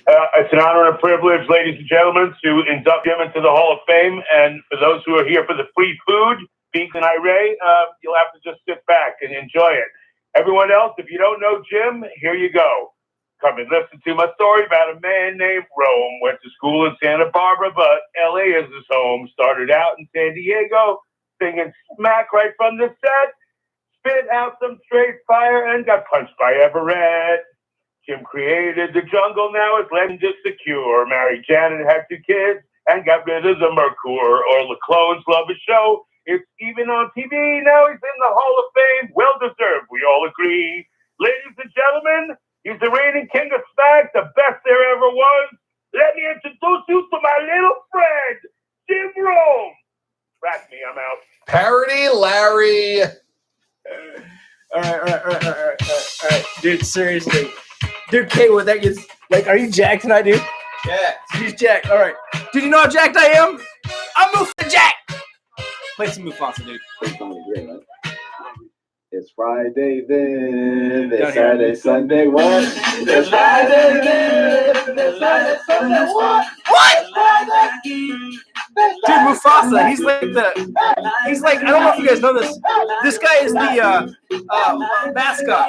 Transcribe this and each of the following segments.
It's an honor and a privilege, ladies and gentlemen, to induct him into the Hall of Fame. And for those who are here for the free food, beans and irate, you'll have to just sit back and enjoy it. Everyone else, if you don't know Jim, here you go. Come and listen to my story about a man named Rome. Went to school in Santa Barbara, but L.A. is his home. Started out in San Diego, singing smack right from the set. Spit out some straight fire and got punched by Everett. Jim created the jungle, now his legend is secure. Married Janet, had 2 kids, and got rid of the Mercure. All the clones love his show. It's even on TV. Now he's in the Hall of Fame. Well deserved, we all agree. Ladies and gentlemen, he's the reigning king of smack, the best there ever was. Let me introduce you to my little friend, Jim Rome. Rack me, I'm out. Parody Larry. All right. Dude, seriously. Dude, Kate, what that gets, like, are you jacked tonight, dude? Yeah. He's jacked. All right. Dude, you know how jacked I am? I'm Mufasa Jack. Play some Mufasa, dude. It's Friday then, it's Saturday, Sunday, what? It's Friday then, it's Saturday, Sunday, what? What? Dude, Mufasa, he's like, I don't know if you guys know this. This guy is the mascot.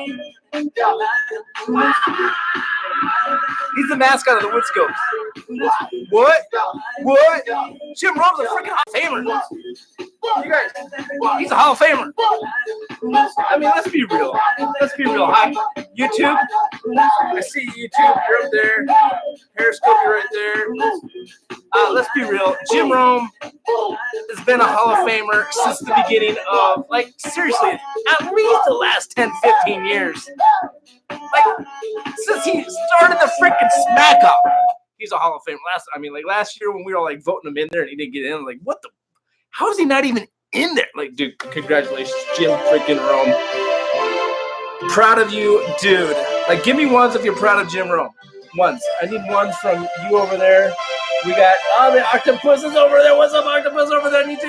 He's the mascot of the Woodscopes. What? Jim Rome's a freaking Hall of Famer. You guys, he's a Hall of Famer. I mean, let's be real. Hi, YouTube. I see YouTube. You're up there. Periscope, you're right there. Let's be real. Jim Rome has been a Hall of Famer since the beginning of, like, seriously, at least the last 10, 15 years. Like, since he started the freaking smack up, he's a Hall of Famer. Last year when we were like voting him in there and he didn't get in, I'm like, what the? How is he not even in there? Like, dude, congratulations, Jim freaking Rome. Proud of you, dude. Like, give me ones if you're proud of Jim Rome. Ones. I need ones from you over there. We got, the octopus is over there. What's up, octopus over there? I need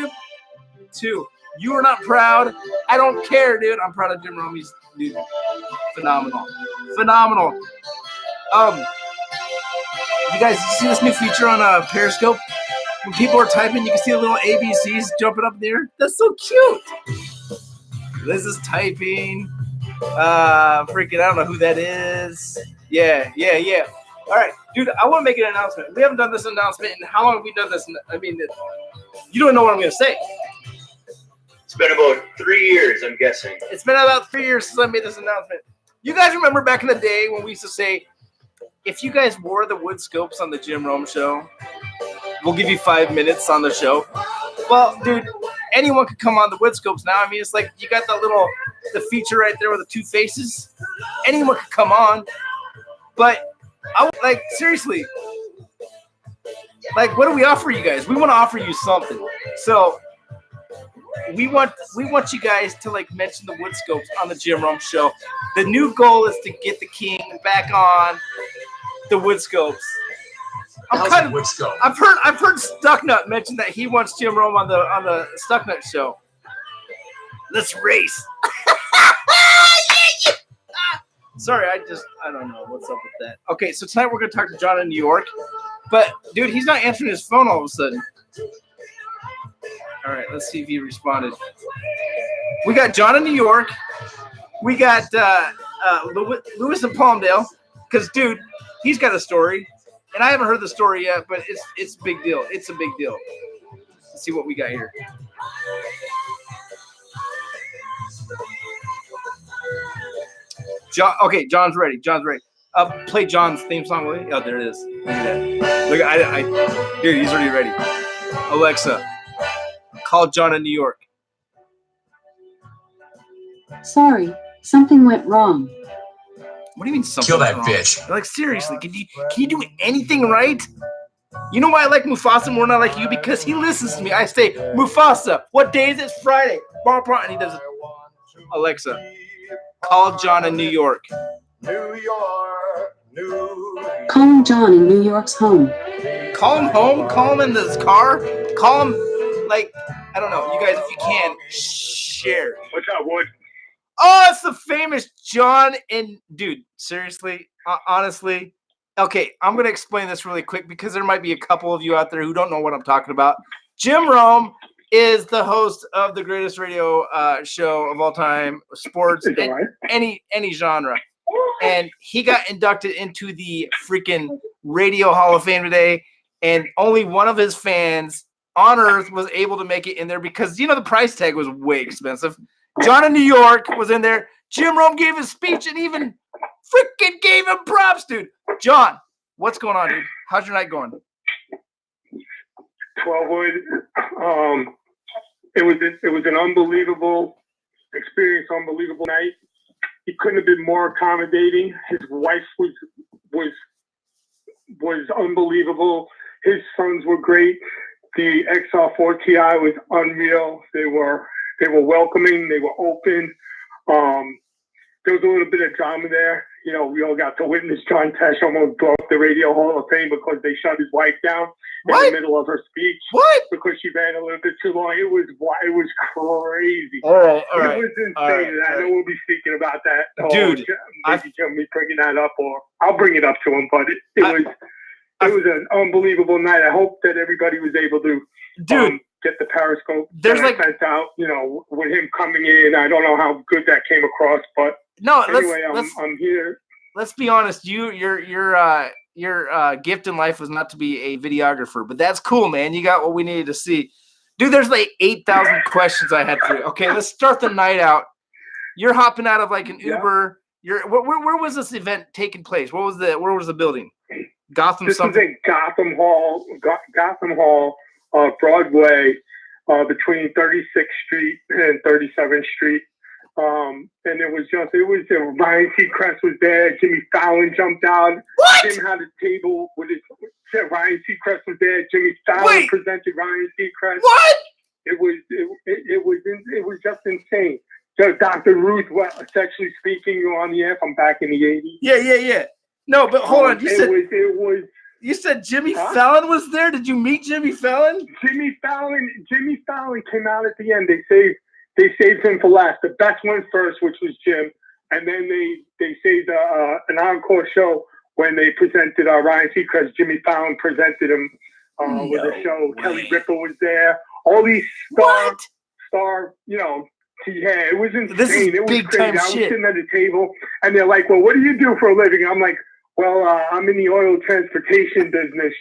2. You are not proud. I don't care, dude. I'm proud of Jim Rome. He's, dude, phenomenal. You guys see this new feature on Periscope? When people are typing, you can see the little ABCs jumping up in the air. That's so cute. Liz is typing. Freaking, I don't know who that is. Yeah. All right, dude, I want to make an announcement. We haven't done this announcement in how long have we done this? I mean, you don't know what I'm going to say. It's been about 3 years, I'm guessing. It's been about 3 years since I made this announcement. You guys remember back in the day when we used to say, if you guys wore the Woodscopes on the Jim Rome show, we'll give you 5 minutes on the show. Well, dude, anyone could come on the Woodscopes now. I mean, it's like you got the feature right there with the 2 faces. Anyone could come on. But, seriously, like, what do we offer you guys? We want to offer you something. So, we want you guys to, like, mention the Woodscopes on the Jim Rome show. The new goal is to get the king back on the Woodscopes. I've heard Stucknut mention that he wants Jim Rome on the Stucknut show. Let's race. Sorry, I don't know what's up with that. Okay, so tonight we're gonna talk to John in New York, but dude, he's not answering his phone all of a sudden. All right, let's see if he responded. We got John in New York. We got Lewis in Palmdale, because dude, he's got a story. And I haven't heard the story yet, but it's a big deal. It's a big deal. Let's see what we got here. John's ready. Play John's theme song, will you? Oh, there it is. Look, dude, he's already ready. Alexa, call John in New York. Sorry, something went wrong. What do you mean something? Kill that wrong? bitch. Like, seriously, can you do anything right? You know why I like Mufasa more than I like you? Because he listens to me. I say, Mufasa, what day is it? It's Friday. And he does it. Alexa, call John in New York. Calling John in New York's home. Call him home. Call him in his car. Call him, like, I don't know. You guys, if you can, share. What's up, Wood? Oh, it's the famous John and dude. Seriously, honestly, Okay, I'm going to explain this really quick because there might be a couple of you out there who don't know what I'm talking about. Jim Rome is the host of the greatest radio show of all time, sports, any genre. And he got inducted into the freaking Radio Hall of Fame today, and only one of his fans on Earth was able to make it in there because, the price tag was way expensive. John in New York was in there. Jim Rome gave his speech and even freaking gave him props, dude. John, what's going on, dude? How's your night going? 12-wood. It was an unbelievable experience, unbelievable night. He couldn't have been more accommodating. His wife was unbelievable. His sons were great. The XR4 Ti was unreal. They were welcoming. They were open. There was a little bit of drama there. We all got to witness John Tesh almost blow up the Radio Hall of Fame because they shut his wife down in the middle of her speech. What? Because she ran a little bit too long. It was crazy. All right. It was insane. I know we'll be speaking about that. Dude. Maybe Jim be bringing that up, or I'll bring it up to him. But it was an unbelievable night. I hope that everybody was able to get the Periscope sent out, with him coming in. I don't know how good that came across, but anyway, I'm here. Let's be honest. Your gift in life was not to be a videographer, but that's cool, man. You got what we needed to see. Dude, there's like 8,000 questions I had for you. Okay, let's start the night out. You're hopping out of like an Uber. Where was this event taking place? Where was the building? Gotham This something? is at Gotham Hall, Broadway, between 36th Street and 37th Street. And Ryan Seacrest was there. Jimmy Fallon jumped out. What? Jim had a table with Ryan Seacrest was there. Jimmy Fallon presented Ryan Seacrest. What? It was just insane. So Dr. Ruth, sexually speaking, you're on the air from back in the 80s. Yeah. No, but hold on. You said Jimmy Fallon was there? Did you meet Jimmy Fallon? Jimmy Fallon came out at the end. They saved him for last. The best went first, which was Jim, and then they saved an encore show when they presented Ryan Seacrest. Jimmy Fallon presented him with a show. Kelly Ripa was there. All these star, it was insane. This is it was big crazy. time I was shit. sitting at the table, and they're like, "Well, what do you do for a living?" I'm like, "Well, I'm in the oil transportation business,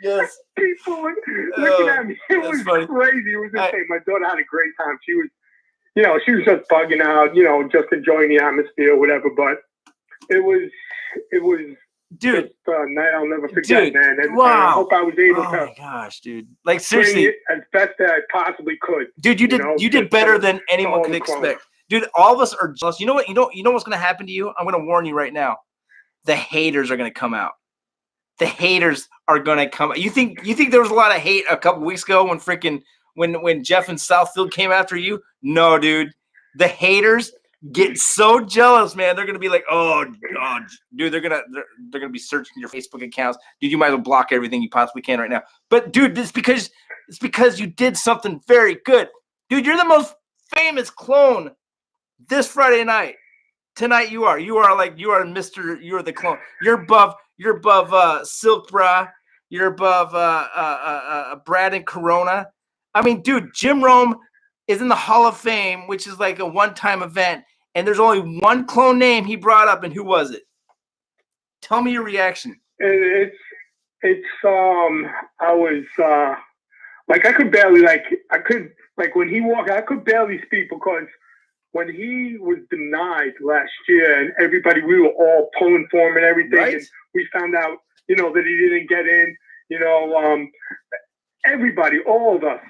Yes. People were looking at me. It was funny. crazy. It was insane. My daughter had a great time. She was, she was just bugging out, just enjoying the atmosphere, whatever. But it was dude, just a night I'll never forget, man. And wow. I hope I was able to. Oh my gosh, dude! Like seriously, bring it as best as I possibly could. Dude, you did better than anyone could expect. Dude, all of us are jealous. You know what? You know what's gonna happen to you? I'm gonna warn you right now. The haters are gonna come out. The haters are gonna come out. You think there was a lot of hate a couple weeks ago when Jeff and Southfield came after you? No, dude. The haters get so jealous, man. They're gonna be like, oh God, dude. They're gonna be searching your Facebook accounts, dude. You might as well block everything you possibly can right now. But dude, it's because you did something very good, dude. You're the most famous clone this Friday night. Tonight you are Mr. You're the clone. You're above Silk Bra. You're above Brad and Corona. I mean, dude, Jim Rome is in the Hall of Fame, which is like a one-time event, and there's only one clone name he brought up, and who was it? Tell me your reaction. I was I could barely when he walked, I could barely speak because when he was denied last year and we were all pulling for him and everything, right? And we found out, that he didn't get in, everybody, all of us,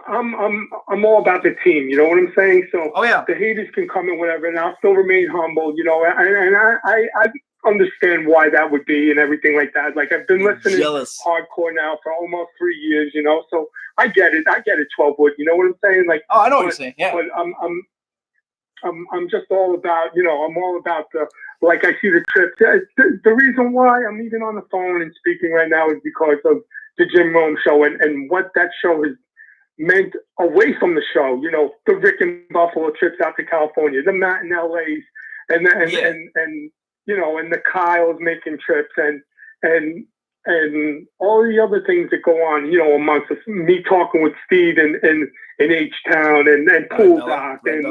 I'm all about the team, you know what I'm saying? So the haters can come in, whatever, and I'll still remain humble, and I understand why that would be and everything like that. Like I've been listening hardcore now for almost 3 years, so I get it. 12-wood, you know what I'm saying? Like, I know what you're saying. Yeah. But I'm just all about, I'm all about I see the trip. The reason why I'm even on the phone and speaking right now is because of the Jim Rome show and what that show has meant away from the show. The Rick and Buffalo trips out to California, the Matt in LA's, and and the Kyles making trips and all the other things that go on, amongst us, me talking with Steve in H-Town and Pool Doc and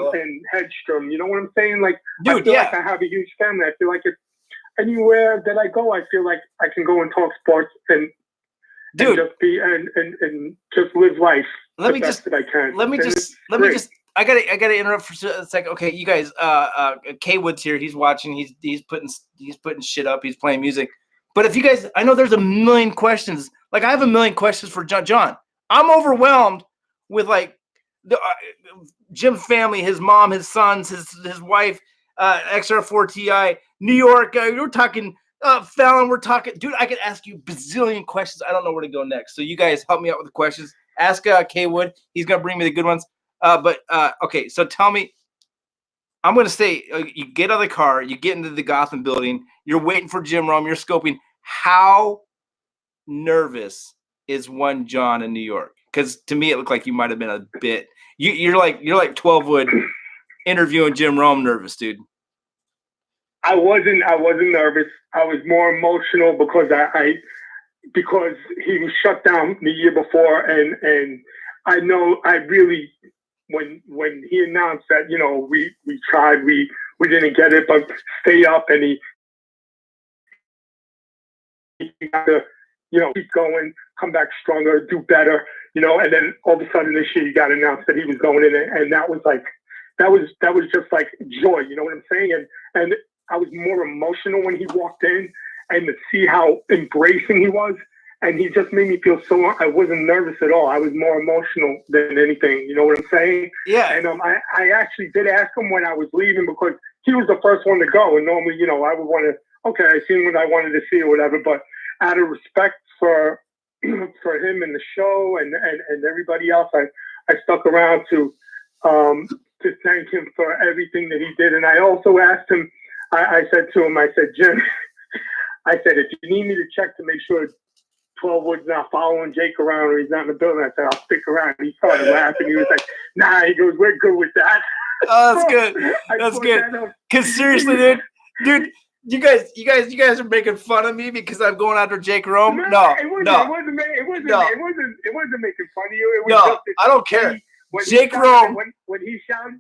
Hedstrom, you know what I'm saying? Like, dude, I feel like I have a huge family. I feel like it's anywhere that I go, I feel like I can go and talk sports and just be and just live life the best that I can. Let me just I gotta interrupt for a second. Okay, you guys, K Wood's here. He's watching. He's putting shit up. He's playing music. But if you guys, I know there's a million questions. Like I have a million questions for John. I'm overwhelmed with like the Jim's family, his mom, his sons, his wife, XR4 Ti, New York. We're talking Fallon. We're talking, dude. I could ask you bazillion questions. I don't know where to go next. So you guys help me out with the questions. Ask K Wood. He's gonna bring me the good ones. Okay. So tell me. I'm gonna say you get out of the car. You get into the Gotham building. You're waiting for Jim Rome. You're scoping. How nervous is one John in New York? Because to me, it looked like you might have been a bit. You're like 12 Wood interviewing Jim Rome nervous, dude. I wasn't nervous. I was more emotional because because he was shut down the year before, and I know I really when he announced that we tried, we didn't get it, but stay up, and he got to keep going, come back stronger, do better, and then all of a sudden this year he got announced that he was going in, and that was just like joy, you know what I'm saying? And I was more emotional when he walked in, and to see how embracing he was, and he just made me feel I wasn't nervous at all. I was more emotional than anything, you know what I'm saying? Yeah. And I actually did ask him when I was leaving, because he was the first one to go, and normally, I would want to, okay, I seen what I wanted to see or whatever, but out of respect for him and the show and everybody else, I stuck around to thank him for everything that he did. And I also asked him, I said to him, I said, Jim, I said, if you need me to check to make sure 12 Wood's not following Jake around or he's not in the building, I said, I'll stick around. And he started laughing. He was like, nah, he goes, we're good with that. Oh, that's good. That's good. Because seriously, dude, you guys are making fun of me because I'm going after Jake Rome. No. It wasn't making fun of you. It was just I don't care. Jake Rome. When he shouted,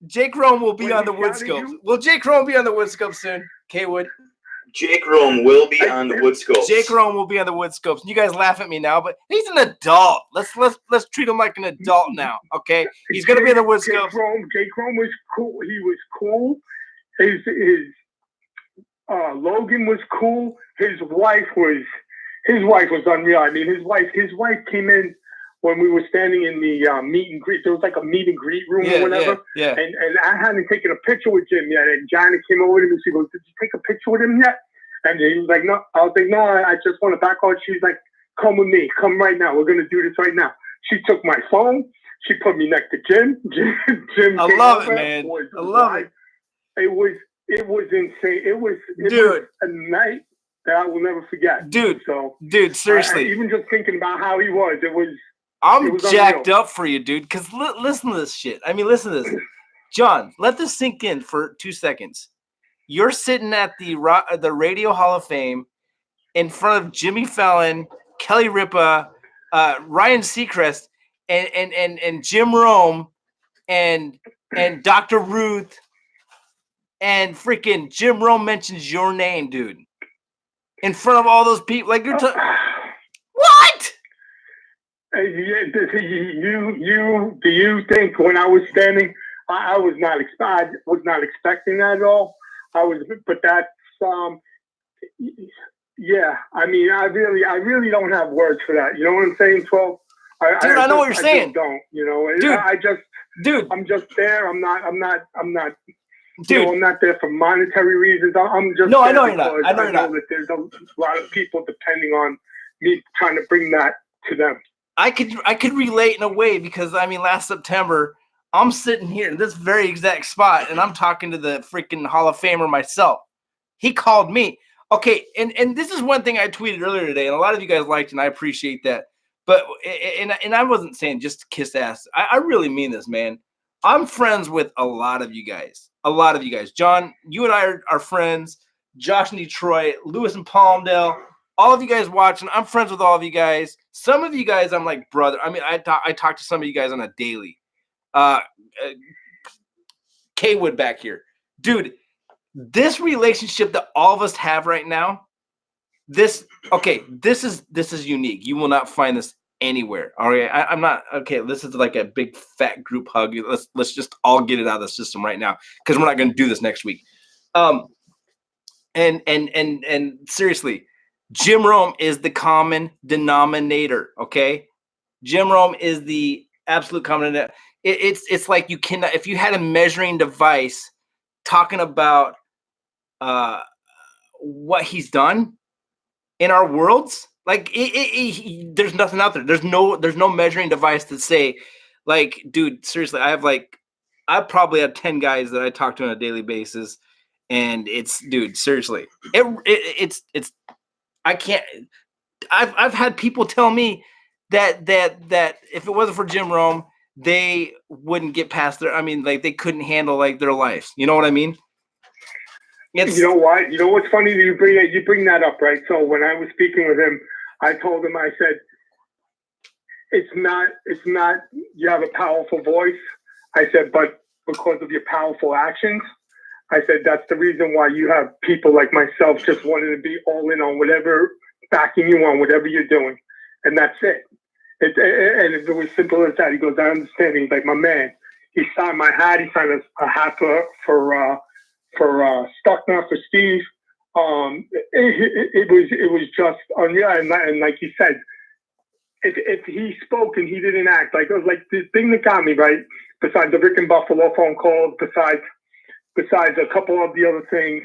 Jake Rome will be on the Woodscopes. Will Jake Rome be on the Woodscopes soon? K Wood. Jake Rome will be on the Woodscopes. Jake Rome will be on the Woodscopes. You guys laugh at me now, but he's an adult. Let's treat him like an adult now, okay? He's gonna be on the Woodscopes. Jake Rome was cool. He was cool. His Logan was cool. His wife was unreal. I mean, his wife came in when we were standing in the meet and greet. There was like a meet and greet room or whatever. Yeah. And I hadn't taken a picture with Jim yet. And Johnny came over to me and she goes, "Did you take a picture with him yet?" And he was like, "No." I was like, "No, I just want to back out." She's like, "Come with me. Come right now. We're gonna do this right now." She took my phone. She put me next to Jim. Jim. I love it, man. I love it. It was insane. It was a night that I will never forget. Dude, seriously. Even just thinking about how he was, I'm jacked up for you, dude. Because listen to this shit. I mean, listen to this. John, let this sink in for 2 seconds. You're sitting at the Radio Hall of Fame in front of Jimmy Fallon, Kelly Ripa, Ryan Seacrest, and Jim Rome, and Dr. Ruth, and freaking Jim Rome mentions your name, dude, in front of all those people. Like you're what? Do you think when I was standing, I was not expecting that at all. But that's yeah. I mean, I really don't have words for that. You know what I'm saying, 12? I know what you're saying. Don't dude? I'm just there. I'm not. Dude, I'm not there for monetary reasons. I'm just. No, I know you're not. I know that there's a lot of people depending on me trying to bring that to them. I could relate in a way because I mean, last September I'm sitting here in this very exact spot and I'm talking to the freaking Hall of Famer myself. He called me. Okay, and this is one thing I tweeted earlier today, and a lot of you guys liked, and I appreciate that. But and I wasn't saying just to kiss ass. I really mean this, man. I'm friends with a lot of you guys. John, you and I are friends. Josh in Detroit, Lewis in Palmdale, all of you guys watching. I'm friends with all of you guys. Some of you guys, I'm like brother. I mean, I talk to some of you guys on a daily. K-Wood back here, dude. This relationship that all of us have right now, this is unique. You will not find this anywhere. All right, I'm not okay. This is like a big fat group hug. Let's just all get it out of the system right now because we're not going to do this next week. And seriously, Jim Rome is the common denominator. Okay, Jim Rome is the absolute common denominator. It's like you cannot, if you had a measuring device talking about what he's done in our worlds, like there's nothing out there. There's no measuring device to say, like, dude, seriously, I probably have 10 guys that I talk to on a daily basis, and it's, dude, seriously, it's I can't. I've had people tell me that if it wasn't for Jim Rome, they wouldn't get past their. I mean, like they couldn't handle like their lives. You know what I mean? You know what? You know what's funny? You bring that up, right? So when I was speaking with him, I told him, I said, it's not. You have a powerful voice. I said, but because of your powerful actions, I said that's the reason why you have people like myself just wanting to be all in on whatever, backing you on whatever you're doing, and that's it. And it was simple as that. He goes, I understand. He's like, my man. He signed my hat. He signed a hat for Stuckner, for Steve. It was just unreal. And like he said, if he spoke and he didn't act, like it was like the thing that got me, right, besides the Rick and Buffalo phone calls, besides a couple of the other things.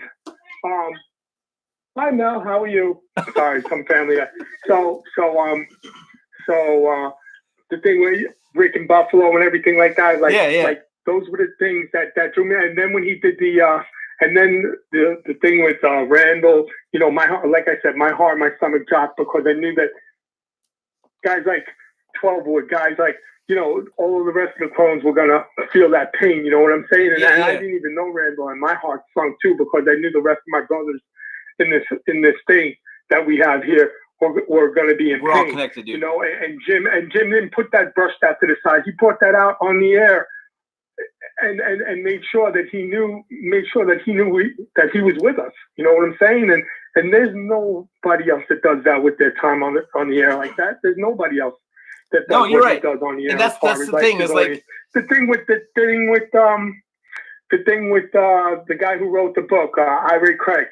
Hi Mel, how are you? Sorry, some family. So the thing with Rick and Buffalo and everything like that, like those were the things that drew me. And then when he did the thing with Randall, you know, like I said, my stomach dropped because I knew that guys like 12 Wood, guys like, you know, all of the rest of the clones were gonna feel that pain. You know what I'm saying? And I didn't even know Randall, and my heart sunk too because I knew the rest of my brothers in this thing that we have here were going to be in pain. We're all connected, dude. You know, and Jim didn't put that, brush that to the side. He brought that out on the air and made sure that he knew that he was with us. You know what I'm saying? And there's nobody else that does that with their time on the air like that. There's nobody else that does what he does on the air. And that's the thing. Is like the thing with the guy who wrote the book, Ira Craig.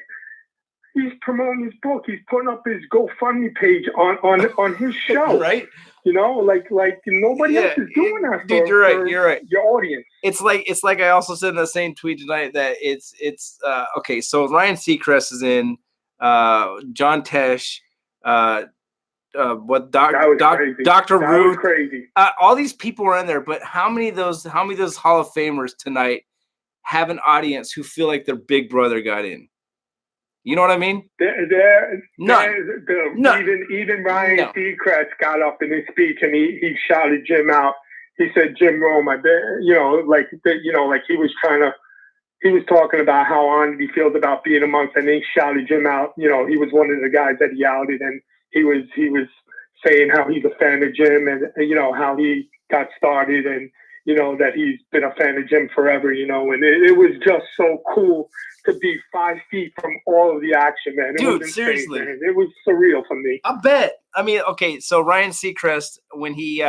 He's promoting his book. He's putting up his GoFundMe page on his show, right? You know, like nobody else is doing that. Dude, you're right. Your audience. It's like I also said in the same tweet tonight that it's okay. So Ryan Seacrest is in, John Tesh, Dr. Ruth, crazy. All these people are in there, but how many of those Hall of Famers tonight have an audience who feel like their big brother got in? You know what I mean? None. Even Ryan Seacrest got up in his speech and he shouted Jim out. He said, "Jim Rome, I bet," you know, like he was talking about how honored he feels about being amongst, and he shouted Jim out. You know, he was one of the guys that he outed, and he was saying how he's a fan of Jim and you know how he got started, and you know that he's been a fan of Jim forever. You know, and it was just so cool to be 5 feet from all of the action, man. It was insane, seriously, man. It was surreal for me. I bet. I mean, okay, so Ryan Seacrest, when he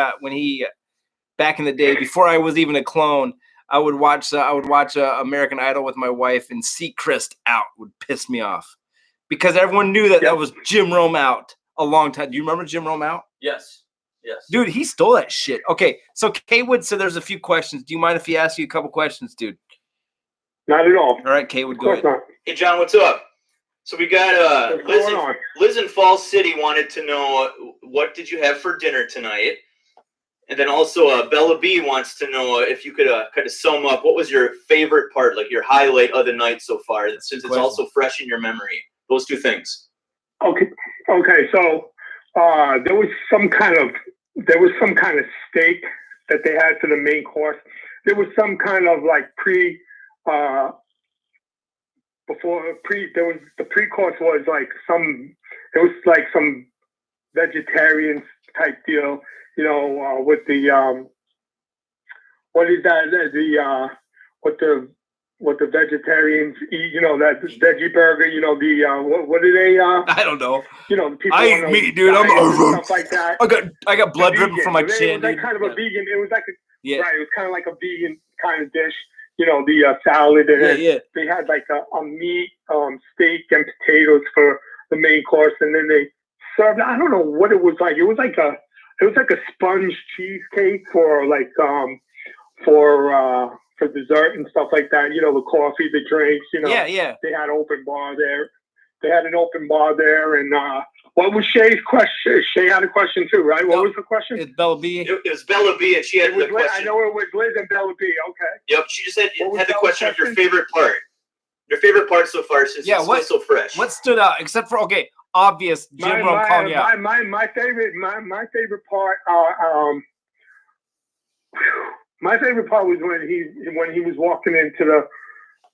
back in the day, before I was even a clone, I would watch American Idol with my wife, and Seacrest out would piss me off because everyone knew that was Jim Rome out a long time. Do you remember Jim Rome out? Yes. Dude, he stole that shit. Okay, so K-Wood said there's a few questions. Do you mind if he asks you a couple questions, dude? Not at all. All right, K-Wood, go ahead. Hey, John, what's up? So we got Liz in Falls City wanted to know what did you have for dinner tonight? And then also Bella B wants to know if you could kind of sum up what was your favorite part, like your highlight of the night so far, since it's also fresh in your memory. Those two things. Okay. So there was some kind of steak that they had for the main course. There was some kind of like there was the pre-course was like some vegetarian type deal, with the what is that? What the vegetarians eat, that veggie burger, what do they? I don't know. The people I on eat meat, dude. I'm stuff like that. I got blood dripping from my It chin. was like dude. kind of a vegan. It was like right. It was kind of like a vegan kind of dish. The salad. And they had like a meat, steak and potatoes for the main course, and then they served. I don't know what it was like. It was like a sponge cheesecake for for dessert and stuff like that. The coffee, the drinks. They had open bar there. They had an open bar there, and what was Shay's question? Shay had a question too, right? What was the question? It's Bella B. It was Bella B, and she had the question. I know it was Liz and Bella B. Okay. Yep, she just had the question of your favorite part. Your favorite part so far, since it's still so fresh. What stood out, except for obvious Jim Rome calling you out. My favorite part. My favorite part was when he was walking into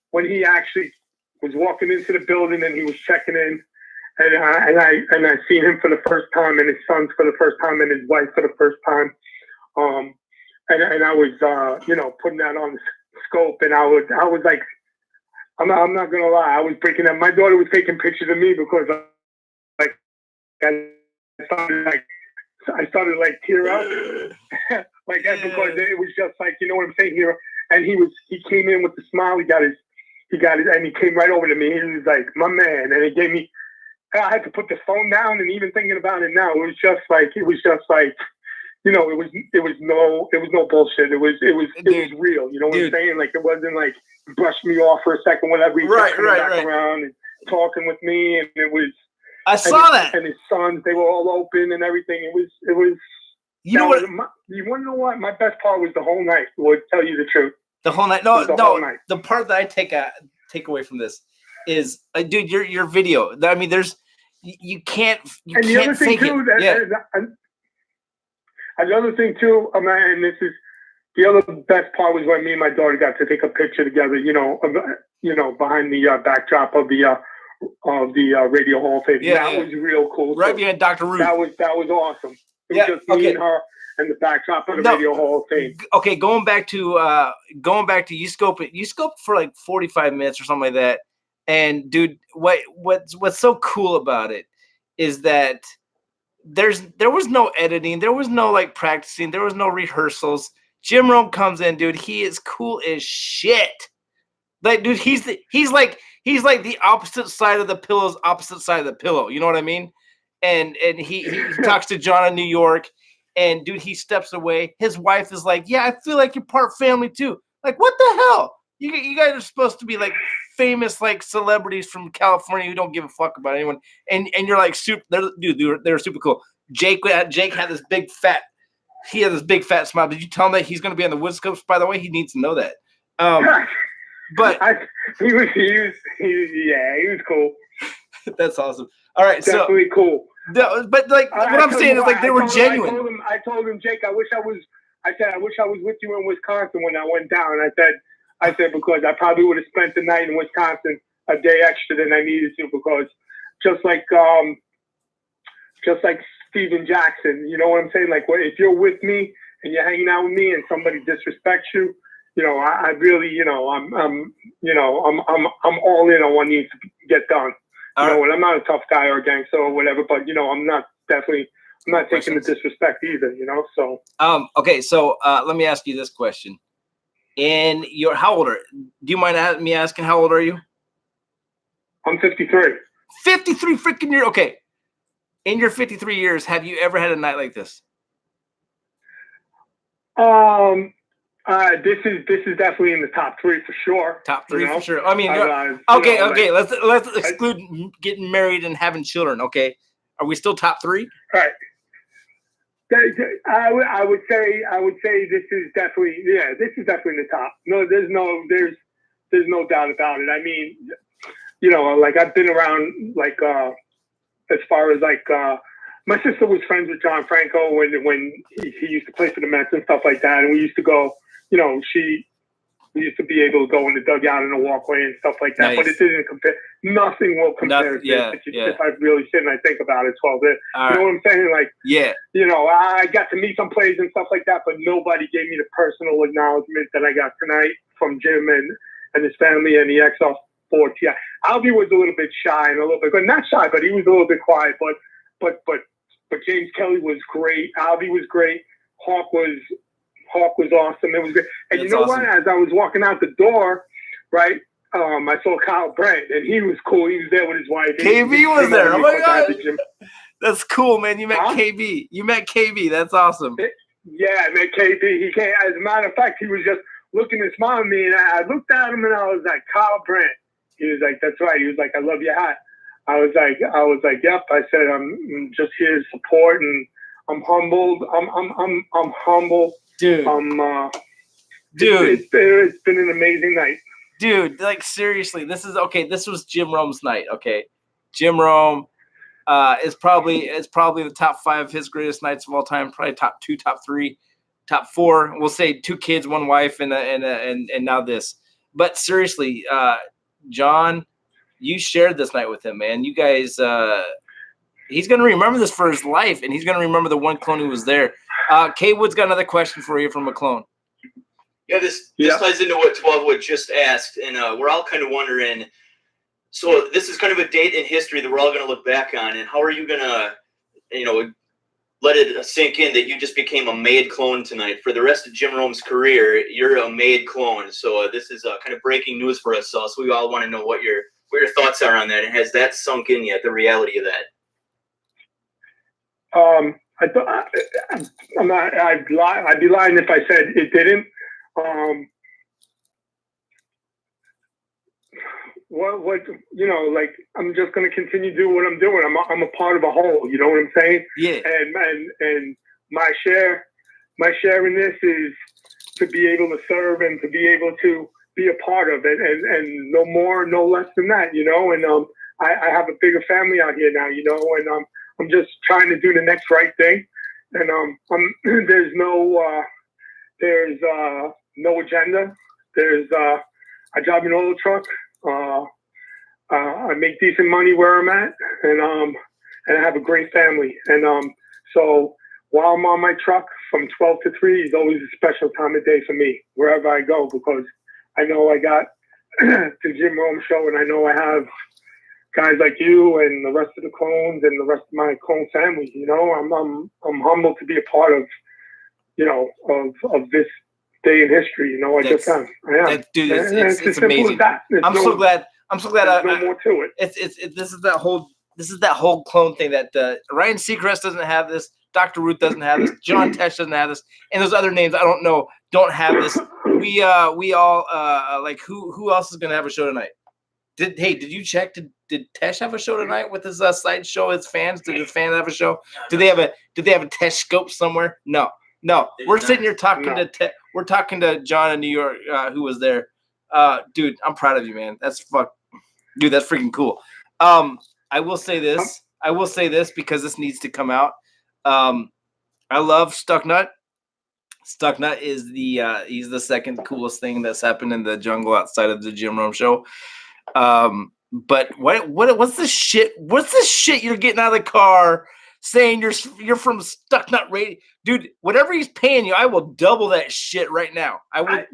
when he actually was walking into the building and he was checking in, and I seen him for the first time, and his sons for the first time, and his wife for the first time, and I was putting that on the scope, and I was like, I'm not gonna lie, I was breaking up. My daughter was taking pictures of me because I started like tear up like that because it was just like, you know what I'm saying here. And he came in with a smile. He got his, and he came right over to me. He was like, my man. And he gave me, I had to put the phone down, and even thinking about it now, it was just like, it was no bullshit. It was real. You know what I'm saying? Like, it wasn't like brushed me off for a second whenever he kept coming back around and talking with me. And it was, I saw that. And his sons, they were all open and everything. It was. You want to know what? My best part was the whole night. Would tell you the truth. The whole night. No. The part that I take away from this is, dude, your video. I mean, you can't. And the other thing too. Another thing too, and this is the other best part was when me and my daughter got to take a picture together. Behind the backdrop of the Radio Hall of Fame. That was real cool. Right behind Dr. Root. That was awesome. It was just me and her and the backdrop of the Radio Hall of Fame. Okay, going back to you scoped for like 45 minutes or something like that. And dude, what's so cool about it is that there was no editing, there was no like practicing, there was no rehearsals. Jim Rome comes in, dude. He is cool as shit. Like, dude, he's like the opposite side of the pillow's opposite side of the pillow. You know what I mean? And he talks to John in New York, and dude, he steps away. His wife is like, "Yeah, I feel like you're part family too." Like, what the hell? You guys are supposed to be like famous like celebrities from California who don't give a fuck about anyone, and you're like super. They're super cool. Jake had this big fat. He had this big fat smile. Did you tell him that he's going to be on the Woodscopes? By the way, he needs to know that. But he was cool. That's awesome. All right, definitely cool. But like what I'm saying is like they were genuine. I told him, Jake, I wish I was with you in Wisconsin when I went down. I said because I probably would have spent the night in Wisconsin a day extra than I needed to, because just like Steven Jackson, you know what I'm saying? Like, if you're with me and you're hanging out with me and somebody disrespects you, I really, I'm all in on what needs to get done. And I'm not a tough guy or a gangster or whatever, but I'm not taking the disrespect either, so. Okay. So, let me ask you this question. How old do you mind me asking, how old are you? I'm 53. 53 freaking years. Okay. In your 53 years, have you ever had a night like this? This is definitely in the top three for sure. Top three for sure. I mean, okay. Let's exclude getting married and having children. Okay, are we still top three? Right. I would say this is definitely in the top. No, there's no doubt about it. I mean, like I've been around like as far as like my sister was friends with John Franco when he used to play for the Mets and stuff like that, and we used to go. We used to be able to go in the dugout and the walkway and stuff like that, but it didn't compare. Nothing will compare. If I really sit and I think about it, 12 days. You know what I'm saying? Like, you know, I got to meet some players and stuff like that, but nobody gave me the personal acknowledgement that I got tonight from Jim and his family and the XL Sports. Yeah, Albie was a little bit shy and a little bit, but not shy, but he was a little bit quiet. But James Kelly was great. Albie was great. Hawk was awesome. It was great. And you know what? As I was walking out the door, right, I saw Kyle Brandt, and he was cool. He was there with his wife. KB was there. Oh, my God. That's cool, man. You met KB. You met KB. That's awesome. Yeah, I met KB. He came. As a matter of fact, he was just looking and smiling at me, and I looked at him, and I was like, Kyle Brandt. He was like, that's right. He was like, I love your hat. I was like, yep. I said, I'm just here to support, and I'm humbled. I'm humble. Dude. Dude. It's been an amazing night. Dude, like, seriously, this was Jim Rome's night, okay? Jim Rome is probably the top 5 of his greatest nights of all time, probably top 2, top 3, top 4. We'll say 2 kids, 1 wife, and now this. But seriously, John, you shared this night with him, man. You guys, he's going to remember this for his life, and he's going to remember the one clone who was there. K Wood's got another question for you from a clone. Yeah, this ties into what 12 Wood just asked, and we're all kind of wondering, so this is kind of a date in history that we're all going to look back on, and how are you going to, you know, let it sink in that you just became a made clone tonight? For the rest of Jim Rome's career, you're a made clone, so this is kind of breaking news for us all, so we all want to know what your thoughts are on that, and has that sunk in yet, the reality of that? I'd be lying if I said it didn't. What you know, like, I'm just gonna continue to do what I'm doing. I'm a part of a whole. You know what I'm saying? Yeah. And my share in this is to be able to serve and to be able to be a part of it, and no more, no less than that. You know, and I have a bigger family out here now. You know, and I'm just trying to do the next right thing, and there's no agenda. I drive an oil truck. I make decent money where I'm at, and I have a great family. And so while I'm on my truck from 12 to 3 is always a special time of day for me wherever I go, because I know I got the Jim Rome show, and I know I have guys like you and the rest of the clones and the rest of my clone family. You know, I'm humbled to be a part of, you know, of this day in history. You know, I am. Dude, it's amazing. I'm so glad. There's no more to it. This is that whole clone thing that Ryan Seacrest doesn't have this. Dr. Ruth doesn't have this. John Tesh doesn't have this, and those other names I don't know don't have this. We all like who else is gonna have a show tonight? Did you check? Did Tesh have a show tonight with his side show? His fans? Did his fans have a show? Did they have a Tesh scope somewhere? No. We're sitting here talking to we're talking to John in New York who was there. Dude, I'm proud of you, man. That's freaking cool. I will say this because this needs to come out. I love Stucknut. Stucknut is he's the second coolest thing that's happened in the jungle outside of the Jim Rome show. But what's the shit? What's the shit you're getting out of the car saying you're from Stucknut Radio? Dude, whatever he's paying you, I will double that shit right now. I will.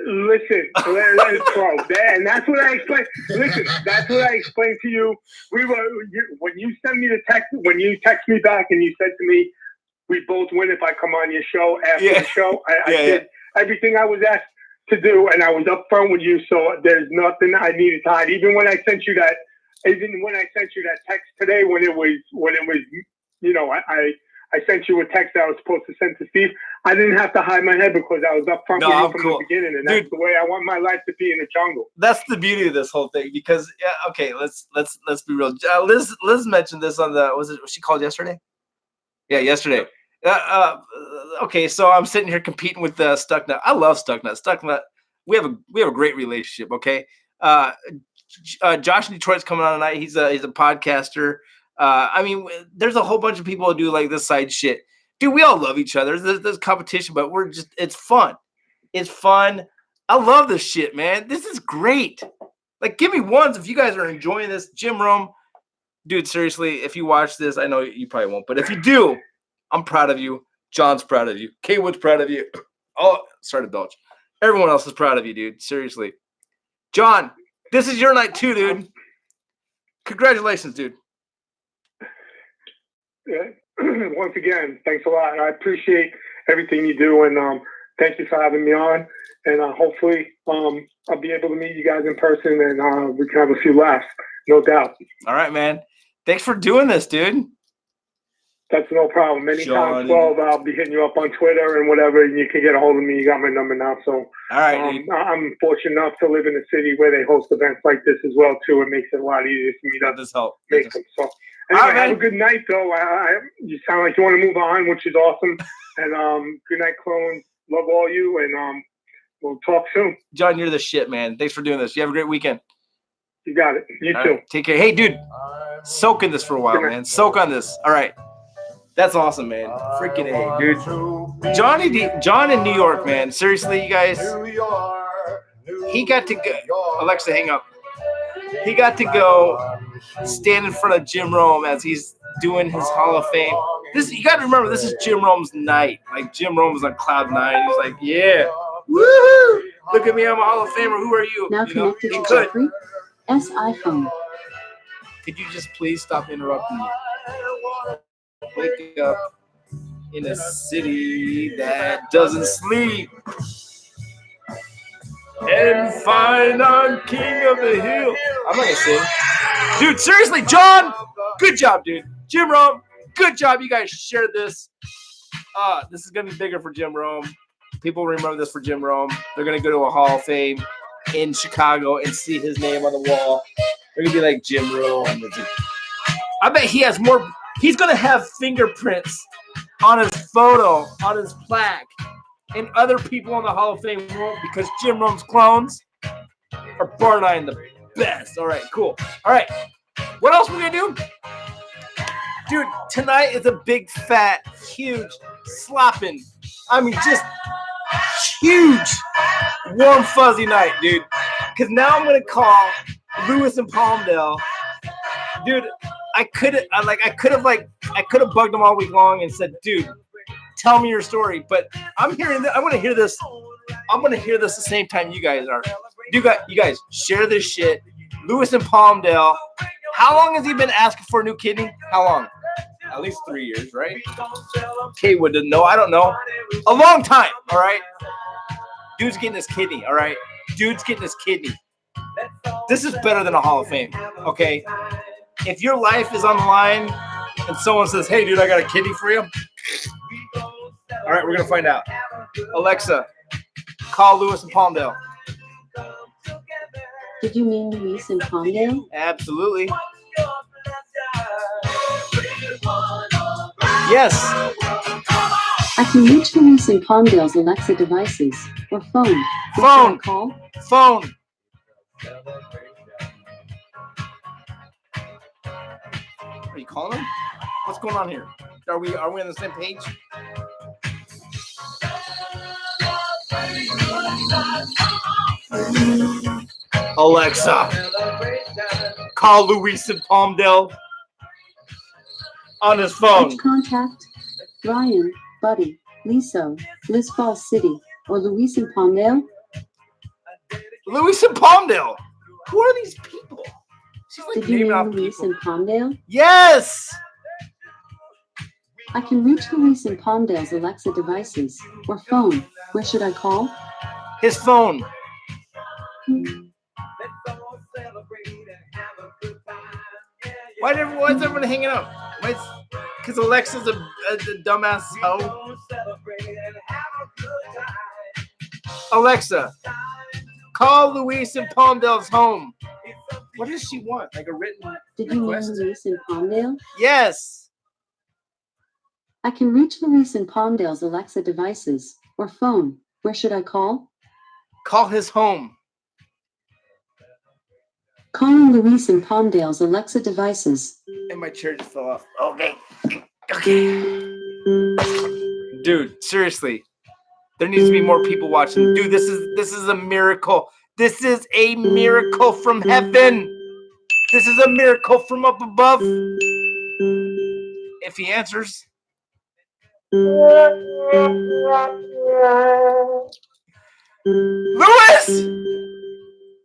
Listen, bro, and that's what I explained. Listen, that's what I explained to you. When you send me the text, when you text me back and you said to me, we both win if I come on your show after the show. I did everything I was asked to do, and I was upfront with you, so there's nothing I needed to hide. Even when I sent you that text today, when it was, you know, I sent you a text that I was supposed to send to Steve. I didn't have to hide my head because I was upfront with you from the beginning, and that's the way I want my life to be in the jungle. That's the beauty of this whole thing, because okay, let's be real. Liz mentioned this on was she called yesterday? Yeah, yesterday. Okay, so I'm sitting here competing with Stucknut. I love Stucknut. Stucknut, we have a great relationship. Okay, Josh in Detroit's coming on tonight. He's a podcaster. I mean, there's a whole bunch of people who do like this side shit. Dude, we all love each other. There's competition, but it's fun. It's fun. I love this shit, man. This is great. Like, give me ones if you guys are enjoying this. Jim Rome, dude, seriously, if you watch this, I know you probably won't, but if you do, I'm proud of you. John's proud of you. Kaywood's proud of you. Oh, sorry to belch. Everyone else is proud of you, dude. Seriously. John, this is your night too, dude. Congratulations, dude. Yeah. Once again, thanks a lot. I appreciate everything you do, and thank you for having me on. And hopefully, I'll be able to meet you guys in person, and we can have a few laughs, no doubt. All right, man. Thanks for doing this, dude. That's no problem. Anytime, 12, I'll be hitting you up on Twitter and whatever, and you can get a hold of me. You got my number now. So all right, I'm fortunate enough to live in a city where they host events like this as well, too. It makes it a lot easier for me to make them. So anyway, have a good night, though. You sound like you want to move on, which is awesome. And good night, clones. Love all you, and we'll talk soon. John, you're the shit, man. Thanks for doing this. You have a great weekend. You got it. You all too. Right. Take care. Hey, dude, soak in this for a while, man. Soak on this. All right. That's awesome, man. Freaking A, dude. John in New York, man. Seriously, you guys. He got to go. Alexa, hang up. He got to go stand in front of Jim Rome as he's doing his Hall of Fame. You got to remember, this is Jim Rome's night. Like, Jim Rome was on cloud nine. He's like, yeah, woohoo! Look at me, I'm a Hall of Famer. Who are you? Now connected to Jeffrey S. iPhone. Could you just please stop interrupting me? Wake up in a city that doesn't sleep and find I'm king of the hill. I'm not gonna sing. Dude, seriously, John, good job, dude. Jim Rome, good job. You guys shared this. This is gonna be bigger for Jim Rome. People remember this for Jim Rome. They're gonna go to a Hall of Fame in Chicago and see his name on the wall. They're gonna be like, Jim Rome. I bet he has more. He's gonna have fingerprints on his photo, on his plaque, and other people in the Hall of Fame won't, because Jim Rome's clones are bar none the best. All right, cool. All right, what else are we gonna do? Dude, tonight is a big, fat, huge, slopping, I mean, just huge, warm, fuzzy night, dude. Because now I'm gonna call Lewis and Palmdale. Dude, I could have bugged them all week long and said, dude, tell me your story. But I'm hearing that. I want to hear this. I'm going to hear this the same time you guys are. You guys share this shit. Lewis and Palmdale. How long has he been asking for a new kidney? How long? At least 3 years, right? Kaywood didn't know. I don't know. A long time. All right. Dude's getting his kidney. All right. Dude's getting his kidney. This is better than a Hall of Fame. Okay. If your life is on the line and someone says, hey, dude, I got a kidney for you. All right, we're going to find out. Alexa, call Lewis and Palmdale. Did you mean Luis and Palmdale? Absolutely. Yes. I can reach Luis and Palmdale's Alexa devices or phone. Phone. Call? Phone. Are you calling him? What's going on here? Are we on the same page? Alexa, call Luis and Palmdale on his phone. Which contact? Ryan, Buddy, Liso, Liz Falls City, or Luis and Palmdale? Luis and Palmdale. Who are these people? She's like Did you naming off mean Luis people. and Palmdale? Yes. I can reach Luis and Palmdale's Alexa devices or phone. Where should I call? His phone. Why's everyone hanging out? Because Alexa's a dumbass hoe. Alexa, call Luis and Palmdale's home. What does she want? Like a written Did you request? mean Luis and Palmdale? Yes. I can reach Luis and Palmdale's Alexa devices or phone. Where should I call? Call his home. Calling Luis and Palmdale's Alexa devices. And my chair just fell off. Okay. Dude, seriously. There needs to be more people watching. Dude, this is a miracle. This is a miracle from heaven. This is a miracle from up above. If he answers. Lewis!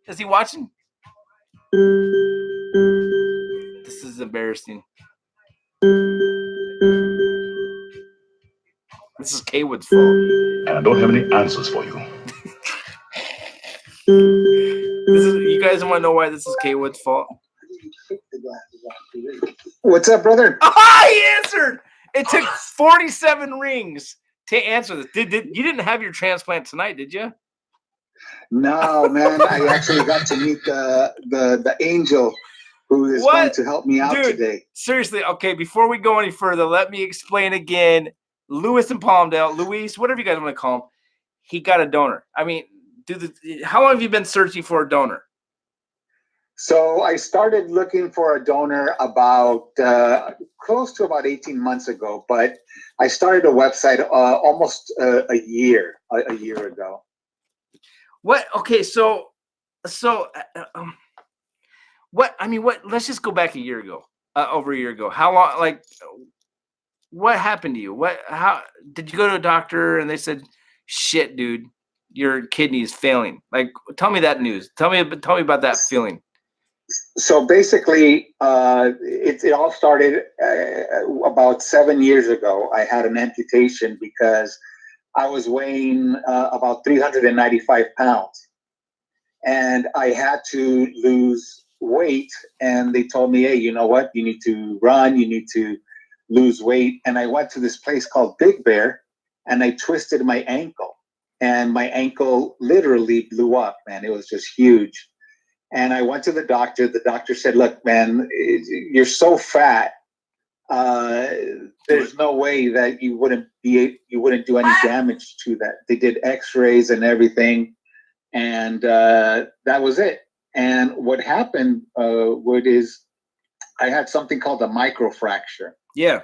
Is he watching? This is embarrassing. This is Kaywood's fault. And I don't have any answers for you. You guys want to know why this is Kaywood's fault? What's up, brother? Ah, he answered. It took 47 rings to answer this. You didn't have your transplant tonight, did you? No, man. I actually got to meet the angel who is going to help me out today. Seriously, okay, before we go any further, let me explain again. Lewis and Palmdale, Luis, whatever you guys want to call him, he got a donor. I mean, how long have you been searching for a donor? So I started looking for a donor about close to about 18 months ago, but I started a website almost a year ago. What? Okay, so what? I mean, what? Let's just go back a year ago, over a year ago. How long? Like, what happened to you? How did you go to a doctor and they said, "Shit, dude, your kidney is failing"? Like, tell me that news. Tell me about that feeling. So basically, it all started about 7 years ago. I had an amputation because I was weighing about 395 pounds, and I had to lose weight. And they told me, "Hey, you know what? You need to run. You need to lose weight." And I went to this place called Big Bear, and I twisted my ankle, and my ankle literally blew up, man. It was just huge. And I went to the doctor. The doctor said, "Look, man, you're so fat. There's no way that you wouldn't do any damage to that." They did X-rays and everything, and that was it. And what happened is I had something called a microfracture. Yeah.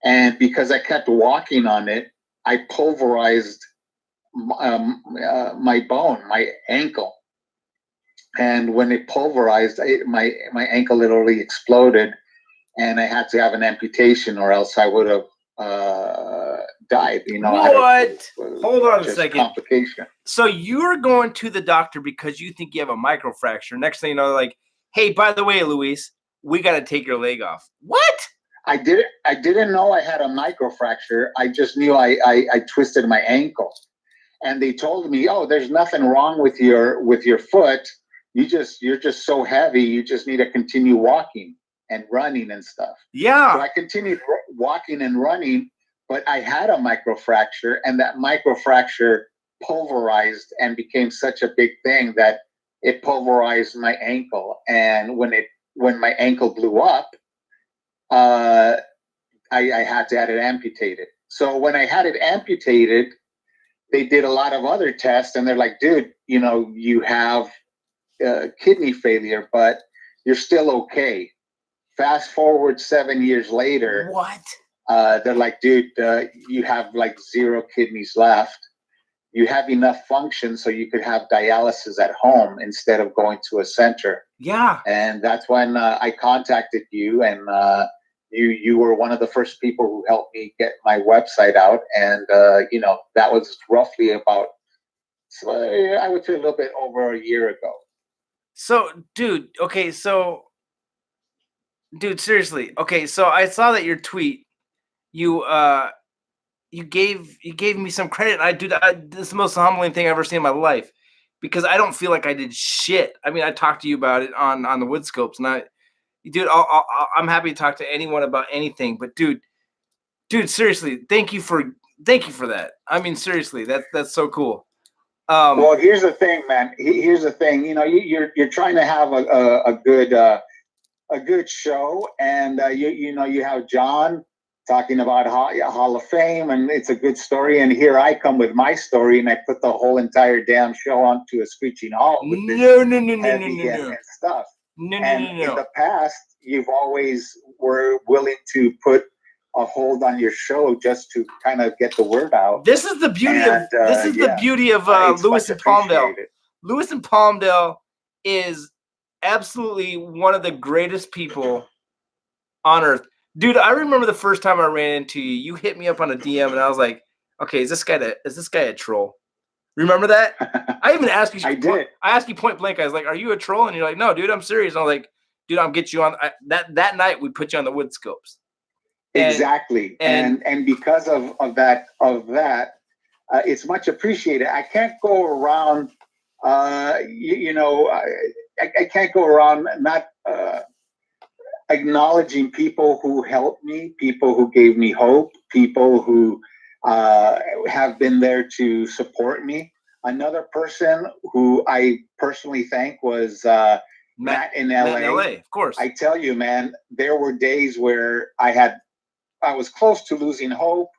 And because I kept walking on it, I pulverized my bone, my ankle. And when it pulverized, my ankle literally exploded, and I had to have an amputation, or else I would have died. You know. What? Hold on a second. Complication. So you're going to the doctor because you think you have a microfracture. Next thing you know, like, "Hey, by the way, Luis, we got to take your leg off." What? I didn't know I had a microfracture. I just knew I twisted my ankle, and they told me, "Oh, there's nothing wrong with your foot. You're just so heavy. You just need to continue walking and running and stuff." Yeah. So I continued walking and running, but I had a microfracture, and that microfracture pulverized and became such a big thing that it pulverized my ankle. And when my ankle blew up, I had to have it amputated. So when I had it amputated, they did a lot of other tests, and they're like, "Dude, you know, you have kidney failure, but you're still okay." Fast forward 7 years later. What? They're like, "Dude, you have like 0 kidneys left. You have enough function so you could have dialysis at home instead of going to a center." Yeah. And that's when I contacted you, and you were one of the first people who helped me get my website out. And you know, that was roughly about, I would say, a little bit over a year ago. So, dude, okay, dude, seriously. Okay, so I saw that your tweet, you gave me some credit. This is the most humbling thing I've ever seen in my life, because I don't feel like I did shit. I mean, I talked to you about it on the Woodscopes, and dude, I'm happy to talk to anyone about anything. But dude, seriously, thank you for that. I mean, seriously, that's so cool. Well, here's the thing, man. Here's the thing. You know, you're trying to have a good show, and you know, you have John talking about Hall of Fame, and it's a good story. And here I come with my story, and I put the whole entire damn show onto a screeching halt with No. stuff. No. In the past, you've always were willing to put a hold on your show just to kind of get the word out. This is the beauty of the beauty of it's Lewis much and Palmdale. appreciated. Lewis and Palmdale is absolutely one of the greatest people on earth. Dude, I remember the first time I ran into you. You hit me up on a DM, and I was like, "Okay, is this guy a troll?" Remember that? I even asked you. I did. I asked you point blank. I was like, "Are you a troll?" And you're like, "No, dude, I'm serious." And I was like, "Dude, I'll get you on." That night we put you on the wood scopes. Exactly, and because of that, it's much appreciated. I can't go around, I can't go around not acknowledging people who helped me, people who gave me hope, people who have been there to support me. Another person who I personally thank was Matt in LA. Matt in LA, of course. I tell you, man, there were days where I was close to losing hope.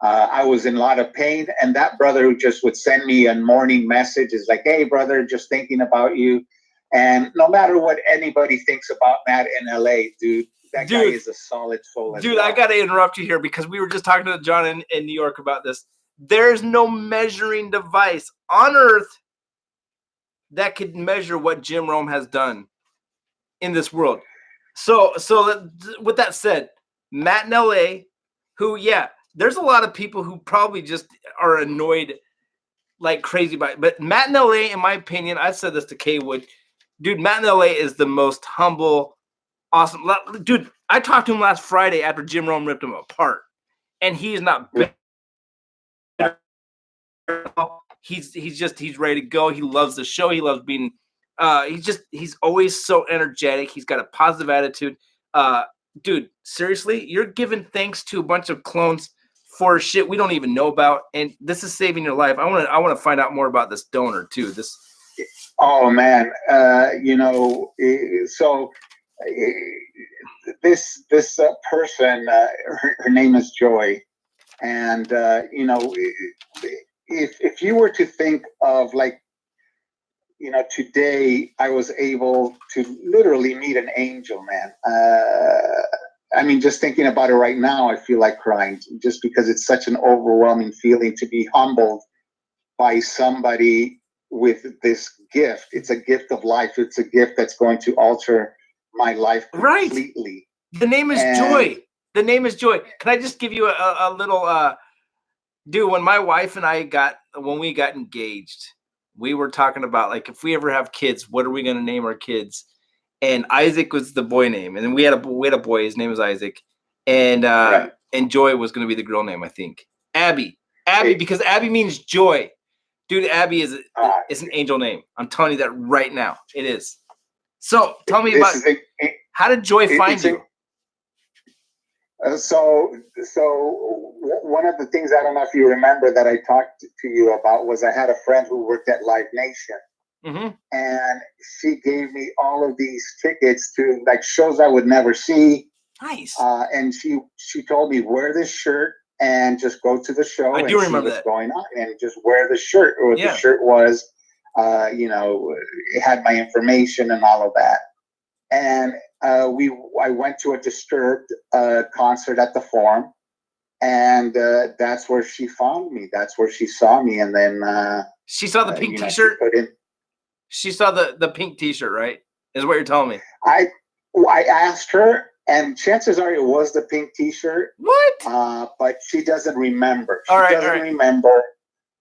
I was in a lot of pain, and that brother who just would send me a morning message is like, "Hey, brother, just thinking about you." And no matter what anybody thinks about Matt in LA, dude, that guy is a solid soul. Dude, I got to interrupt you here because we were just talking to John in New York about this. There's no measuring device on earth that could measure what Jim Rome has done in this world. So with that said, Matt in LA, who, there's a lot of people who probably just are annoyed like crazy by it. But Matt in LA, in my opinion, I've said this to Kay Wood, dude, Matt in LA is the most humble, awesome. Dude, I talked to him last Friday after Jim Rome ripped him apart. And he's not better. He's ready to go. He loves the show. He loves being he's always so energetic. He's got a positive attitude. Dude, seriously, you're giving thanks to a bunch of clones for shit we don't even know about, and this is saving your life. I want to find out more about this donor too. Oh man, so this person, her name is Joy, and if you were to think of today I was able to literally meet an angel, man. I mean, just thinking about it right now, I feel like crying just because it's such an overwhelming feeling to be humbled by somebody with this gift. It's a gift of life. It's a gift that's going to alter my life completely. Right. The name is Joy. The name is Joy. Can I just give you a little, dude, when my wife and when we got engaged, we were talking about, like, if we ever have kids, what are we going to name our kids? And Isaac was the boy name. And then we had a boy. His name was Isaac. And and Joy was going to be the girl name, I think. Abby, because Abby means joy. Dude, Abby is an angel name. I'm telling you that right now. It is. So tell me about how did Joy find you? So one of the things, I don't know if you remember, that I talked to you about was I had a friend who worked at Live Nation. Mm-hmm. And she gave me all of these tickets to like shows I would never see. Nice. And she told me, wear this shirt and just go to the show and see what's going on, and just wear the shirt. Or the shirt was, it had my information and all of that. And I went to a Disturbed concert at the Forum, and that's where she found me. That's where she saw me, and then she saw the pink T-shirt. She saw the pink T-shirt, right? Is what you're telling me. I asked her, and chances are it was the pink T-shirt. What? But she doesn't remember. She doesn't remember.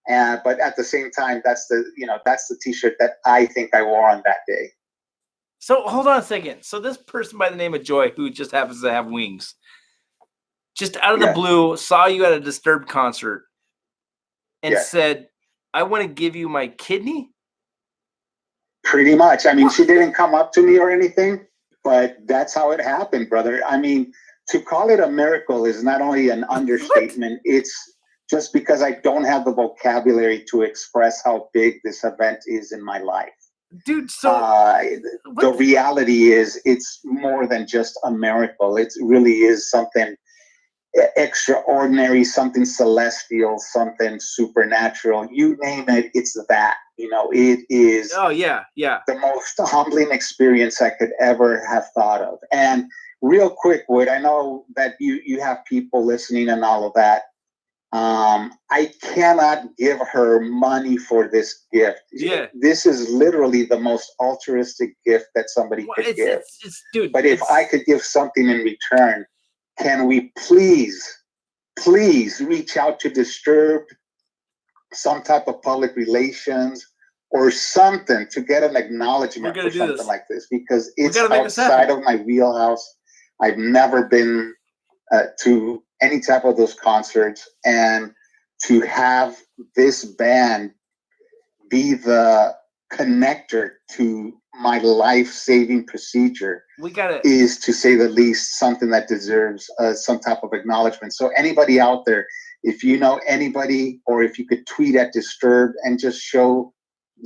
But at the same time, that's the T-shirt that I think I wore on that day. So hold on a second. So this person by the name of Joy, who just happens to have wings, just out of the blue, saw you at a Disturbed concert and said, "I want to give you my kidney." Pretty much. I mean, she didn't come up to me or anything, but that's how it happened, brother. I mean, to call it a miracle is not only an understatement. It's just because I don't have the vocabulary to express how big this event is in my life. Dude, so the reality is it's more than just a miracle. It really is something extraordinary, something celestial, something supernatural. You name it, it's that. It is the most humbling experience I could ever have thought of. And real quick, Wood, I know that you have people listening and all of that. I cannot give her money for this gift. Yeah. This is literally the most altruistic gift that somebody could give. Dude, but if I could give something in return, can we please reach out to Disturbed, some type of public relations or something to get an acknowledgement for something like this, because it's outside of my wheelhouse. I've never been to any type of those concerts, and to have this band be the connector to my life-saving procedure is, to say the least, something that deserves some type of acknowledgement. So anybody out there, if you know anybody, or if you could tweet at Disturbed and just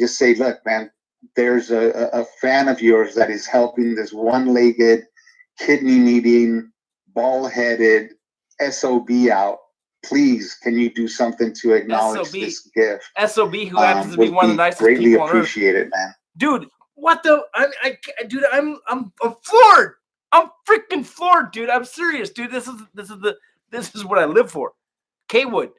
say, look, man, there's a fan of yours that is helping this one-legged, kidney-needing, ball-headed SOB out. Please, can you do something to acknowledge this gift? SOB, who happens to be one of the nicest greatly people on earth. appreciate it, man. Dude, what the? Dude, I'm floored. I'm freaking floored, dude. I'm serious, dude. This is what I live for. K-Wood,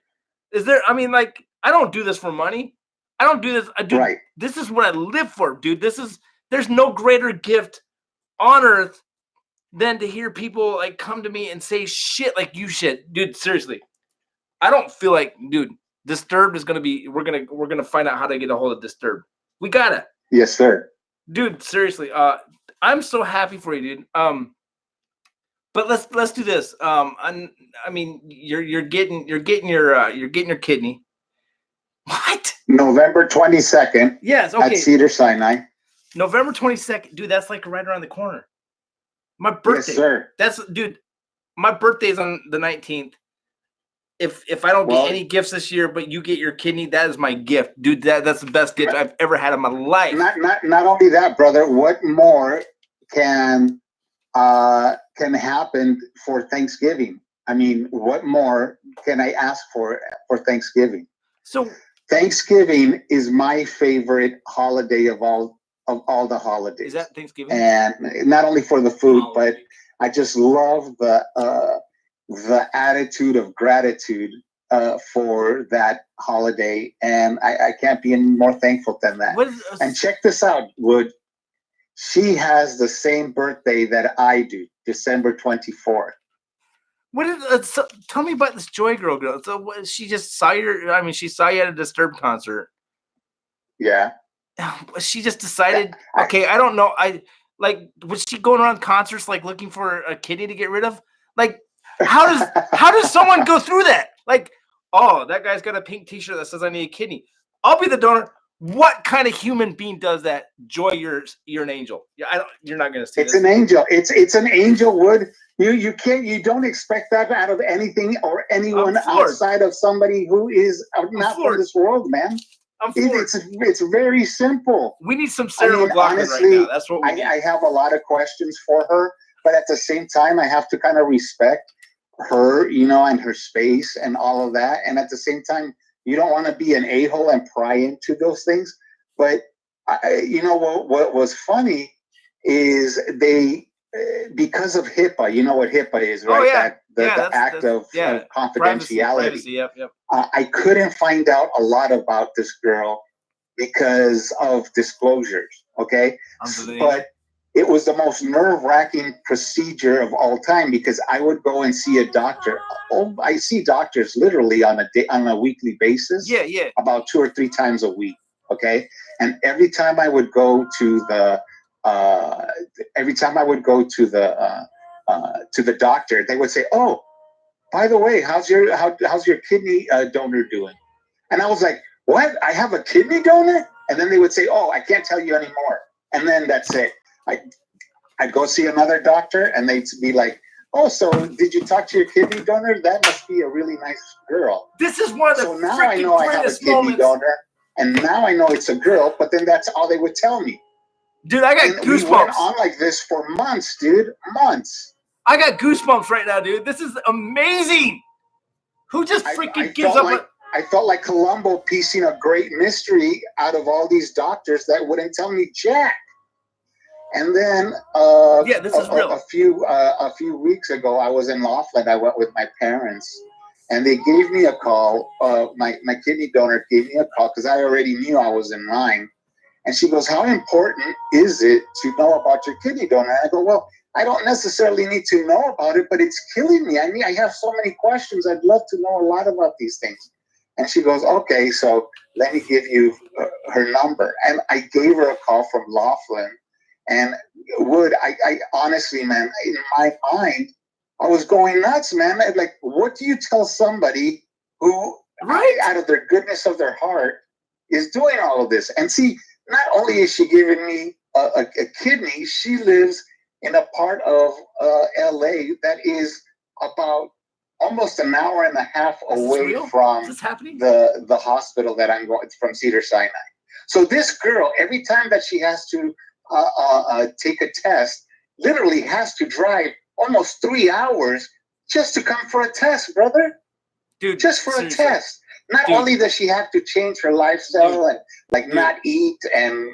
is there? I mean, like, I don't do this for money. I don't do this. I do. Right. This is what I live for, dude. There's no greater gift on earth than to hear people like come to me and say shit like you shit, dude. Seriously, I don't feel like, dude, Disturbed is gonna be. We're gonna find out how to get a hold of Disturbed. We gotta. Yes, sir. Dude, seriously, I'm so happy for you, dude. But let's do this. I mean, you're getting your kidney. What? November 22nd. Yes. Okay. At Cedar Sinai. November 22nd, dude. That's like right around the corner. My birthday. Yes, sir. Dude. My birthday is on the 19th. If I don't get any gifts this year, but you get your kidney, that is my gift, dude. That's the best gift I've ever had in my life. Not only that, brother. What more can happen for Thanksgiving? I mean, what more can I ask for Thanksgiving? So Thanksgiving is my favorite holiday of all the holidays. Is that Thanksgiving? And not only for the food, but I just love the attitude of gratitude for that holiday, and I can't be any more thankful than that. And check this out, Wood. She has the same birthday that I do, December 24th. What is? Tell me about this Joy Girl. So she just saw you. I mean, she saw you at a Disturbed concert. Yeah. She just decided. Okay, I don't know. Was she going around concerts like looking for a kidney to get rid of? Like, how does someone go through that? Like, oh, that guy's got a pink T-shirt that says I need a kidney. I'll be the donor. What kind of human being does that? Joy, you're an angel. Yeah, you're not gonna say it's an angel. It's an angel, Wood. You don't expect that out of anything or anyone outside of somebody who is not from this world, man. It's very simple. We need some Sarah McLachlan honestly, right now. That's what we need. I have a lot of questions for her, but at the same time, I have to kind of respect her, and her space and all of that. And at the same time, you don't want to be an a-hole and pry into those things. But what was funny is they, because of HIPAA, you know what HIPAA is, right? Oh, yeah. The act of confidentiality. Privacy, yep. I couldn't find out a lot about this girl because of disclosures. Okay, but it was the most nerve-wracking procedure of all time, because I would go and see a doctor. Oh, I see doctors literally on a weekly basis. Yeah. About 2 or 3 times a week. Okay, and every time I would go to the doctor, they would say, "Oh, by the way, how's your kidney donor doing?" And I was like, "What? I have a kidney donor?" And then they would say, "Oh, I can't tell you anymore." And then that's it. I'd go see another doctor, and they'd be like, "Oh, so did you talk to your kidney donor? That must be a really nice girl." This is one of the now I know I have a kidney donor, and now I know it's a girl. But then that's all they would tell me. Dude, I got goosebumps. We went on like this for months, dude. Months. I got goosebumps right now, dude. This is amazing. Who just freaking gives up? I felt like Columbo piecing a great mystery out of all these doctors that wouldn't tell me jack. And then this is real. a few weeks ago, I was in Laughlin. I went with my parents, and they gave me a call. My kidney donor gave me a call because I already knew I was in line. And she goes, "How important is it to know about your kidney donor?" And I go, "Well, I don't necessarily need to know about it, but it's killing me. I mean, I have so many questions. I'd love to know a lot about these things." And she goes, "Okay, so let me give you her number." And I gave her a call from Laughlin. And I honestly, man, in my mind, I was going nuts, man. Like, what do you tell somebody who, out of their goodness of their heart, is doing all of this? And see, not only is she giving me a kidney, she lives in a part of LA that is about almost an hour and a half away from the hospital that I'm going from Cedars-Sinai. So this girl, every time that she has to take a test, literally has to drive almost 3 hours just to come for a test, brother. Dude, just for seriously. A test. Not only does she have to change her lifestyle and not eat and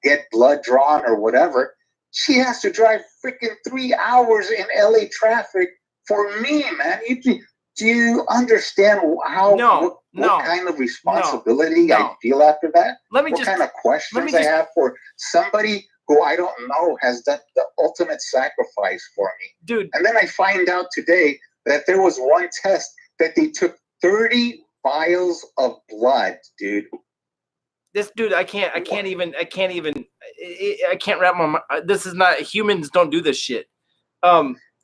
get blood drawn or whatever, she has to drive freaking 3 hours in LA traffic for me, man. Do you understand what kind of responsibility I feel after that? What kind of questions I have for somebody who I don't know has done the ultimate sacrifice for me. Dude. And then I find out today that there was one test that they took 30 vials of blood, dude. This dude, I can't wrap my mind. This is not, humans don't do this shit.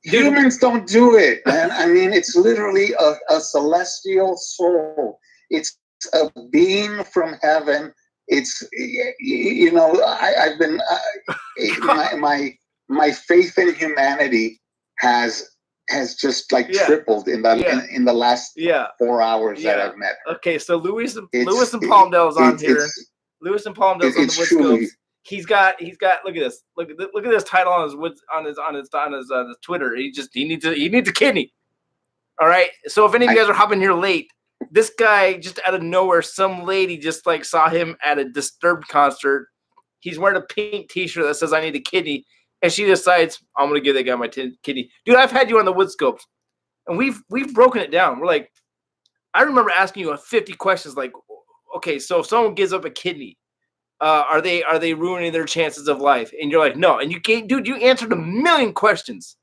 Humans don't do it, man. I mean, it's literally a celestial soul. It's a being from heaven. It's, I've been, my faith in humanity has just tripled in the last 4 hours that I've met her. Okay, so Lewis and Palmdale is on here. Lewis and Palmdale on the Woodscopes. He's got. Look at this. Look at this title on his Twitter. He needs a kidney. All right. So if any of you guys are hopping here late, this guy just out of nowhere, some lady just saw him at a Disturbed concert. He's wearing a pink T-shirt that says "I need a kidney," and she decides, "I'm gonna give that guy my kidney." Dude, I've had you on the Woodscopes, and we've broken it down. We're like, I remember asking you 50 questions. Like, okay, so if someone gives up a kidney, are they ruining their chances of life? And you're like, no. And you can't, dude. You answered a million questions.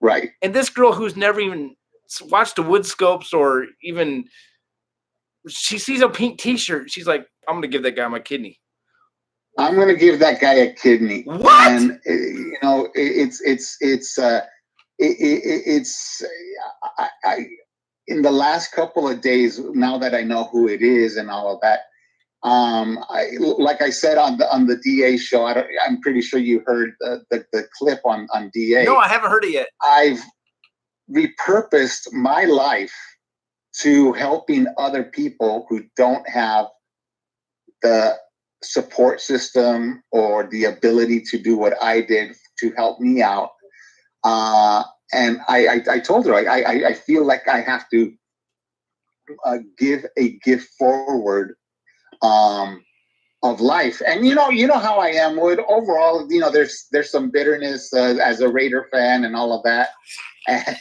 Right. And this girl who's never even watched the Woodscopes or even, she sees a pink T-shirt. She's like, I'm gonna give that guy my kidney. I'm gonna give that guy a kidney. What? And in the last couple of days, now that I know who it is and all of that, like I said on the DA show, I'm pretty sure you heard the clip on DA. No, I haven't heard it yet. I've repurposed my life to helping other people who don't have the support system or the ability to do what I did to help me out. And I told her I feel like I have to give a gift forward of life. And you know how I am, Wood. Overall, there's some bitterness as a Raider fan and all of that. I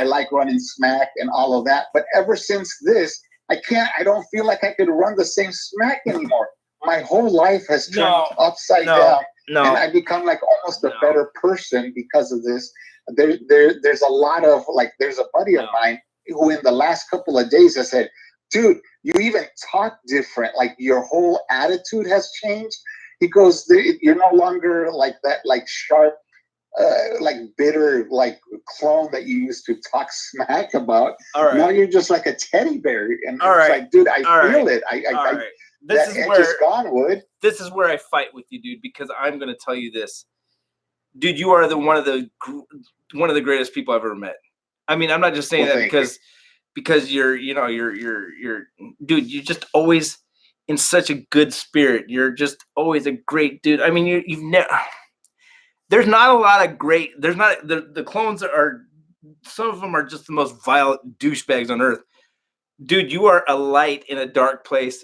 like running smack and all of that. But ever since this, I don't feel like I could run the same smack anymore. My whole life has turned upside down. No. And I become almost a better person because of this. There's a lot of there's a buddy of mine who in the last couple of days I said, dude, you even talk different. Your whole attitude has changed. He goes, you're no longer like that, sharp, bitter, clone that you used to talk smack about. All right. Now you're just like a teddy bear. And all right. Dude, I feel it. This is where just gone, Wood. This is where I fight with you, dude, because I'm going to tell you this. Dude, you are one of the greatest people I've ever met. I mean, I'm not just saying that because you're dude, you're just always in such a good spirit. You're just always a great dude. I mean, you've never, there's not a lot of great, there's not, the clones are, some of them are just the most vile douchebags on earth. Dude, you are a light in a dark place.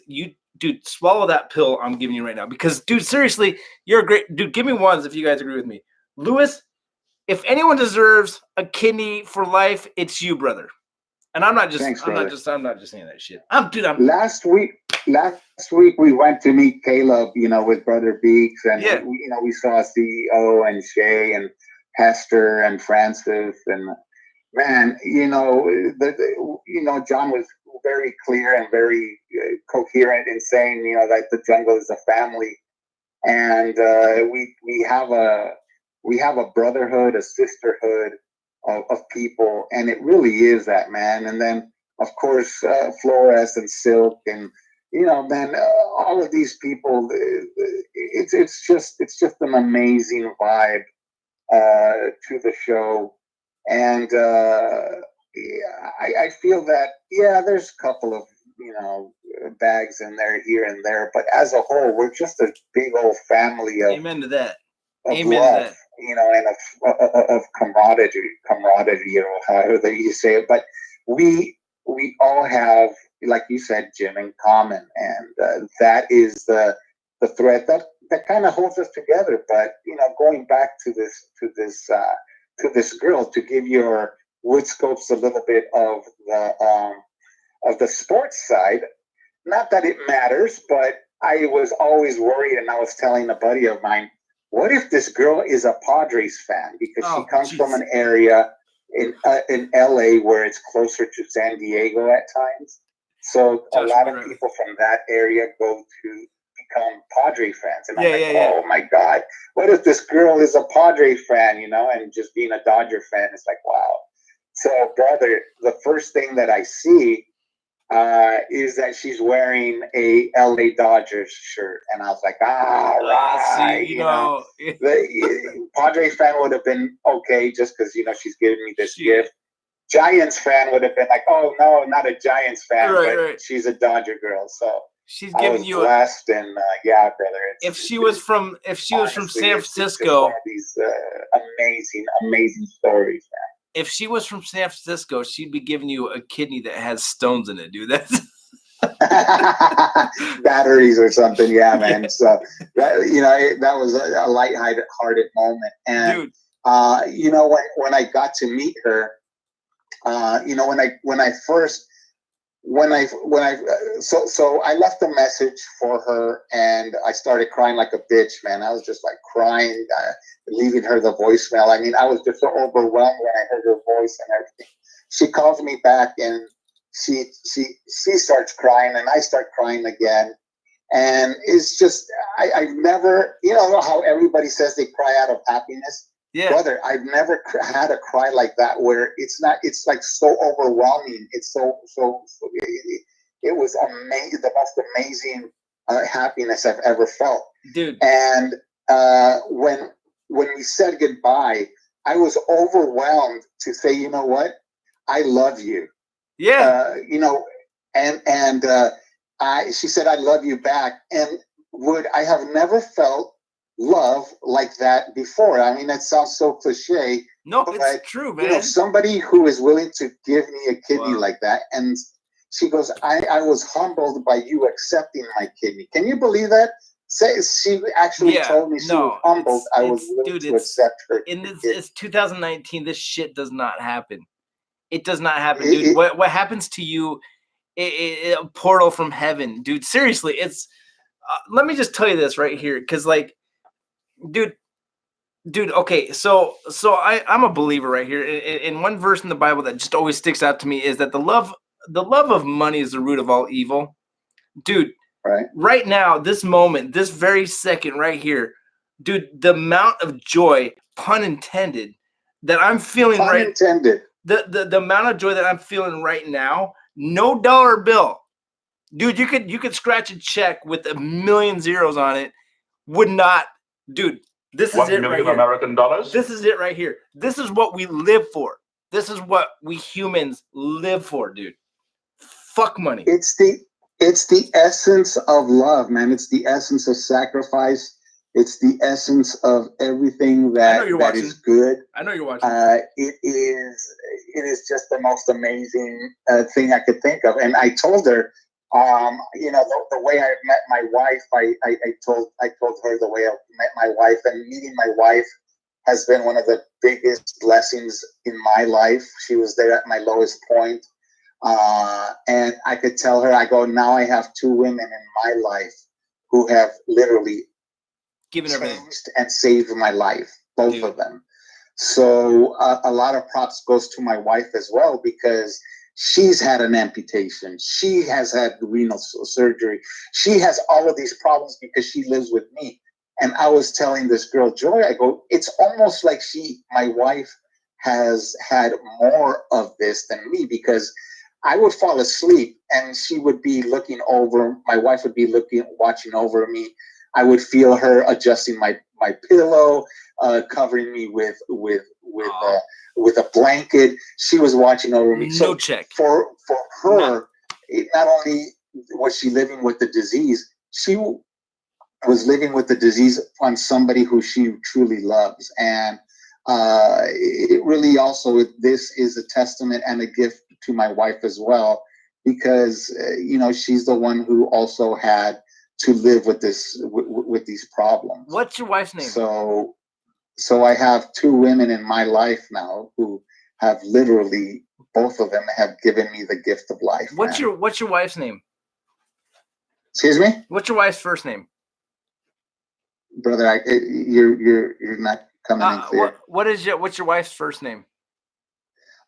dude, swallow that pill I'm giving you right now. Because, dude, seriously, you're a great dude. Give me ones if you guys agree with me. Lewis, if anyone deserves a kidney for life, it's you, brother. And I'm not just I'm not just saying that shit. Last week we went to meet Caleb, with Brother Beeks, and we saw CEO and Shay and Hester and Francis, and man, John was very clear and very coherent in saying, that the jungle is a family, and we have a brotherhood, a sisterhood of people, and it really is that, man. And then of course Flores and Silk, and man, all of these people, it's just an amazing vibe to the show. And I feel that there's a couple of bags in there here and there, but as a whole we're just a big old family of amen to that. Amen love, to that. And of camaraderie, or however you say it. But we all have, like you said, Jim, in common, and that is the thread that kind of holds us together. But going back to this girl, to give your wood scopes a little bit of the sports side. Not that it matters, but I was always worried, and I was telling a buddy of mine, what if this girl is a Padres fan? Because she comes from an area in LA where it's closer to San Diego at times. So a lot of people from that area go to become Padre fans. And I'm like, oh my God, what if this girl is a Padre fan, and just being a Dodger fan, it's like, wow. So, brother, the first thing that I see is that she's wearing a LA Dodgers shirt, and I was like, right, the Padre fan would have been okay just because she's giving me this gift. Giants fan would have been like, oh no, not a Giants fan, but she's a Dodger girl, so she's giving you blessed, and brother. If she was from San Francisco, these amazing stories, man. If she was from San Francisco, she'd be giving you a kidney that has stones in it, dude. That's batteries or something, man. So that was a light-hearted moment, and dude. When I got to meet her, so I left a message for her, and I started crying like a bitch, man. I was just like crying, leaving her the voicemail. I mean, I was just so overwhelmed when I heard her voice and everything. She calls me back, and she starts crying, and I start crying again. And it's just, I've never, how everybody says they cry out of happiness. Yeah. Brother, I've never had a cry like that where it's like so overwhelming. It's so it was amazing, the most amazing happiness I've ever felt. Dude. And when we said goodbye, I was overwhelmed to say, you know what? I love you. Yeah. She said, I love you back. And I have never felt love like that before. I mean, that sounds so cliche. No, it's true, man. Somebody who is willing to give me a kidney like that. And she goes, I was humbled by you accepting my kidney. Can you believe that? She actually told me she was humbled. I was willing to accept her. It's 2019. This shit does not happen. It does not happen, dude. What happens to you? A portal from heaven, dude. Seriously, it's. Let me just tell you this right here, because dude. Okay, so I'm a believer right here. In one verse in the Bible that just always sticks out to me is that the love of money is the root of all evil, dude. Right now, this moment, this very second, right here, dude. The amount of joy, pun intended, that I'm feeling the amount of joy that I'm feeling right now. No dollar bill, dude. You could scratch a check with 1 million zeros on it. Would not, dude. This is it right here. American dollars. This is it right here. This is what we live for. This is what we humans live for, dude. Fuck money. It's the essence of love, man. It's the essence of sacrifice. It's the essence of everything that is good. I know you're watching. It is just the most amazing thing I could think of. And I told her The way I met my wife, I told her the way I met my wife, and meeting my wife has been one of the biggest blessings in my life. She was there at my lowest point. And I could tell her, I go, now I have two women in my life who have literally given everything and saved my life, both of them. So a lot of props goes to my wife as well, because she's had an amputation. She has had renal surgery. She has all of these problems because she lives with me. And I was telling this girl, Joy, I go, it's almost like my wife has had more of this than me, because I would fall asleep and she would be looking over, my wife would be watching over me. I would feel her adjusting my pillow, covering me with a blanket. She was watching over me. No check. For her, not only was she living with the disease, she was living with the disease on somebody who she truly loves. And it really also, this is a testament and a gift to my wife as well, because she's the one who also had to live with this with these problems. What's your wife's name? So I have two women in my life now who have literally, both of them have given me the gift of life. What's your wife's name? Excuse me? What's your wife's first name? Brother, you're not coming in clear. What's your wife's first name?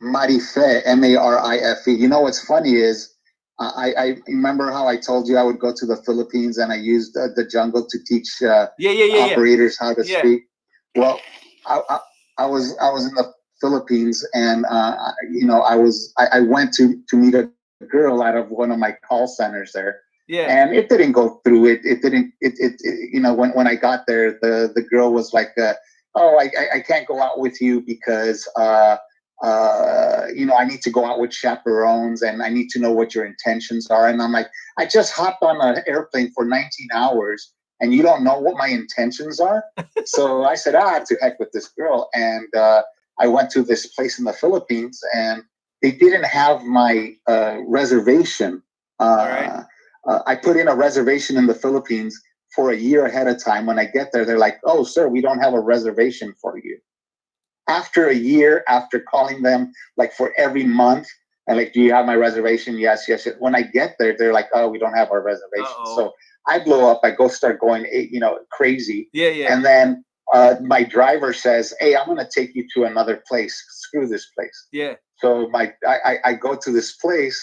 Marife, Marife. You know what's funny is, I remember how I told you I would go to the Philippines and I used the jungle to teach operators how to speak. Well, I was in the Philippines, and I went to meet a girl out of one of my call centers there. Yeah. And it didn't go through. It didn't. When I got there, the girl was like, I can't go out with you because I need to go out with chaperones, and I need to know what your intentions are. And I'm like, I just hopped on an airplane for 19 hours, and you don't know what my intentions are. So I said, to heck with this girl. And I went to this place in the Philippines, and they didn't have my reservation. All right. I put in a reservation in the Philippines for a year ahead of time. When I get there, they're like, "Oh, sir, we don't have a reservation for you." After a year, after calling them like for every month, and like, "Do you have my reservation?" Yes. When I get there, they're like, "Oh, we don't have our reservation." Uh-oh. So I blow up. I start going, crazy. Yeah. And then my driver says, "Hey, I'm going to take you to another place. Screw this place." Yeah. So I go to this place,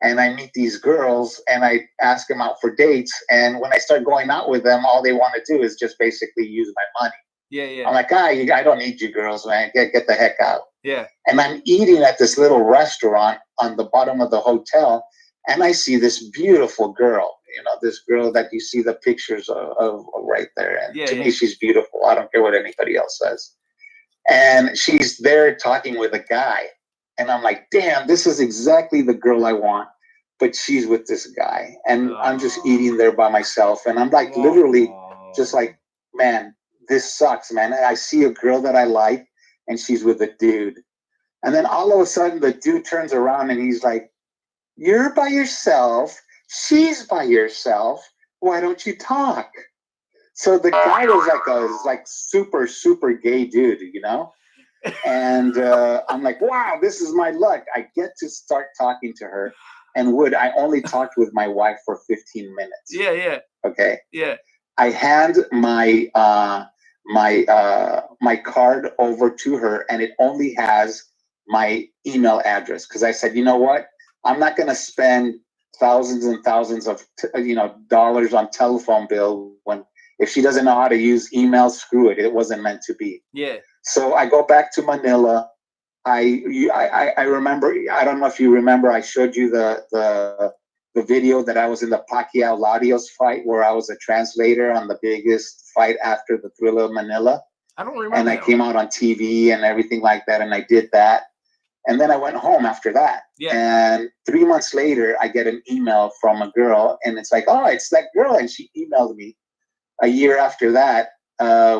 and I meet these girls, and I ask them out for dates. And when I start going out with them, all they want to do is just basically use my money. Yeah. I'm like, I don't need you girls, man. Get the heck out. Yeah. And I'm eating at this little restaurant on the bottom of the hotel, and I see this beautiful girl. This girl that you see the pictures of right there. And to me, she's beautiful. I don't care what anybody else says. And she's there talking with a guy. And I'm like, damn, this is exactly the girl I want. But she's with this guy. And I'm just eating there by myself. And I'm like, literally just like, man, this sucks, man. And I see a girl that I like, and she's with a dude. And then all of a sudden, the dude turns around and he's like, "You're by yourself. She's by yourself. Why don't you talk?" So the guy was like super, super gay dude, And I'm like, wow, this is my luck. I get to start talking to her. And I only talked with my wife for 15 minutes. Yeah. Okay. Yeah. I hand my card over to her, and it only has my email address, because I said, you know what? I'm not going to spend thousands and thousands of dollars on telephone bill if she doesn't know how to use email. Screw it. It wasn't meant to be. Yeah. So I go back to Manila. I remember. I don't know if you remember. I showed you the video that I was in the Pacquiao Larios fight, where I was a translator on the biggest fight after the Thrilla of Manila. I don't remember. And I came out on TV and everything like that, and I did that. And then I went home after that. Yeah. And 3 months later, I get an email from a girl, and it's like, "Oh, it's that girl." And she emailed me. A year after that,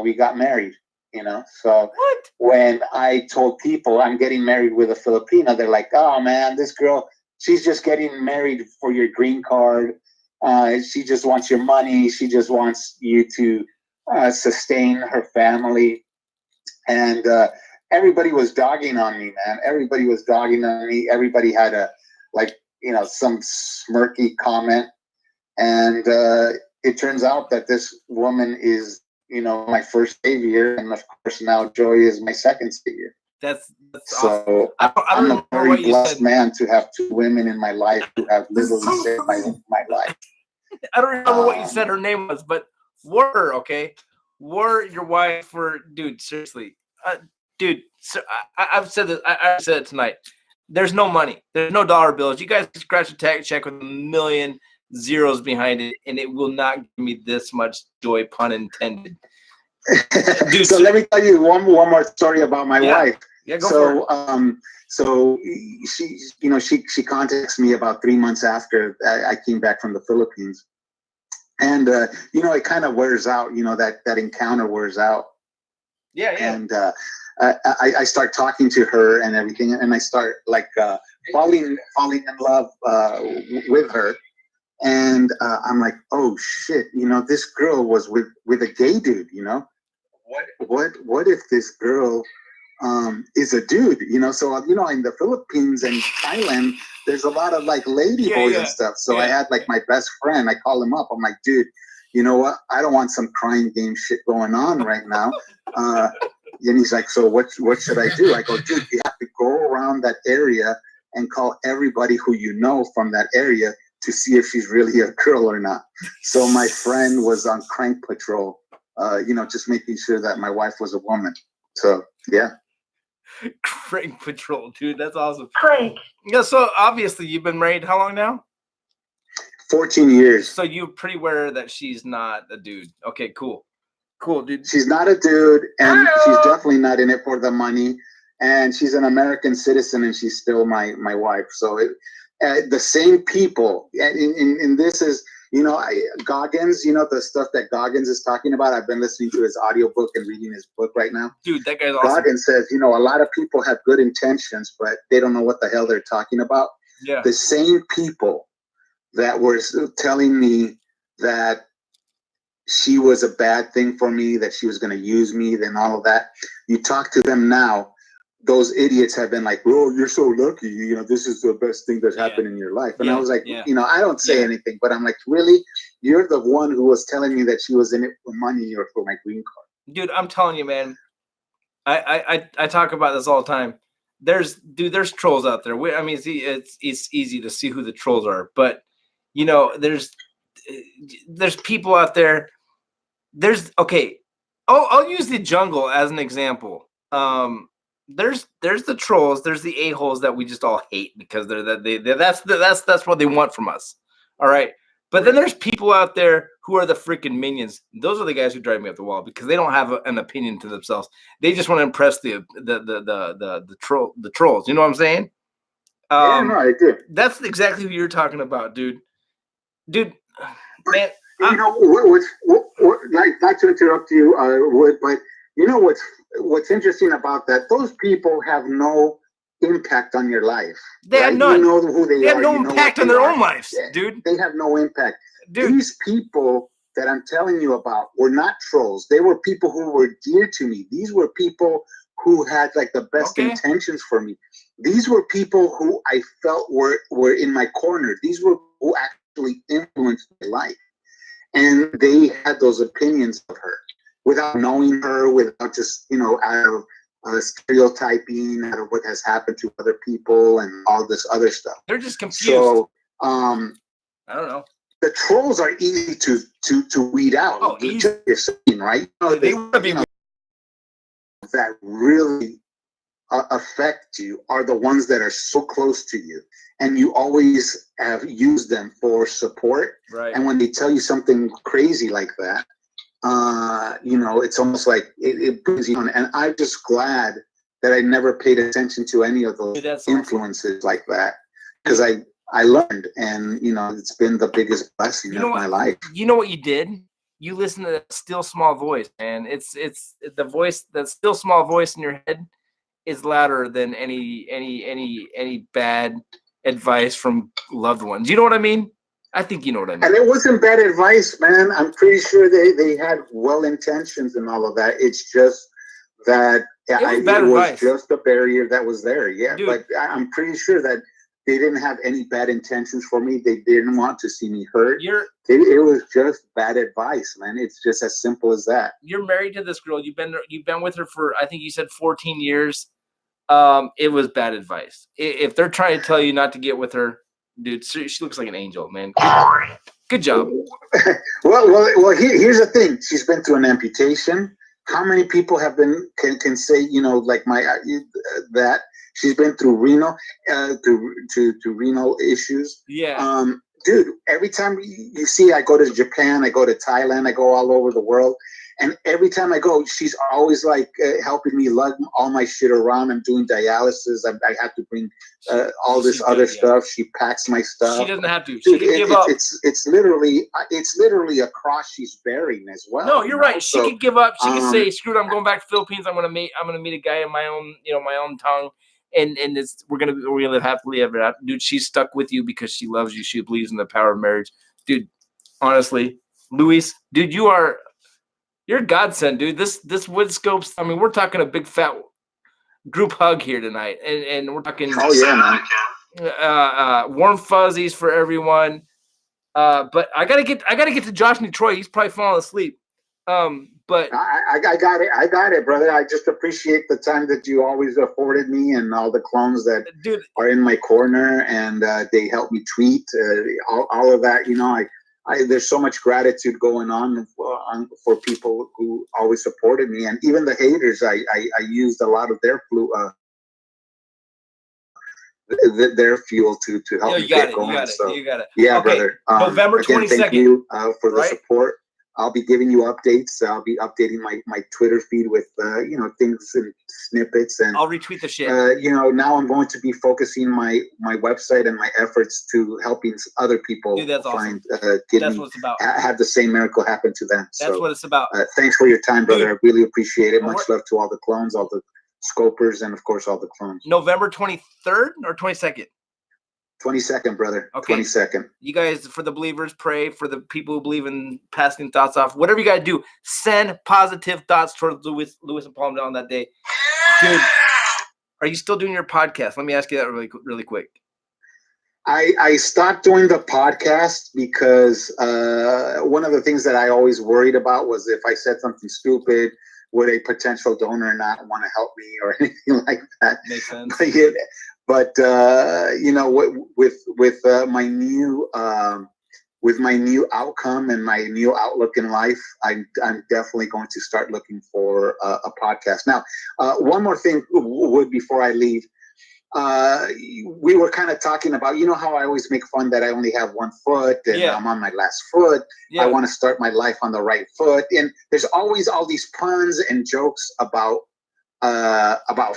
we got married. So when I told people I'm getting married with a Filipina, they're like, "Oh man, this girl, she's just getting married for your green card. She just wants your money. She just wants you to sustain her family. And everybody was dogging on me, man. Everybody was dogging on me. Everybody had some smirky comment. And it turns out that this woman is, my first savior. And of course, now Joy is my second savior. That's so awesome. I'm a very blessed man to have two women in my life who have literally saved my life. I don't remember what you said her name was, but War, okay? War, your wife, for dude, seriously. Dude, so I've said this, I said it tonight. There's no money. There's no dollar bills. You guys scratch a tax check with a million zeros behind it, and it will not give me this much joy, pun intended. Dude, so let me tell you one more story about my wife. Yeah, go for it. So she contacts me about 3 months after I came back from the Philippines, and it kind of wears out. That encounter wears out. Yeah. And I start talking to her and everything, and I start falling in love with her, and I'm like, oh shit, this girl was with a gay dude. What if this girl is a dude, so in the Philippines and Thailand there's a lot of lady boys and stuff, so I had my best friend, I call him up, I'm like, dude, you know what, I don't want some crying game shit going on right now. And he's like, so what should I do? I go, dude, you have to go around that area and call everybody who you know from that area to see if she's really a girl or not. So my friend was on crank patrol, just making sure that my wife was a woman. So yeah. Crank patrol, dude. That's awesome. Crank. Yeah, so obviously you've been married how long now? 14 years. So you're pretty aware that she's not a dude. Okay, cool. Cool, dude. She's not a dude, and she's definitely not in it for the money. And she's an American citizen, and she's still my wife. So the same people. And this is, Goggins, the stuff that Goggins is talking about. I've been listening to his audiobook and reading his book right now. Dude, that guy's awesome. Goggins says, a lot of people have good intentions, but they don't know what the hell they're talking about. Yeah. The same people that were telling me that she was a bad thing for me, that she was going to use me, then all of that. You talk to them now, those idiots have been like, "Oh, you're so lucky. This is the best thing that's happened in your life." And I was like, I don't say anything, but I'm like, really? You're the one who was telling me that she was in it for money or for my green card. Dude, I'm telling you, man. I talk about this all the time. There's trolls out there. It's easy to see who the trolls are, but there's people out there. I'll use the jungle as an example. There's the trolls, there's the a-holes that we just all hate because that's what they want from us. All right. But then there's people out there who are the freaking minions. Those are the guys who drive me up the wall because they don't have an opinion to themselves. They just want to impress the trolls. You know what I'm saying? Yeah, no, I do. That's exactly who you're talking about, dude. Dude, man. Not to interrupt you, Wood, but what's interesting about that? Those people have no impact on your life. They have none. You know who they are. They have no impact on their own lives, dude. They have no impact. Dude. These people that I'm telling you about were not trolls. They were people who were dear to me. These were people who had the best intentions for me. These were people who I felt were in my corner. These were who actually influenced my life. And they had those opinions of her without knowing her, without just, out of stereotyping, out of what has happened to other people and all this other stuff. They're just confused. So, I don't know. The trolls are easy to weed out. Oh, easy. You're saying, right? They want to be that really affect you are the ones that are so close to you, and you always have used them for support. Right. And when they tell you something crazy like that, it's almost like it brings you on. And I'm just glad that I never paid attention to any of those influences like that, because I learned, and it's been the biggest blessing of my life. You know what you did? You listen to that still small voice, man. It's the voice, that still small voice in your head is louder than any bad advice from loved ones. You know what I mean? I think you know what I mean. And it wasn't bad advice, man. I'm pretty sure they had well intentions and all of that. It's just that it was just a barrier that was there. Yeah, dude. But I'm pretty sure that they didn't have any bad intentions for me. They didn't want to see me hurt. It was just bad advice, man. It's just as simple as that. You're married to this girl. You've been with her for, I think you said 14 years. It was bad advice. If they're trying to tell you not to get with her, dude, she looks like an angel, man. Good job. well, here's the thing. She's been through an amputation. How many people have can say, you know, like that she's been through renal to renal issues. Yeah. Dude, every time you see, I go to Japan, I go to Thailand, I go all over the world. And every time I go, she's always like helping me lug all my shit around. I'm doing dialysis. I have to bring all this other stuff. She packs my stuff. She doesn't have to. Dude, she can give up. It's literally a cross she's bearing as well. No, you're right. She could give up. She could say, "Screw it, I'm going back to the Philippines. I'm gonna meet a guy in my own tongue, and we're gonna live happily ever after." Dude, she's stuck with you because she loves you. She believes in the power of marriage, dude. Honestly, Luis, dude, you're a godsend, dude. This wood scopes. I mean, we're talking a big fat group hug here tonight, and we're talking. Oh yeah, man. Warm fuzzies for everyone. But I gotta get to Josh in Detroit. He's probably falling asleep. But I got it, brother. I just appreciate the time that you always afforded me and all the clones that are in my corner, and they help me tweet. All of that, you know. There's so much gratitude going on for people who always supported me, and even the haters. I used a lot of their their fuel to help me get going. You got it. Yeah, okay. Brother. November 22nd. Thank you for the support. I'll be giving you updates. I'll be updating my Twitter feed with things and snippets, and I'll retweet the shit. Now I'm going to be focusing my website and my efforts to helping other people find that's what it's about. Have the same miracle happen to them. That's what it's about. Thanks for your time, brother. I really appreciate it. Much love to all the clones, all the scopers, and of course all the clones. November 23rd or 22nd. 22nd, brother. Okay. 22nd. You guys, for the believers, pray for the people who believe in passing thoughts off. Whatever you got to do, send positive thoughts towards Lewis and Palmdale on that day. Dude, are you still doing your podcast? Let me ask you that really quick. I stopped doing the podcast because one of the things that I always worried about was if I said something stupid, would a potential donor not want to help me or anything like that? Makes sense. But with my new outcome and my new outlook in life, I'm definitely going to start looking for a podcast. Now, one more thing before I leave. We were kind of talking about, how I always make fun that I only have one foot and I'm on my last foot. Yeah. I want to start my life on the right foot. And there's always all these puns and jokes about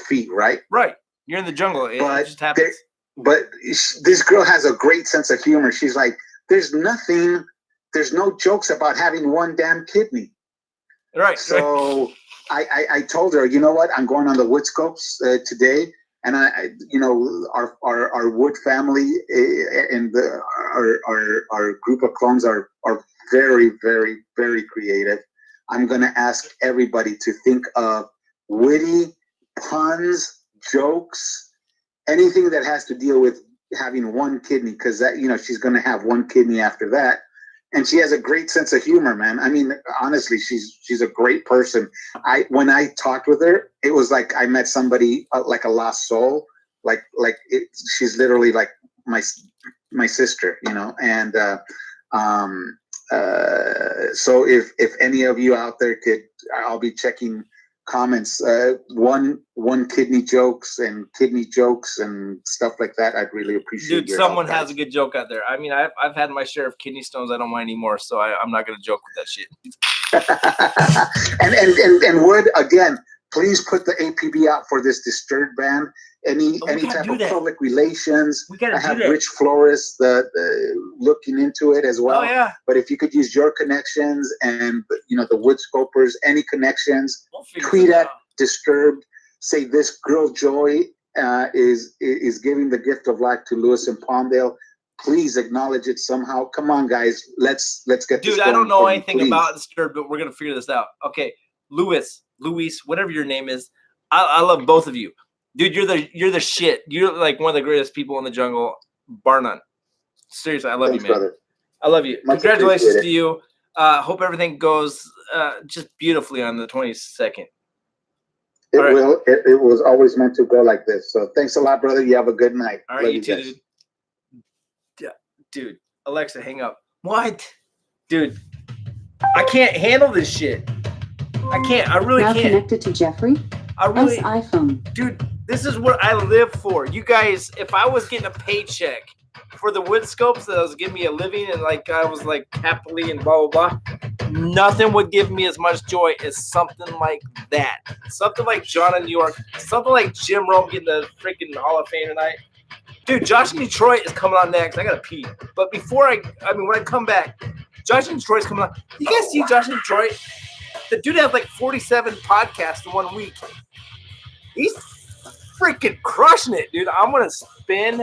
feet, right? Right. You're in the jungle. It just happens. But this girl has a great sense of humor. She's like, there's no jokes about having one damn kidney. Right. So I told her, you know what? I'm going on the wood scopes today. And our wood family and our group of clones are very, very, very creative. I'm going to ask everybody to think of witty puns, jokes, anything that has to deal with having one kidney, because that she's going to have one kidney after that. And she has a great sense of humor, man. I mean, honestly, she's a great person. When I talked with her, it was like I met somebody like a lost soul. She's literally like my sister, And so if any of you out there I'll be checking comments, one kidney jokes and stuff like that. I'd really appreciate. Dude, someone has a good joke out there. I mean, I've had my share of kidney stones. I don't mind anymore, so I'm not gonna joke with that shit. and Wood, again, please put the APB out for this Disturbed band. Any type of public relations. I have Rich Flores looking into it as well. Oh, yeah. But if you could use your connections and the wood scopers, any connections, tweet at Disturbed, say this girl Joy is giving the gift of life to Lewis and Palmdale. Please acknowledge it somehow. Come on, guys. Let's get this Dude, going I don't know for you, anything please. about this bird, but we're gonna figure this out. Okay, Luis, whatever your name is, I love both of you, dude. You're the shit. You're like one of the greatest people in the jungle, bar none. Seriously, I love Thanks, you, man. brother. I love you. Much Congratulations appreciated. to you. Hope everything goes just beautifully on the 22nd. It All right. will. It was always meant to go like this. So thanks a lot, brother. You have a good night. All right, Love you too, guys. dude. Yeah, dude, Alexa, hang up. What? Dude, I can't handle this shit. I can't. I really Now can't. connected to Jeffrey. I really, iPhone. dude, this is what I live for. You guys, if I was getting a paycheck for the wood scopes that was giving me a living and like I was like happily and blah blah blah, nothing would give me as much joy as something like that. Something like John in New York, something like Jim Rome getting the freaking Hall of Fame tonight. Dude, Josh in Detroit is coming on next. I gotta pee. But before when I come back, Josh in Detroit's coming on. You guys see Josh in Detroit? The dude has like 47 podcasts in 1 week. He's freaking crushing it, dude. I'm gonna spin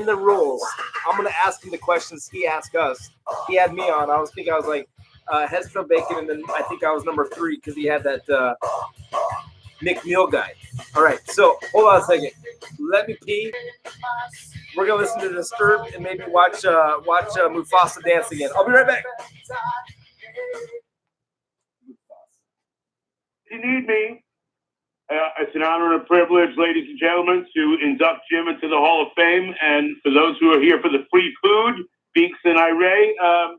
the rules. I'm gonna ask him the questions he asked us. He had me on. I was like Hesfield Bacon, and then I think I was number 3 because he had that McNeil guy. All right, so hold on a second. Let me pee. We're gonna listen to Disturbed and maybe watch Mufasa dance again. I'll be right back. If you need me, it's an honor and a privilege, ladies and gentlemen, to induct Jim into the Hall of Fame. And for those who are here for the free food, Beaks and Iray,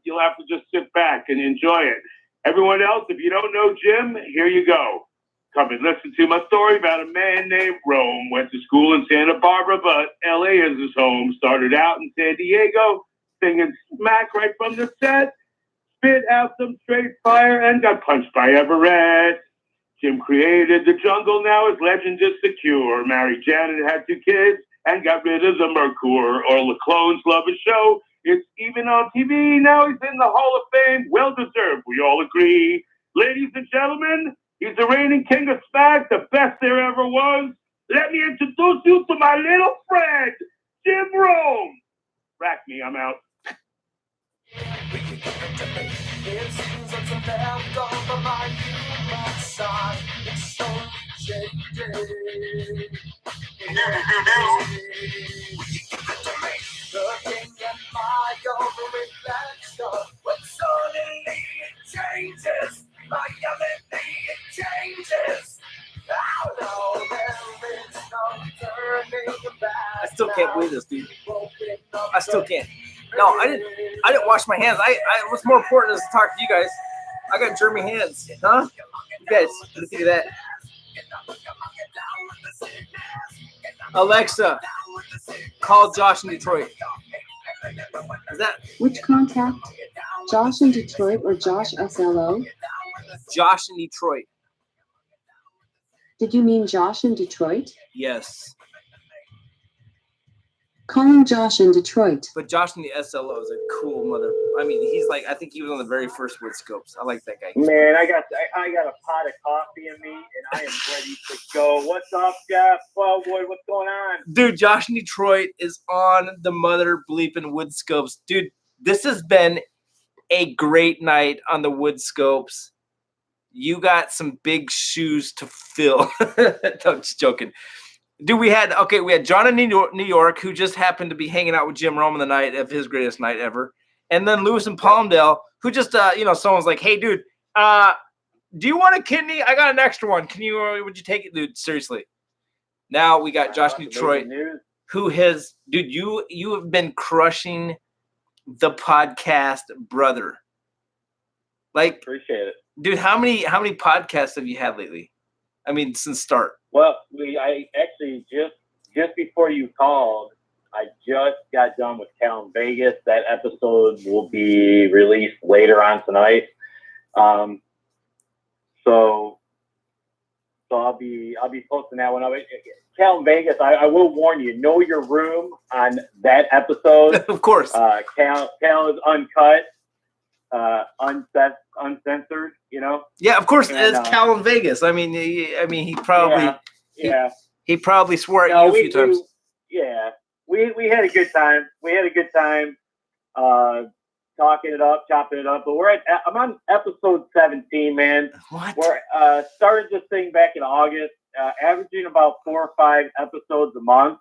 you'll have to just sit back and enjoy it. Everyone else, if you don't know Jim, here you go. Come and listen to my story about a man named Rome. Went to school in Santa Barbara, but L.A. is his home. Started out in San Diego, singing smack right from the set. Spit out some straight fire and got punched by Everett. Jim created the jungle, now his legend is secure. Married Janet, had 2 kids, and got rid of the Mercure. All the clones love his show. It's even on TV. Now he's in the Hall of Fame. Well deserved, we all agree. Ladies and gentlemen, he's the reigning king of smack, the best there ever was. Let me introduce you to my little friend, Jim Rome. Rack me, I'm out. I still can't believe this, dude. I still can't. No, I didn't wash my hands. What's more important is to talk to you guys. I got germy hands, huh? You guys, what do you think of that? Alexa, call Josh in Detroit. Is that Which contact? Josh in Detroit or Josh SLO? Josh in Detroit? Did you mean Josh in Detroit? Yes. Calling Josh in Detroit. But Josh in the SLO is a cool mother. I mean, he's like, I think he was on the very first wood scopes. I like that guy. Man, I got a pot of coffee in me, and I am ready to go. What's up, Jeff? Well, boy, what's going on? Dude, Josh in Detroit is on the mother bleeping wood scopes. Dude, this has been a great night on the wood scopes. You got some big shoes to fill. I'm just joking. Dude, we had John in New York, who just happened to be hanging out with Jim Rome on the night of his greatest night ever. And then Lewis and Palmdale, who just, someone's like, hey, dude, do you want a kidney? I got an extra one. Would you take it? Dude, seriously. Now we got Josh in Detroit, who has, dude, you have been crushing the podcast, brother. Like, appreciate it. Dude, how many podcasts have you had lately? I mean, since start. Well, I actually just before you called, I just got done with Cal in Vegas. That episode will be released later on tonight. So I'll be posting that one up. Cal in Vegas, I will warn you, know your room on that episode. Of course. Cal is uncut, uncensored, you know? Yeah, of course. And, it's Cal in Vegas. I mean, he probably. Yeah. He probably swore at you a few times. We had a good time. We had a good time talking it up, chopping it up. But I'm on episode 17, man. What? We're started this thing back in August, averaging about 4 or 5 episodes a month.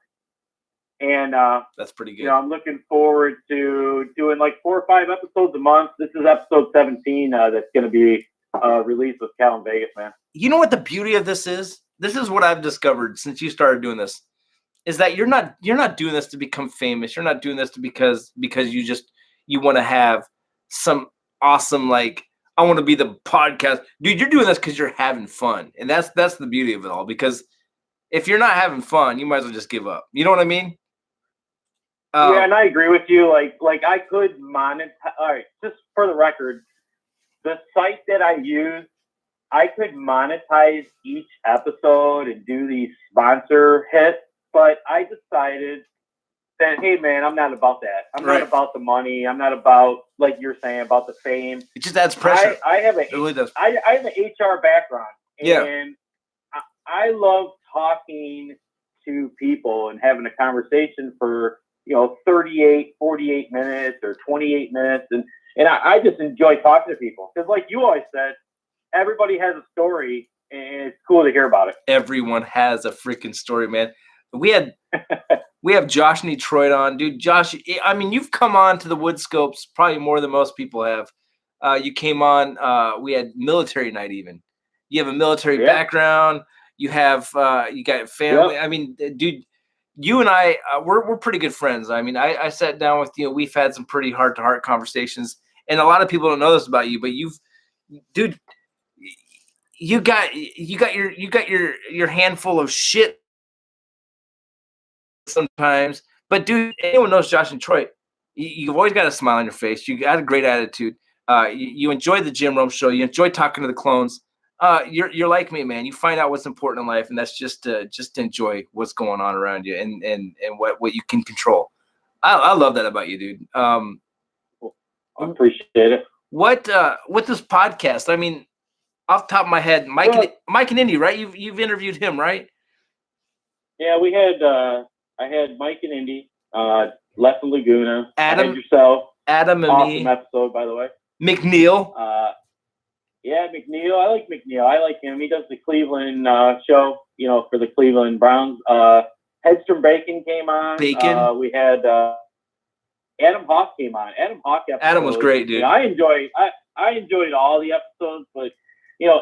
And that's pretty good. You know, I'm looking forward to doing like 4 or 5 episodes a month. This is episode 17 that's going to be released with Cal in Vegas, man. You know what the beauty of this is? This is what I've discovered since you started doing this, is that you're not doing this to become famous. You're not doing this because you want to have some awesome, like, I want to be the podcast. Dude, you're doing this because you're having fun. And that's the beauty of it all. Because if you're not having fun, you might as well just give up. You know what I mean? Yeah, and I agree with you. Like I could monetize. All right, just for the record, the site that I use, I could monetize each episode and do these sponsor hits, but I decided that, hey, man, I'm not about that. I'm not about the money. I'm not about, like you're saying, about the fame. It just adds pressure. I have it really does. I have an HR background, Yeah. and I love talking to people and having a conversation for 38, 48 minutes or 28 minutes, and I just enjoy talking to people because, like you always said, everybody has a story, and it's cool to hear about it. Everyone has a freaking story, man. We have Josh in Detroit on, dude. Josh, I mean, you've come on to the Woodscopes probably more than most people have. You came on. We had military night even. You have a military background. You have you got family. Yep. I mean, dude, you and I we're pretty good friends. I mean, I sat down with you. We've had some pretty heart-to-heart conversations, and a lot of people don't know this about you, but dude, you got your handful of shit sometimes. But dude, anyone knows Josh in Detroit, you've always got a smile on your face. You got a great attitude. You enjoy the Jim Rome show. You enjoy talking to the clones. You're like me, man. You find out what's important in life, and that's just to enjoy what's going on around you and what you can control. I love that about you, dude. I appreciate it. What with this podcast? I mean, off the top of my head, Mike and Indy, right? You've interviewed him, right? Yeah, we had I had Mike and Indy, Les and Laguna, Adam, yourself, Adam and awesome me. episode, by the way. McNeil. Yeah, McNeil. I like McNeil. I like him. He does the Cleveland show, for the Cleveland Browns. Headstrom Bacon came on. Bacon. We had Adam Hawk came on. Adam Hawk episode. Adam was great, dude. I enjoyed all the episodes, but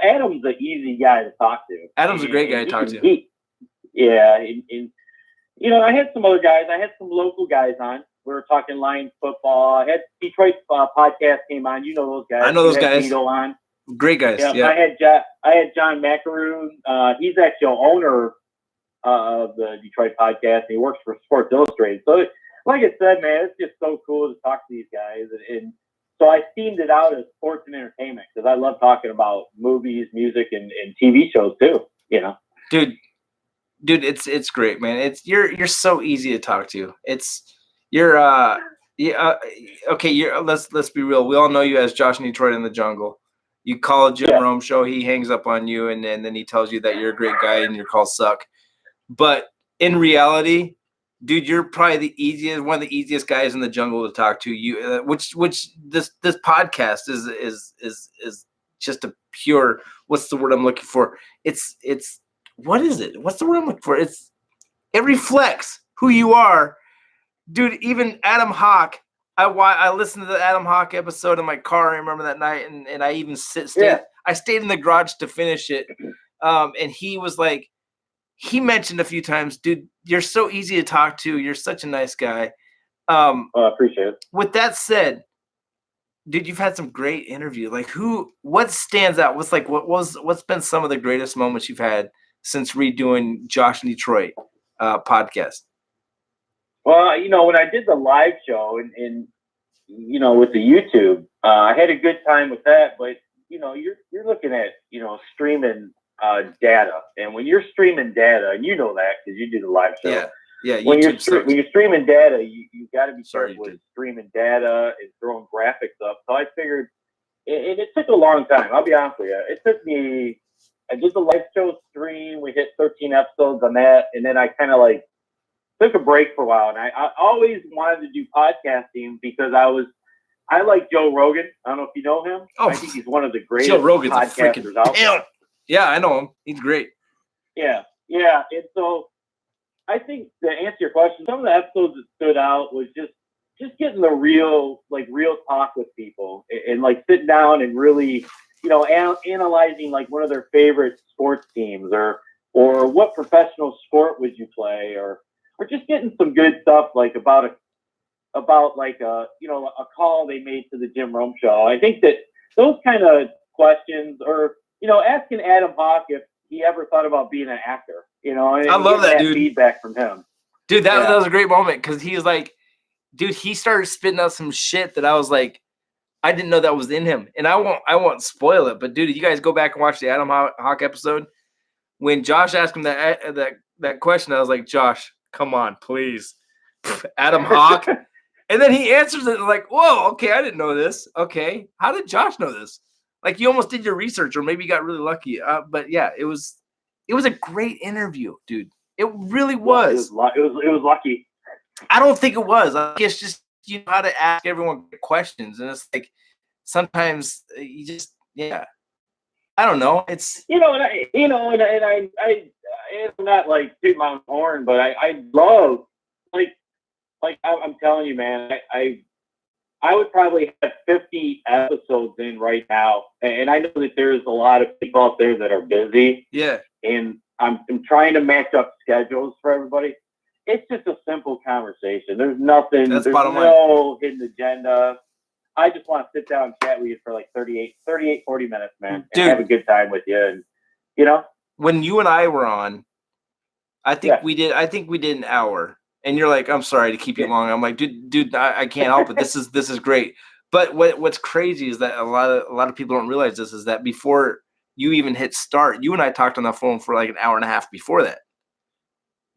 Adam's an easy guy to talk to. Adam's a great guy to talk to. I had some other guys. I had some local guys on. We were talking Lions football. I had Detroit podcast came on. You know those guys. I know those guys. Vito on. Great guys. Yeah. I had John McAroon. He's actually owner of the Detroit podcast. And he works for Sports Illustrated. So, like I said, man, it's just so cool to talk to these guys. And so I themed it out as sports and entertainment because I love talking about movies, music, and TV shows too. Dude, it's great, man. You're so easy to talk to. Let's be real. We all know you as Josh in Detroit in the Jungle. You call a Jim Rome show, he hangs up on you, and then he tells you that you're a great guy and your calls suck. But in reality, dude, you're probably one of the easiest guys in the jungle to talk to. You, which this podcast is just a pure. What's the word I'm looking for? It's what is it? What's the word I'm looking for? It reflects who you are, dude. Even Adam Hawk. I listened to the Adam Hawk episode in my car. I remember that night, and I even I stayed in the garage to finish it. And he was like, he mentioned a few times, dude, you're so easy to talk to. You're such a nice guy. I appreciate it. With that said, dude, you've had some great interviews. Like what stands out? What's been some of the greatest moments you've had since redoing Josh in Detroit podcast? Well, when I did the live show and with the YouTube, I had a good time with that. But you're looking at streaming data, and when you're streaming data, and you know that because you do the live show. Yeah. When you're streaming data, you got to be careful with streaming data and throwing graphics up. So I figured, and it took a long time. I'll be honest with you, it took me I did the live show stream. We hit 13 episodes on that, and then I kind of like took a break for a while. And I always wanted to do podcasting because I like Joe Rogan. I don't know if you know him. Oh, I think he's one of the greatest Joe Rogan's podcasters out there. Yeah, I know him. He's great. Yeah. And so I think to answer your question, some of the episodes that stood out was just getting the real talk with people and like sitting down and really, analyzing like one of their favorite sports teams or what professional sport would you play or just getting some good stuff like about a call they made to the Jim Rome show. I think that those kind of questions or, asking Adam Hawk if he ever thought about being an actor, and I love that, dude. Feedback from him. Dude, that was a great moment because he was like, dude, he started spitting out some shit that I was like, I didn't know that was in him. And I won't spoil it, but dude, you guys go back and watch the Adam Hawk episode. When Josh asked him that question, I was like, Josh, come on, please. Adam Hawk. And then he answers it like, whoa, okay, I didn't know this. Okay. How did Josh know this? Like you almost did your research or maybe you got really lucky. But yeah, it was a great interview, dude. It really was. It was lucky. I don't think it was. I think it's just you know how to ask everyone questions, and it's like sometimes you just I don't know. It's and I'm not like tooting my own horn, but I love like I'm telling you, man, I would probably have 50 episodes in right now, and I know that there's a lot of people out there that are busy. Yeah, and I'm trying to match up schedules for everybody. It's just a simple conversation. There's nothing. There's no hidden agenda. I just want to sit down and chat with you for like 40 minutes, man, and have a good time with you. And when you and I were on, I think we did an hour, and you're like, I'm sorry to keep you long. I'm like, dude, I can't help it. This is great. But what's crazy is that a lot of people don't realize this is that before you even hit start, you and I talked on the phone for like an hour and a half before that.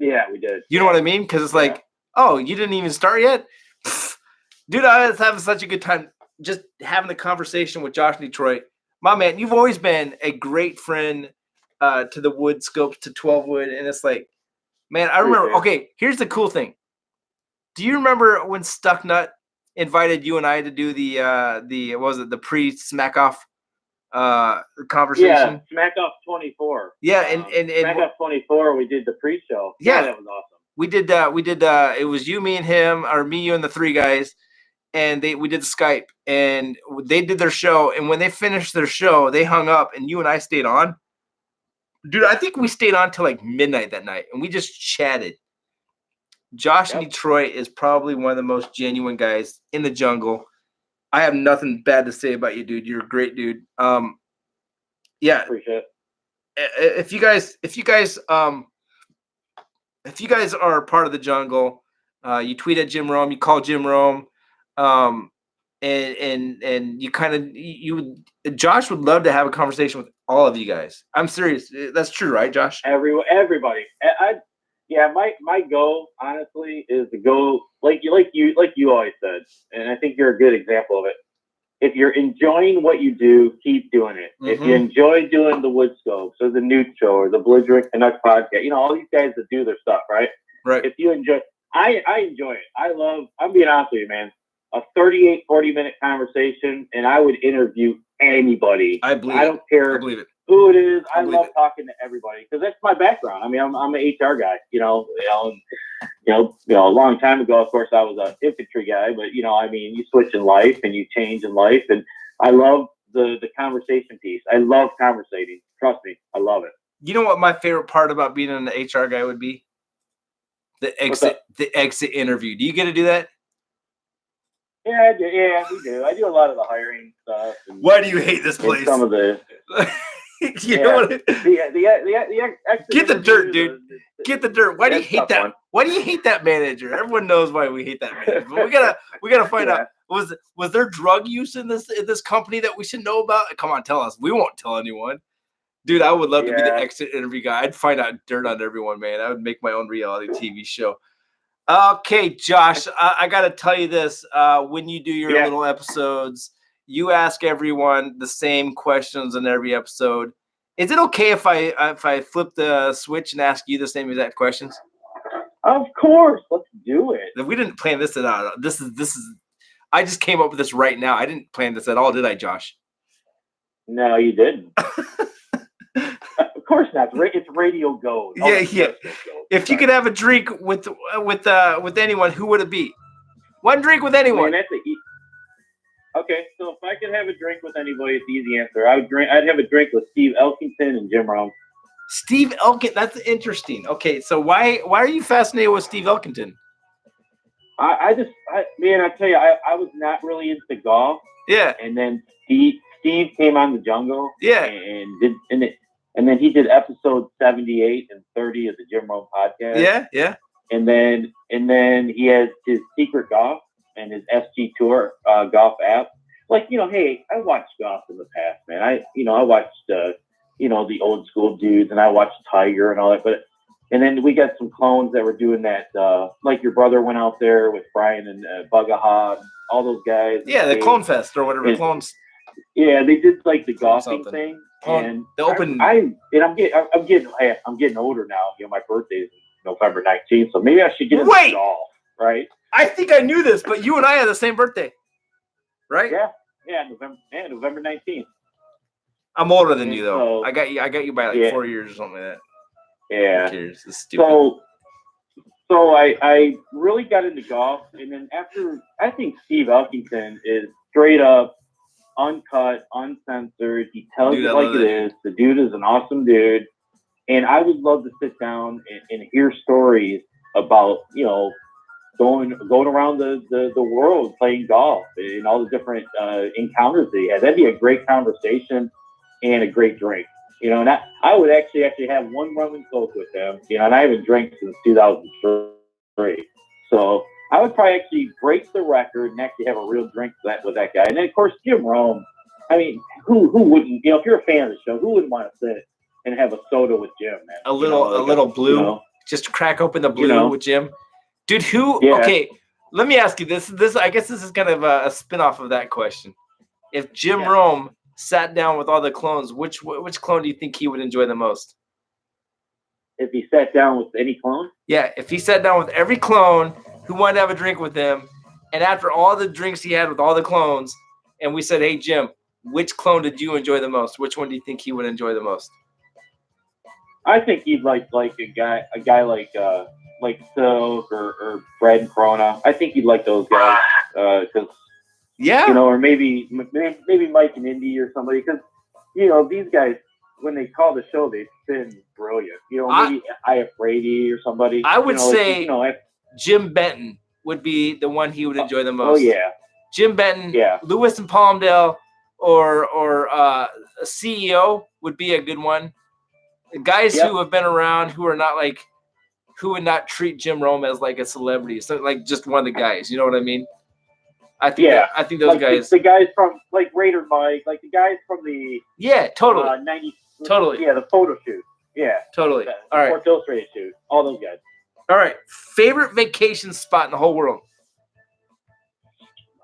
Yeah, we did. You know what I mean? Because it's like, oh, you didn't even start yet? Dude, I was having such a good time just having the conversation with Josh in Detroit. My man, you've always been a great friend to the Wood Scopes, to 12 Wood. And it's like, man, I remember. Okay, here's the cool thing. Do you remember when Stucknut invited you and I to do the pre-Smack Off conversation? Yeah, Smack Off 24. Yeah, and Smack Off 24, we did the pre-show. Yeah, that was awesome. We did it was you, me, and him, or me, you, and the three guys, and we did the Skype, and they did their show, and when they finished their show, they hung up, and you and I stayed on. Dude, I think we stayed on till like midnight that night, and we just chatted. Josh in Detroit is probably one of the most genuine guys in the jungle. I have nothing bad to say about you, dude. You're a great dude. Yeah. Appreciate it. If you guys are part of the jungle, you tweet at Jim Rome, you call Jim Rome, and you kind of Josh would love to have a conversation with all of you guys. I'm serious. That's true, right, Josh? Everybody. My goal, honestly, is to go like you always said, and I think you're a good example of it. If you're enjoying what you do, keep doing it. Mm-hmm. If you enjoy doing the Wood Scopes or the Newt Show or the Belligerent Canuck podcast, all these guys that do their stuff, right? Right. If you enjoy, I enjoy it. I'm being honest with you, man. A 40-minute conversation, and I would interview anybody. I don't care who it is. I love talking to everybody because that's my background. I mean, I'm an HR guy, a long time ago, of course, I was an infantry guy, but you switch in life and you change in life, and I love the conversation piece. I love conversating. Trust me, I love it. You know what my favorite part about being an HR guy would be? The exit interview. Do you get to do that? Yeah, I do. Yeah, we do. I do a lot of the hiring stuff. Why do you hate this place? Some of the. Know what? Get the dirt, dude. Get the dirt. Why do you hate that? Why do you hate that manager? Everyone knows why we hate that manager. But we gotta find out. Was there drug use in this company that we should know about? Come on, tell us. We won't tell anyone. Dude, I would love to be the exit interview guy. I'd find out dirt on everyone, man. I would make my own reality TV show. Okay, Josh, I got to tell you this. When you do your little episodes, you ask everyone the same questions in every episode. Is it okay if I flip the switch and ask you the same exact questions? Of course, let's do it. We didn't plan this at all. This is. I just came up with this right now. I didn't plan this at all, did I, Josh? No, you didn't. Of course not. It's Radio Go. Yeah. If you could have a drink with anyone, who would it be? One drink with anyone. Man, okay, so if I could have a drink with anybody, it's the easy answer. I'd have a drink with Steve Elkington and Jim Rome. Steve Elkington. That's interesting. Okay, so why are you fascinated with Steve Elkington? I tell you, I was not really into golf. Yeah. And then Steve came on the Jungle. Yeah. And then he did episode 78 and 30 of the Jim Rome podcast. Yeah, yeah. And then he has his Secret Golf and his SG Tour golf app. Like, hey, I watched golf in the past, man. I watched the old school dudes, and I watched Tiger and all that. And then we got some clones that were doing that. Like your brother went out there with Brian and Bugaha, all those guys. Yeah, the Clone Fest or whatever clones. Yeah, they did like the golfing thing. And the open. I'm getting older now. My birthday's November 19th, so maybe I should get into golf, right? I think I knew this, but you and I had the same birthday, right? Yeah, November 19th. I'm older than you, though. So, I got you by like 4 years or something like that. Yeah. Who cares? It's stupid. So I really got into golf, and then after, I think Steve Elkington is straight up, uncut, uncensored. He tells it like it is. The dude is an awesome dude, and I would love to sit down and hear stories about going around the world playing golf and all the different encounters that he had. That'd be a great conversation and a great drink. And I would actually have one rum and coke with him. And I haven't drank since 2003. So I would probably actually break the record and actually have a real drink with that guy. And then of course Jim Rome. I mean, who wouldn't? If you're a fan of the show, who wouldn't want to sit and have a soda with Jim, man? A little blue. Just crack open the blue with Jim. Dude, okay, let me ask you this. I guess this is kind of a spin-off of that question. If Jim Rome sat down with all the clones, which clone do you think he would enjoy the most? If he sat down with any clone? Yeah, if he sat down with every clone who wanted to have a drink with him, and after all the drinks he had with all the clones, and we said, hey, Jim, which clone did you enjoy the most? Which one do you think he would enjoy the most? I think he'd like a guy like Silk or Fred and Corona. I think you'd like those guys because or maybe Mike and Indy or somebody, because these guys, when they call the show, they spin brilliant. Maybe I.F. Brady or somebody. I would say Jim Benton would be the one he would enjoy the most. Oh yeah, Jim Benton. Yeah, Lewis and Palmdale or a CEO would be a good one. The guys who have been around who are not like. Who would not treat Jim Rome as like a celebrity, so like just one of the guys, you know what I mean? I think those guys, the guys from like Raider Mike, like the guys from the totally 90, totally the photo shoot, totally. All right, Sports Illustrated shoot, all those guys. All right, favorite vacation spot in the whole world?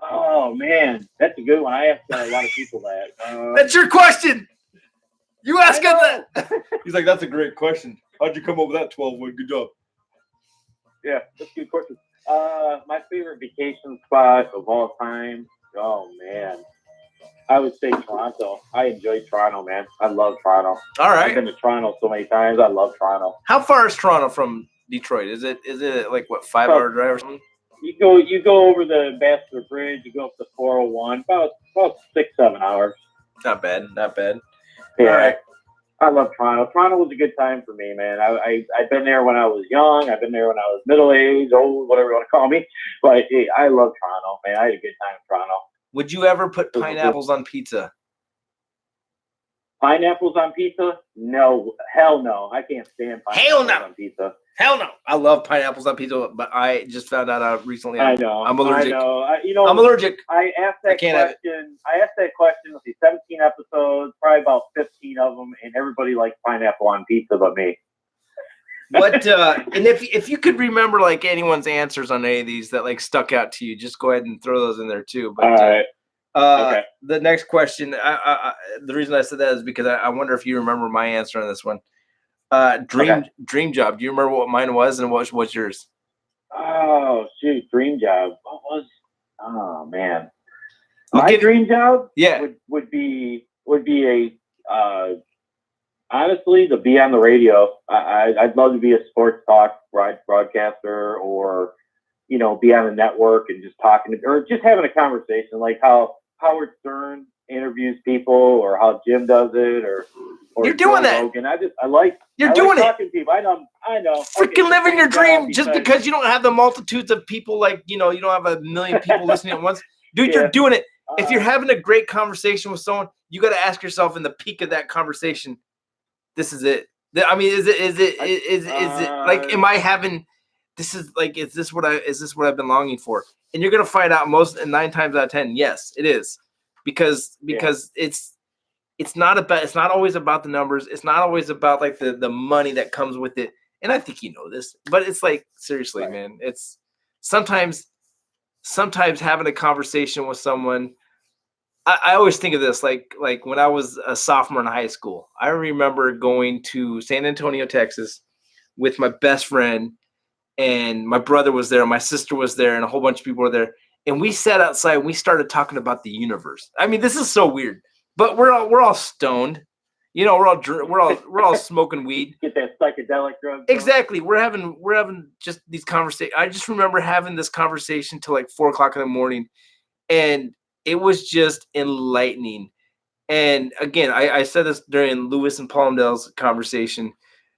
Oh man, that's a good one. I asked a lot of people that. That's your question. You ask him that. He's like, that's a great question. How'd you come up with that 12-1? Good job. Yeah, that's a good question. My favorite vacation spot of all time. Oh man, I would say Toronto. I enjoy Toronto, man. I love Toronto. All right, I've been to Toronto so many times. I love Toronto. How far is Toronto from Detroit? Is it like what 5-hour drive or something? You go over the Ambassador Bridge. You go up the 401. About 6-7 hours. Not bad. Yeah. All right. I love Toronto. Toronto was a good time for me, man. I've been there when I was young. I've been there when I was middle-aged, old, whatever you want to call me. But hey, I love Toronto, man. I had a good time in Toronto. Would you ever put pineapples on pizza? Pineapples on pizza? No. Hell no. I can't stand pineapples on pizza. Hell no. I love pineapples on pizza, but I just found out recently. I know. I'm allergic. I know. I'm allergic. I asked that question. Let's see, 17 episodes, probably about 15 of them, and everybody likes pineapple on pizza but me. What? And if you could remember like anyone's answers on any of these that like stuck out to you, just go ahead and throw those in there too. But all right. Okay. The next question. The reason I said that is because I wonder if you remember my answer on this one. Dream job. Do you remember what mine was and what's yours? Oh shoot, dream job. What was? Oh man, my dream job. Yeah, would be a honestly to be on the radio. I'd love to be a sports talk broadcaster, or be on a network and just talking or just having a conversation like how Howard Stern interviews people, or how Jim does it, or you're doing that. Rogan. I like doing it. Talking to people. I know. Freaking living your dream just because you don't have the multitudes of people like you don't have a million people listening at once. Dude, you're doing it. If you're having a great conversation with someone, you got to ask yourself in the peak of that conversation, this is it. I mean, is it like, am I having, is this what I've been longing for? And you're going to find out 9 times out of 10, yes, it is. Because it's not always about the numbers. It's not always about like the money that comes with it. And I think you know this, but it's like, seriously, man, it's sometimes having a conversation with someone. I always think of this like when I was a sophomore in high school. I remember going to San Antonio, Texas with my best friend, and my brother was there, my sister was there, and a whole bunch of people were there. And we sat outside and we started talking about the universe. I mean, this is so weird, but we're all stoned. We're all smoking weed. Get that psychedelic drug. Exactly. We're having just these conversations. I just remember having this conversation till like 4:00 in the morning, and it was just enlightening. And again, I said this during Lewis and Palmdale's conversation.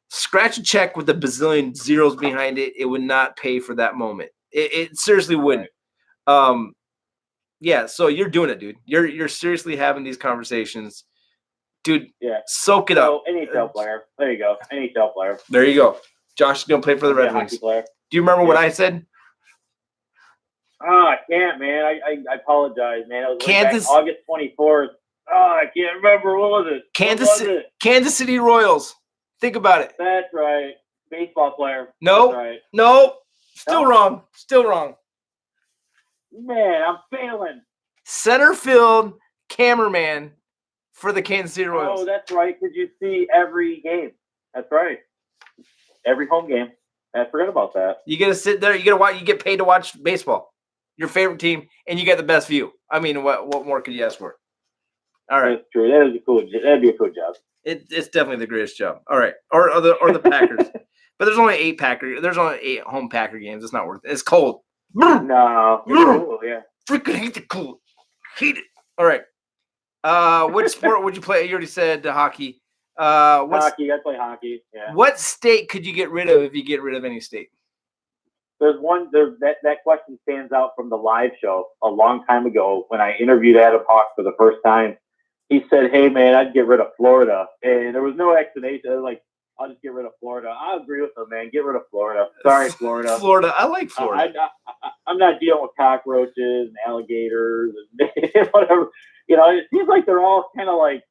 Scratch a check with a bazillion zeros behind it. It would not pay for that moment. It seriously wouldn't. Yeah. So you're doing it, dude. You're seriously having these conversations, dude. Yeah. Soak it up. NHL player. There you go. NHL player. There you go. Josh is gonna play for the Red Wings. Do you remember what I said? Oh, I can't, man. I apologize, man. It was Kansas, August 24th. Oh, I can't remember. What was it? Kansas City Royals. Think about it. That's right. Baseball player. No. Right. No. Still wrong. Still wrong. Man, I'm failing. Center field cameraman for the Kansas City Royals. Oh, that's right. Because you see every game. That's right. Every home game. I forgot about that. You get to sit there. You get to watch. You get paid to watch baseball. Your favorite team, and you get the best view. I mean, what more could you ask for? All right, that's true. That'd be a cool job. It's definitely the greatest job. All right, or the Packers, but there's only 8 Packer. There's only 8 home Packer games. It's not worth it. It's cold. No, cool, yeah. Freaking hate the cold. Hate it. All right. Which sport would you play? You already said hockey. Hockey. I play hockey. Yeah. What state could you get rid of if you get rid of any state? There's that question stands out from the live show a long time ago when I interviewed Adam Hawk for the first time. He said, "Hey man, I'd get rid of Florida," and there was no explanation. I was like, "I'll just get rid of Florida." I agree with him, man. Get rid of Florida. Sorry, Florida. Florida. I like Florida. I'm not dealing with cockroaches and alligators and whatever. It seems like they're all kind of like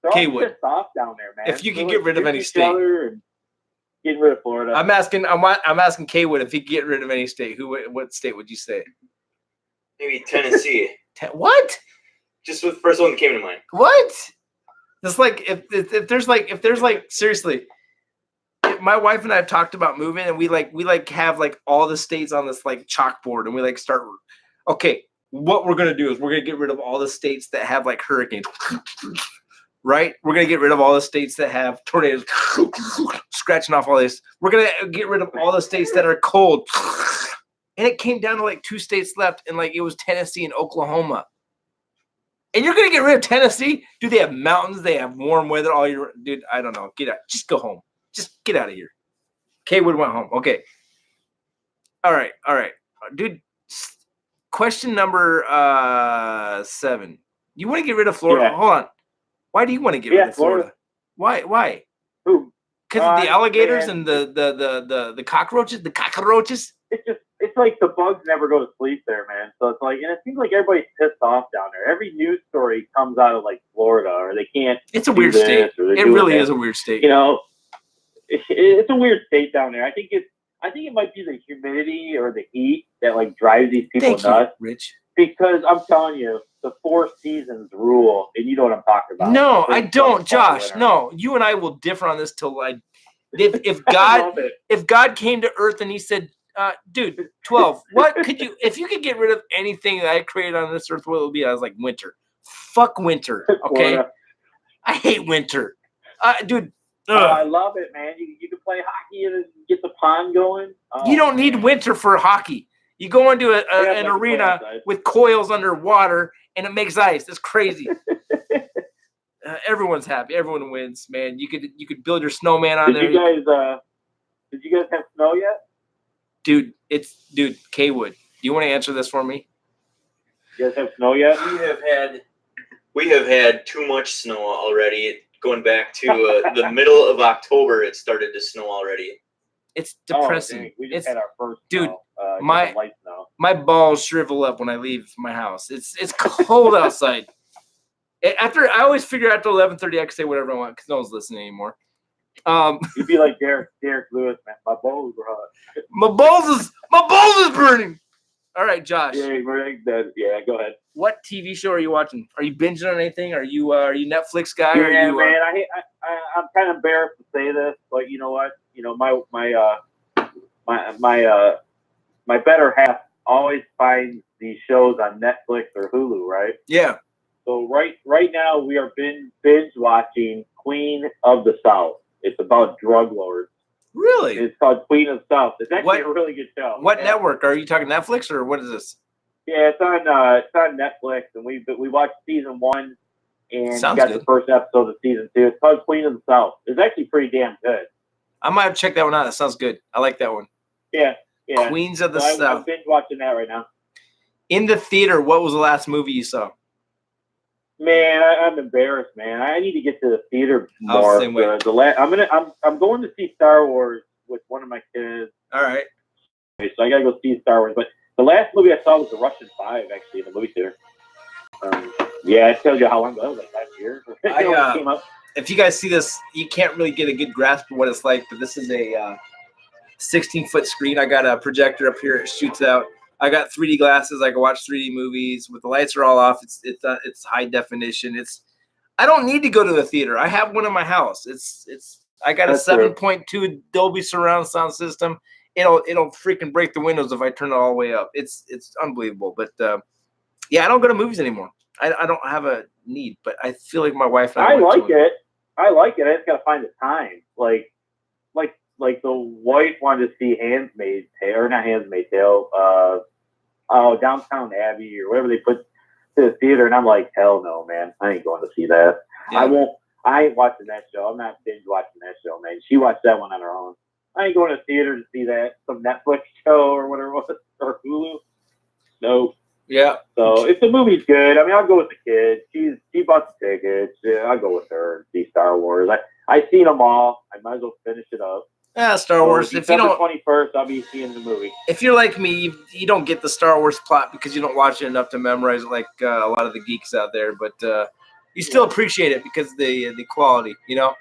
they're all pissed off down there, man. If you could get rid of any state. Getting rid of Florida. I'm asking K-Wood if he could get rid of any state. What state would you say? Maybe Tennessee. What? Just the first one that came to mind. What? It's like if there's like seriously, my wife and I have talked about moving, and we have like all the states on this like chalkboard, and we like start. Okay, what we're gonna do is we're gonna get rid of all the states that have like hurricanes. Right? We're going to get rid of all the states that have tornadoes scratching off all this. We're going to get rid of all the states that are cold. And it came down to like 2 states left, and like it was Tennessee and Oklahoma. And you're going to get rid of Tennessee? Dude, they have mountains. They have warm weather all year. Dude, I don't know. Get out. Just go home. Just get out of here. K-Wood went home. Okay. All right. Dude, question number 7. You want to get rid of Florida? Yeah. Hold on. Why do you want to get rid of Florida? Why? Who? Because of the alligators and the cockroaches? The cockroaches? It's like the bugs never go to sleep there, man. So it's like, and it seems like everybody's pissed off down there. Every news story comes out of like Florida, or they can't. It's a weird state. It really is a weird state. It's a weird state down there. I think it might be the humidity or the heat that like drives these people nuts. Rich. Because I'm telling you, the 4 seasons rule, and you know what I'm talking about. No, I don't, Josh. No, you and I will differ on this till if God came to Earth and he said, dude, 12, what could you, if you could get rid of anything that I created on this earth, what would it be? I was like, winter. Fuck winter. Okay. I hate winter. Dude. I love it, man. You can play hockey and get the pond going. You don't need winter for hockey. You go into an arena with coils underwater and it makes ice. It's crazy. Everyone's happy. Everyone wins, man. You could build your snowman on there. Did you guys have snow yet? Dude, Kaywood. Do you want to answer this for me? You guys have snow yet? We have had too much snow already. Going back to the middle of October, it started to snow already. It's depressing. Oh, we just had our first dude. snow, light snow. My balls shrivel up when I leave my house. It's cold outside. I always figure after 11:30 I can say whatever I want because no one's listening anymore. You'd be like Derek Lewis, man. My balls are hot. My balls is burning. All right, Josh. Yeah, go ahead. What TV show are you watching? Are you binging on anything? Are you Netflix guy? Yeah, man. I'm kind of embarrassed to say this, but you know what? You know my better half always finds these shows on Netflix or Hulu, right? Yeah. So right now we are binge watching Queen of the South. It's about drug lords. Really? It's called Queen of the South. It's actually a really good show. What network? Are you talking Netflix or what is this? Yeah, it's on Netflix, and we watched season 1 and got good. the first episode of season 2. It's called Queen of the South. It's actually pretty damn good. I might have checked that one out. That sounds good. I like that one. Yeah. Queens of the South. I'm binge watching that right now. In the theater, what was the last movie you saw? Man, I'm embarrassed, man. I need to get to the theater more. Same way. I'm going to see Star Wars with one of my kids. All right. So I gotta go see Star Wars. But the last movie I saw was The Russian 5, actually, in the movie theater. Yeah, I told you how long ago. That was like last year. If you guys see this, you can't really get a good grasp of what it's like, but this is a 16-foot screen. I got a projector up here. It shoots out. I got 3D glasses. I can watch 3D movies. With the lights are all off, it's high definition. I don't need to go to the theater. I have one in my house. I got a 7.2 Dolby surround sound system. It'll freaking break the windows if I turn it all the way up. It's unbelievable. But yeah, I don't go to movies anymore. I don't have a need, but I feel like my wife and I like it. I just gotta find the time. Like the wife wanted to see Handmaid's Tale, or not Handmaid's Tale, Downtown Abbey or whatever they put to the theater, and I'm like, hell no, man, I ain't going to see that. Yeah. I ain't watching that show. I'm not binge watching that show, man. She watched that one on her own. I ain't going to the theater to see that, some Netflix show or whatever it was, or Hulu. Nope. Yeah. So if the movie's good, I mean, I'll go with the kids. She bought the tickets. Yeah, I'll go with her and see Star Wars. I've seen them all. I might as well finish it up. Yeah, Star Wars. If you don't, 21st, I'll be seeing the movie. If you're like me, you don't get the Star Wars plot because you don't watch it enough to memorize it, like a lot of the geeks out there. But you still appreciate it because the quality, you know.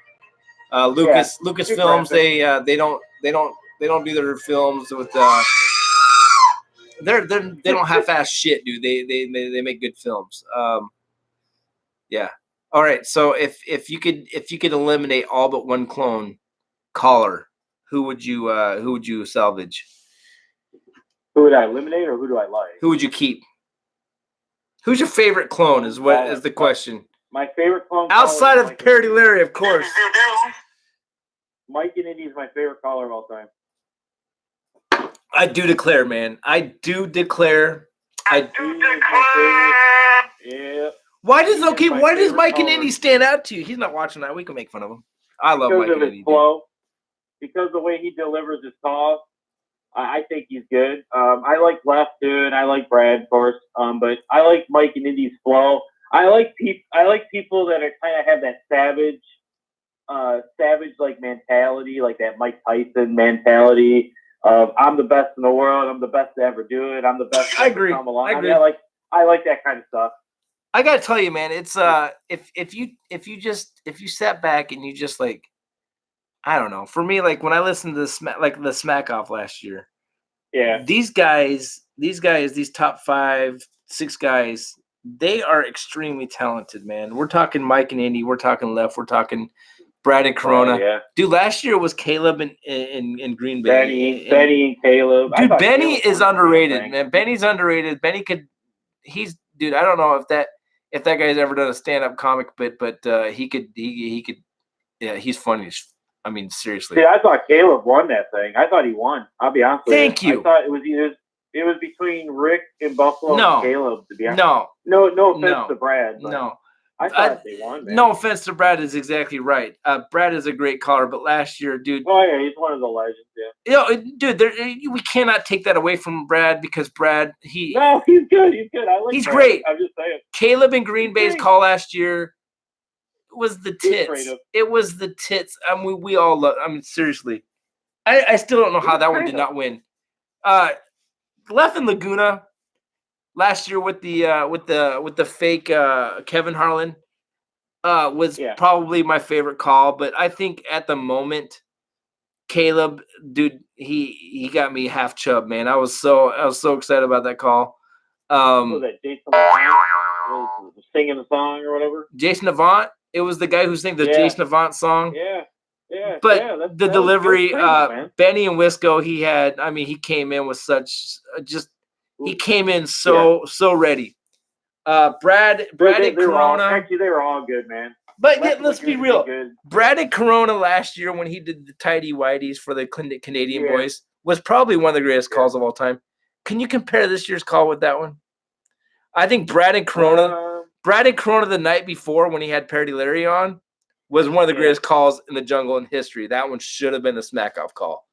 Lucasfilms, they don't do their films with they don't half-ass shit, dude. They make good films. Yeah. All right. So if you could eliminate all but one clone caller, who would you salvage? Who would I eliminate, or who do I like? Who would you keep? Who's your favorite clone? Is the question. My favorite clone outside of Parody Larry, of course. Mike and Indy is my favorite caller of all time. I do declare, man. I do declare. Yeah. Why does Mike and Indy stand out to you? He's not watching that. We can make fun of him. I love Mike and Indy. Because the way he delivers his calls, I think he's good. I like Left too, and I like Brad, of course. But I like Mike and Indy's flow. I like people that are kind of have that savage like mentality, like that Mike Tyson mentality of I'm the best in the world, I'm the best to ever do it, I'm the best to ever come along. I agree. I like that kind of stuff. I gotta tell you, man, it's if you sat back and you just like, I don't know. For me, like when I listened to the Smack Off last year, yeah, these top 5, 6 guys, They are extremely talented, man. We're talking Mike and Andy. We're talking Left. We're talking Brad and Corona. Yeah. Dude, last year was Caleb in Green Bay. Benny and Caleb. Dude, Benny is underrated, man. Benny's underrated. Benny dude, I don't know if that guy's ever done a stand-up comic bit, but he could yeah, he's funny. I mean, seriously. See, I thought Caleb won that thing. I thought he won. I'll be honest with you. Thank you. I thought it was between Rick in Buffalo and Caleb, to be honest. No offense to Brad. No. I thought they won, man. No offense to Brad is exactly right. Brad is a great caller, but last year, dude. Oh yeah, he's one of the legends. Yeah. You know, dude, we cannot take that away from Brad because Brad, no, he's good. He's good. I like. He's Brad. great. I'm just saying. Caleb in Green Bay's call last year was the tits. Creative. It was the tits. I mean, we all love. I mean, seriously, I still don't know how that one did not win. Left in Laguna last year with the fake Kevin Harlan was probably my favorite call, but I think at the moment Caleb, dude, he got me half chub, man. I was so excited about that call. Was that Jason Avant was singing the song or whatever? Jason Avant. It was the guy who sang the Jason Avant song. Yeah. Yeah. But the delivery, Benny and Wisco, he came in with he came in so ready. Brad and Corona. Actually, they were all good, man. But let's be real. Brad and Corona last year when he did the tidy whities for the Canadian boys was probably one of the greatest calls of all time. Can you compare this year's call with that one? I think Brad and Corona the night before when he had Parody Larry on was one of the greatest calls in the jungle in history. That one should have been the smack-off call.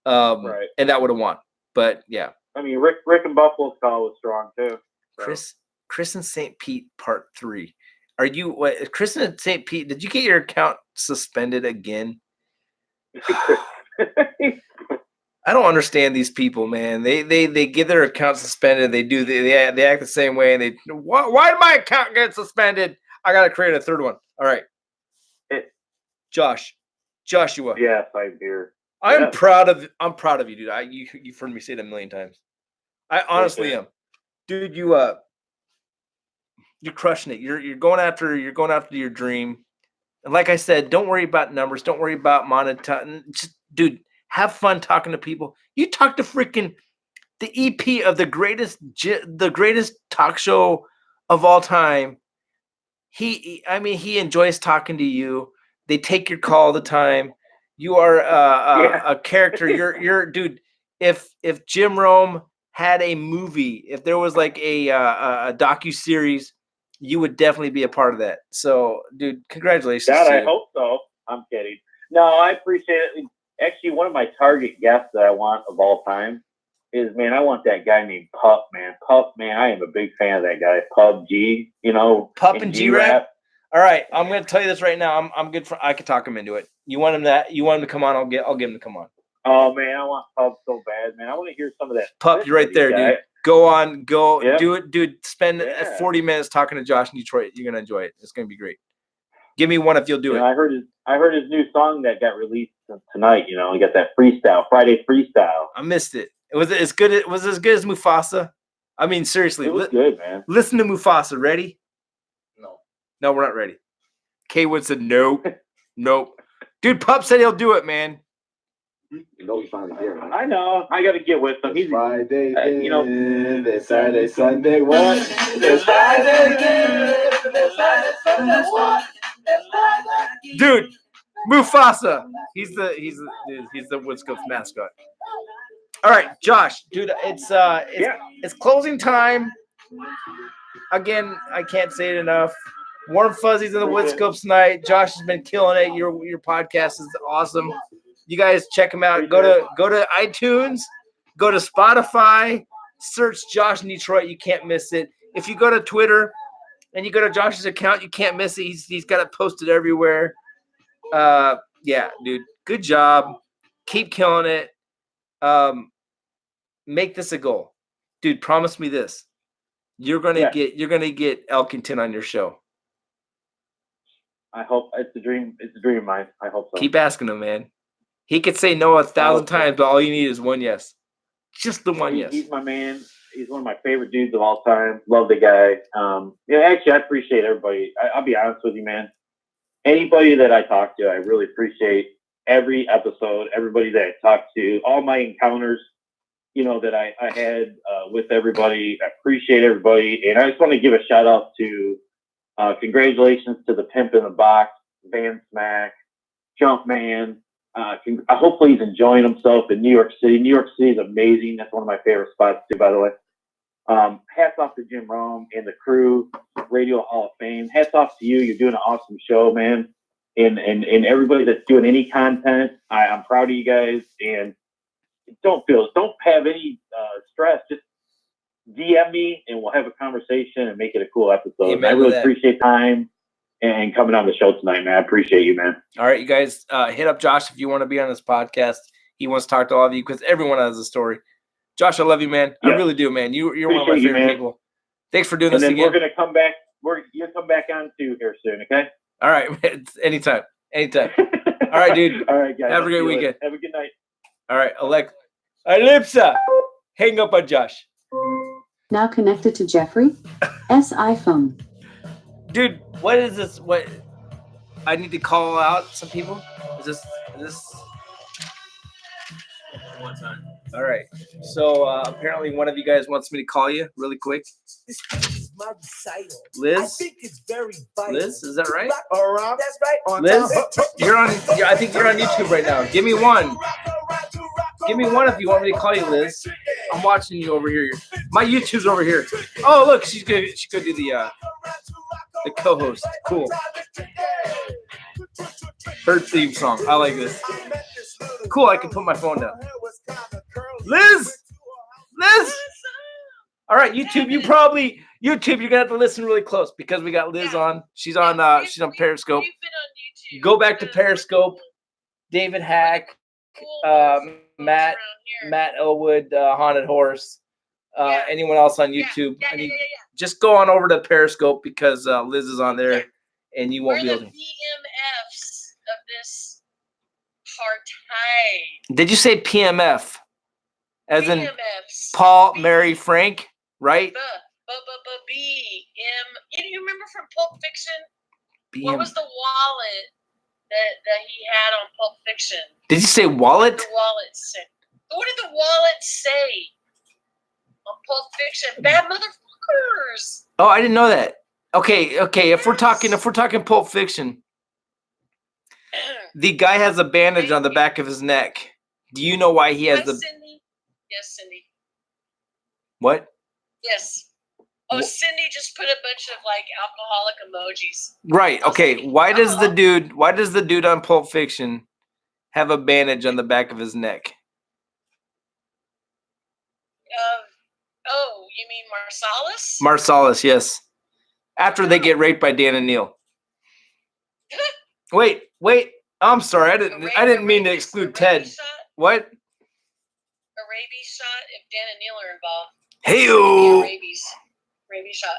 And that would have won. But, yeah. I mean, Rick and Buffalo's call was strong, too. So. Chris and St. Pete, part 3. Are you – Chris and St. Pete, did you get your account suspended again? I don't understand these people, man. They get their account suspended. They act the same way. And why did my account get suspended? I got to create a third one. All right. Joshua. Yes, I'm here. I'm proud of you, dude. You've heard me say it a million times. I honestly am, dude. You're crushing it. You're going after your dream. And like I said, don't worry about numbers. Don't worry about monetizing. Just, dude, have fun talking to people. You talk to freaking the EP of the greatest talk show of all time. He enjoys talking to you. They take your call all the time. You are a character. You're dude. If Jim Rome had a movie, if there was like a docuseries, you would definitely be a part of that. So, dude, congratulations. God, I hope so. I'm kidding. No, I appreciate it. Actually, one of my target guests that I want of all time is, man, I want that guy named Pup, man. Pup, man, I am a big fan of that guy. Pup G, Pup and G-Rap. All right, I'm going to tell you this right now. I'm good I could talk him into it. You want him to come on? I'll get him to come on. Oh man, I want Pup so bad, man. I want to hear some of that. Pup, you're right there, dude. Do it, dude. Spend 40 minutes talking to Josh in Detroit. You're gonna enjoy it. It's gonna be great. Give me one if you'll do it. I heard his new song that got released tonight. He got that Friday freestyle. I missed it. Was it as good as Mufasa? I mean, seriously, it was good, man. Listen to Mufasa. Ready? No, we're not ready. K Wood said nope. Dude, Pup said he'll do it, man. He's finally here, man. I know. I got to get with him. He's Friday, there's Saturday, Sunday, what? There's Friday, there's Saturday, Sunday, what? Dude, Mufasa. He's the Woodscopes mascot. All right, Josh, dude, it's closing time. Again, I can't say it enough. Warm fuzzies in the Woodscopes tonight. Josh has been killing it. Your podcast is awesome. You guys check him out. Go to iTunes, go to Spotify, search Josh in Detroit. You can't miss it. If you go to Twitter and you go to Josh's account, you can't miss it. He's got it posted everywhere. Yeah, dude. Good job. Keep killing it. Make this a goal. Dude, promise me this. You're gonna get Elkington on your show. I hope it's a dream. It's a dream of mine. I hope so. Keep asking him, man. He could say no 1,000 times, but all you need is one yes. Just the one, yes. He's my man. He's one of my favorite dudes of all time. Love the guy. Actually, I appreciate everybody. I'll be honest with you, man. Anybody that I talk to, I really appreciate every episode, everybody that I talk to, all my encounters, that I had with everybody. I appreciate everybody. And I just want to give a shout out to congratulations to the Pimp in the Box, Van Smack, Jumpman. Hopefully he's enjoying himself in New York City. New York City is amazing. That's one of my favorite spots too, by the way. Hats off to Jim Rome and the crew, Radio Hall of Fame. Hats off to you. You're doing an awesome show, man. And everybody that's doing any content, I'm proud of you guys. And don't have any stress. Just DM me and we'll have a conversation and make it a cool episode. I really appreciate time and coming on the show tonight, man. I appreciate you, man. All right, you guys, hit up Josh if you want to be on this podcast. He wants to talk to all of you because everyone has a story. Josh, I love you, man. Yeah. I really do, man. You're one of my favorite people. Thanks for doing this again. We're gonna come back. You'll come back on too here soon, okay? All right, anytime. All right, dude. All right, guys. Have a great weekend. Have a good night. All right, Alexa, hang up on Josh. Now connected to Jeffrey S iPhone. Dude, what is this? What? I need to call out some people? Is this? One time. All right. So apparently one of you guys wants me to call you really quick. This is my recital. Liz? I think it's very vital. Liz, is that right? Around. That's right. On Liz, time. you're on. I think you're on YouTube right now. Give me one. Give me one if you want me to call you, Liz. I'm watching you over here. My YouTube's over here. Oh, look, she's good. She could do the co-host. Cool. Her theme song. I like this. Cool. I can put my phone down. Liz. All right, YouTube. You're gonna have to listen really close because we got Liz on. She's on Periscope. Go back to Periscope. David Hack. Matt Elwood, Haunted Horse, anyone else on YouTube. Just go on over to Periscope because Liz is on there and you won't be able to. We're the BMFs of this party. Did you say PMF? As BMFs. in Paul, Mary, Frank, right? You remember from Pulp Fiction? What was the wallet that he had on Pulp Fiction? Did you say wallet? What did the wallet say? What did the wallet say on Pulp Fiction? Bad motherfuckers. Oh, I didn't know that. Okay. If we're talking Pulp Fiction, the guy has a bandage on the back of his neck. Do you know why he has Cindy? Yes, Cindy. What? Yes. Oh, Cindy just put a bunch of alcoholic emojis. Right. Okay. Why does the dude on Pulp Fiction have a bandage on the back of his neck? You mean Marsalis? Marsalis, yes. After they get raped by Dan and Neil. Wait. I'm sorry. I didn't mean to exclude Ted. Shot? What? A rabies shot if Dan and Neil are involved. Hey-o. Rabies shot.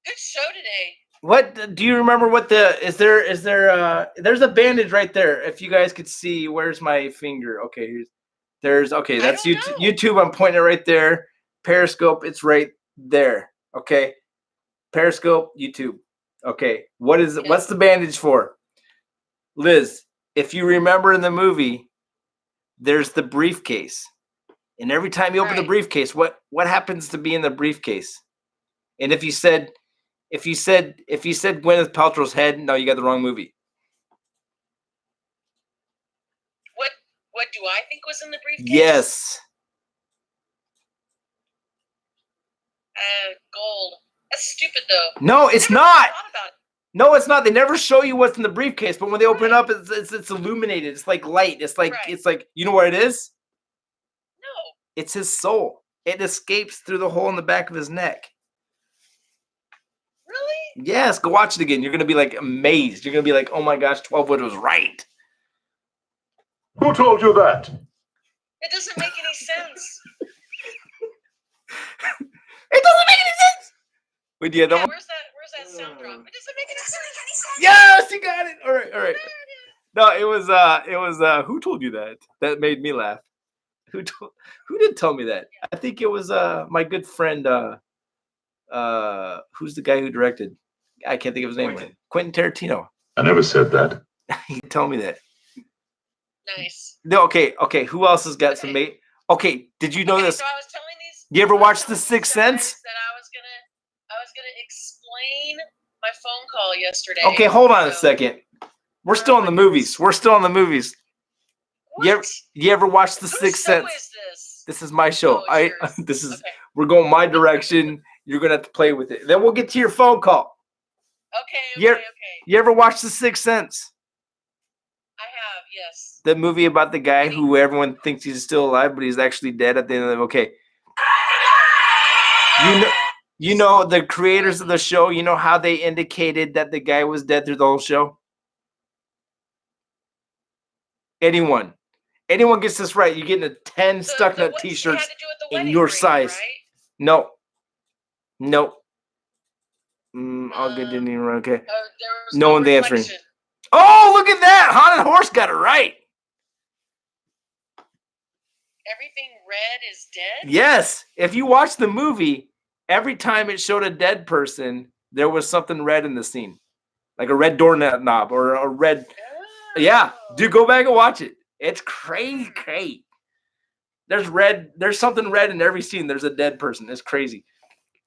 Good show today. What do you remember? There's a bandage right there. If you guys could see, where's my finger? Okay, that's YouTube. YouTube, I'm pointing it right there. Periscope, it's right there. Okay, Periscope, YouTube. Okay, what's the bandage for? Liz, if you remember in the movie, there's the briefcase, and every time you open the briefcase, what happens to be in the briefcase? And if you said Gwyneth Paltrow's head, no, you got the wrong movie. What do I think was in the briefcase? Yes. Gold. That's stupid though. No, it's not. No, it's not. They never show you what's in the briefcase, but when they open it up, it's illuminated. It's like light. It's like you know what it is? No. It's his soul. It escapes through the hole in the back of his neck. Really? Yes, go watch it again. You're gonna be amazed. You're gonna be like, oh my gosh, 12-Wood was right. Who told you that? It doesn't make any sense. It doesn't make any sense. Wait, where's that sound drop? It doesn't make any sense. Yes, you got it. All right. No, it was who told you that? That made me laugh. Who did tell me that? I think it was my good friend. Who's the guy who directed? I can't think of his name. Quentin Tarantino. I never said that. He told me that. Nice. No, okay. Who else has got some mate? Okay, did you know this? So I was telling these. You ever watch The Sixth Sense? That I was gonna explain my phone call yesterday. Okay, hold on a second. We're still in the movies. What? You ever watch The Sixth Sense? Is this? This is my show. Oh, it's yours. This is Okay. We're going my direction. You're gonna have to play with it. Then we'll get to your phone call. Okay. You ever watch The Sixth Sense? I have, yes. The movie about the guy who everyone thinks he's still alive, but he's actually dead at the end of the okay. You know the creators of the show, you know how they indicated that the guy was dead through the whole show? Anyone gets this right, you're getting a 10 stuck nut t-shirts in your size. Right? No. I'll get in here. Okay. No one's answering. Oh, look at that! Haunted Horse got it right. Everything red is dead? Yes. If you watch the movie, every time it showed a dead person, there was something red in the scene. Like a red doorknob or a red. Oh. Yeah. Dude, go back and watch it. It's crazy. There's something red in every scene. There's a dead person. It's crazy.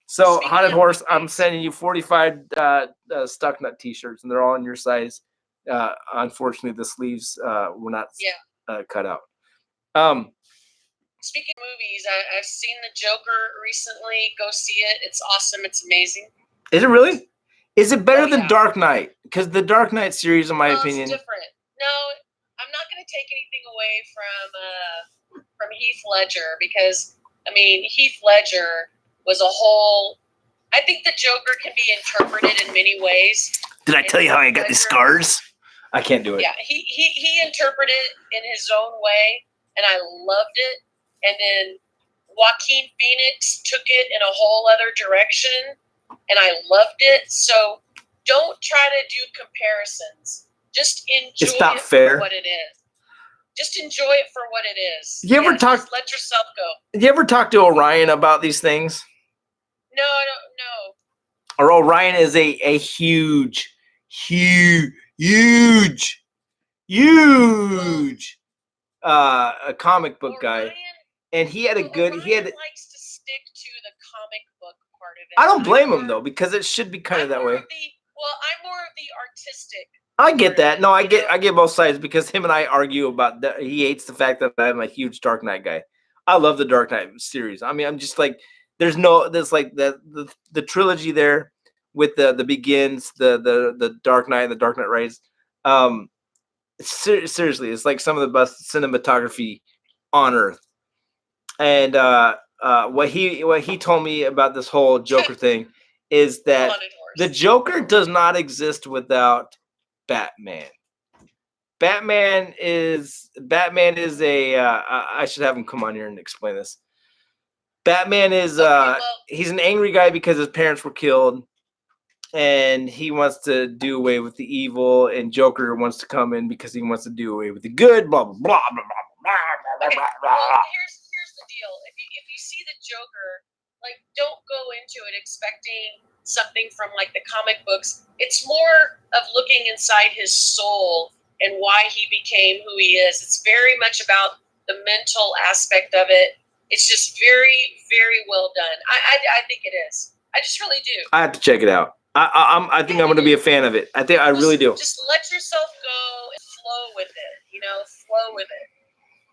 So, Haunted Horse, I'm sending you 45 stuck nut t-shirts, and they're all in your size. Unfortunately, the sleeves were not cut out. Speaking of movies, I've seen The Joker recently. Go see it. It's awesome. It's amazing. Is it really? Is it better than Dark Knight? Because the Dark Knight series, in my opinion, it's different. No, I'm not going to take anything away from Heath Ledger because Heath Ledger was a whole. I think the Joker can be interpreted in many ways. Did I tell you how I got the scars? I can't do it. Yeah, he interpreted it in his own way, and I loved it. And then Joaquin Phoenix took it in a whole other direction, and I loved it. So don't try to do comparisons. Just enjoy it's not it fair. For what it is. Just enjoy it for what it is. You ever just let yourself go. You ever talk to Orion about these things? No, I don't know. Or Orion is a huge a comic book guy. And he had likes to stick to the comic book part of it. I don't blame him though, because it should be kind of that way. I'm more of the artistic. I get that. No, I get both sides because him and I argue about that. He hates the fact that I'm a huge Dark Knight guy. I love the Dark Knight series. I'm just like, there's like the trilogy there with the Begins, the Dark Knight, and the Dark Knight Rises. Seriously, it's like some of the best cinematography on earth. And what he told me about this whole Joker thing is that the Joker does not exist without Batman. Batman is a I should have him come on here and explain this. Batman is he's an angry guy because his parents were killed and he wants to do away with the evil, and Joker wants to come in because he wants to do away with the good, blah blah blah blah blah blah blah blah. Here's the deal. If you see the Joker, like, don't go into it expecting something from like the comic books. It's more of looking inside his soul and why he became who he is. It's very much about the mental aspect of it. It's just very, very well done. I think it is. I just really do. I have to check it out. I think I'm going to be a fan of it. I really do. Just let yourself go and flow with it. Flow with it.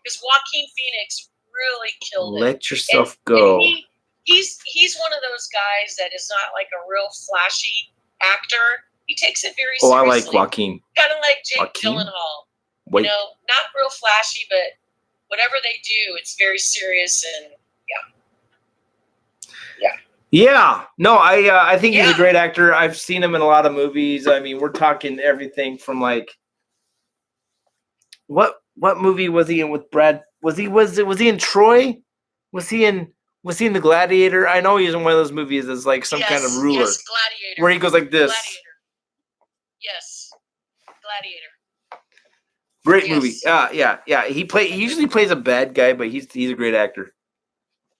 Because Joaquin Phoenix really killed it. Let yourself go. And he's one of those guys that is not like a real flashy actor. He takes it very seriously. I like Joaquin. Kind of like Jake Gyllenhaal. Wait. Not real flashy, but whatever they do, it's very serious and Yeah. No, I think he's a great actor. I've seen him in a lot of movies. I mean, we're talking everything from like what movie was he in with Brad? Was he in Troy? Was he in The Gladiator? I know he's in one of those movies as like some kind of ruler. Yes, Gladiator. Where he goes like this. Gladiator. Yes. Gladiator. Great movie. Yeah. He usually plays a bad guy, but he's a great actor.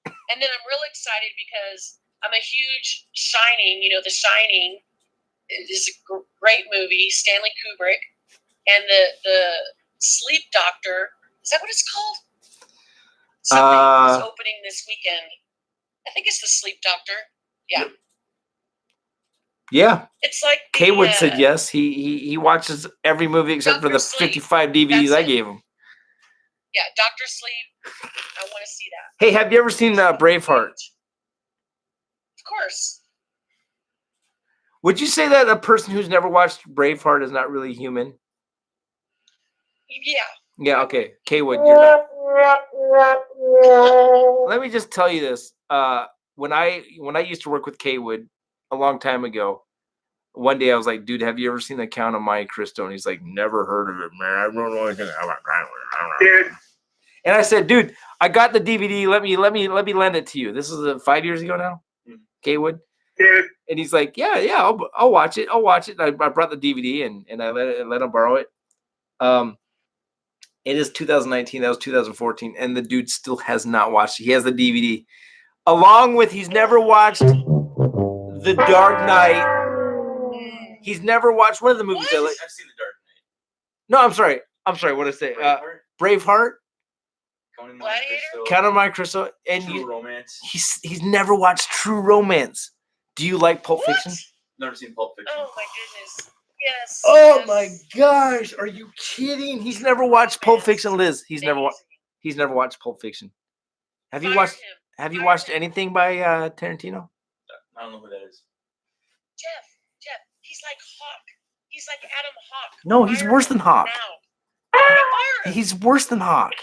And then I'm real excited because I'm a huge Shining. You know, The Shining is a great movie. Stanley Kubrick, and the Sleep Doctor. Is that what it's called? Something is opening this weekend. I think it's the Sleep Doctor. Yeah. Yeah. It's like Kaywood said yes. He watches every movie except Dr. for the Sleep. 55 DVDs I gave him. Yeah, Dr. Sleep. I want to see that. Hey, have you ever seen Braveheart? Of course. Would you say that a person who's never watched Braveheart is not really human? Yeah. Yeah, okay. Kaywood, you're not. Let me just tell you this. When I used to work with Kaywood a long time ago, one day I was like, dude, have you ever seen The Count of Monte Cristo? And he's like, never heard of it, man. I don't know anything about it. And I said, dude, I got the DVD. Let me lend it to you. This is 5 years ago now, Kaywood. And he's like, yeah, I'll watch it. And I brought the DVD and I let him borrow it. It is 2019. That was 2014, and the dude still has not watched it. He has the DVD, along with he's never watched The Dark Knight. He's never watched one of the movies. I've seen The Dark Knight. No, I'm sorry. What did I say? Braveheart. Count on Monte Cristo, and True Romance. He's never watched True Romance. Do you like Pulp Fiction? Never seen Pulp Fiction. Oh my goodness. Yes. Oh my gosh! Are you kidding? He's never watched Pulp Fiction, Liz. He's never watched Pulp Fiction. Have you watched anything by Tarantino? I don't know who that is. Jeff, he's like Hawk. He's like Adam Hawk. No, he's worse than Hawk. Now. He's worse than Hawk.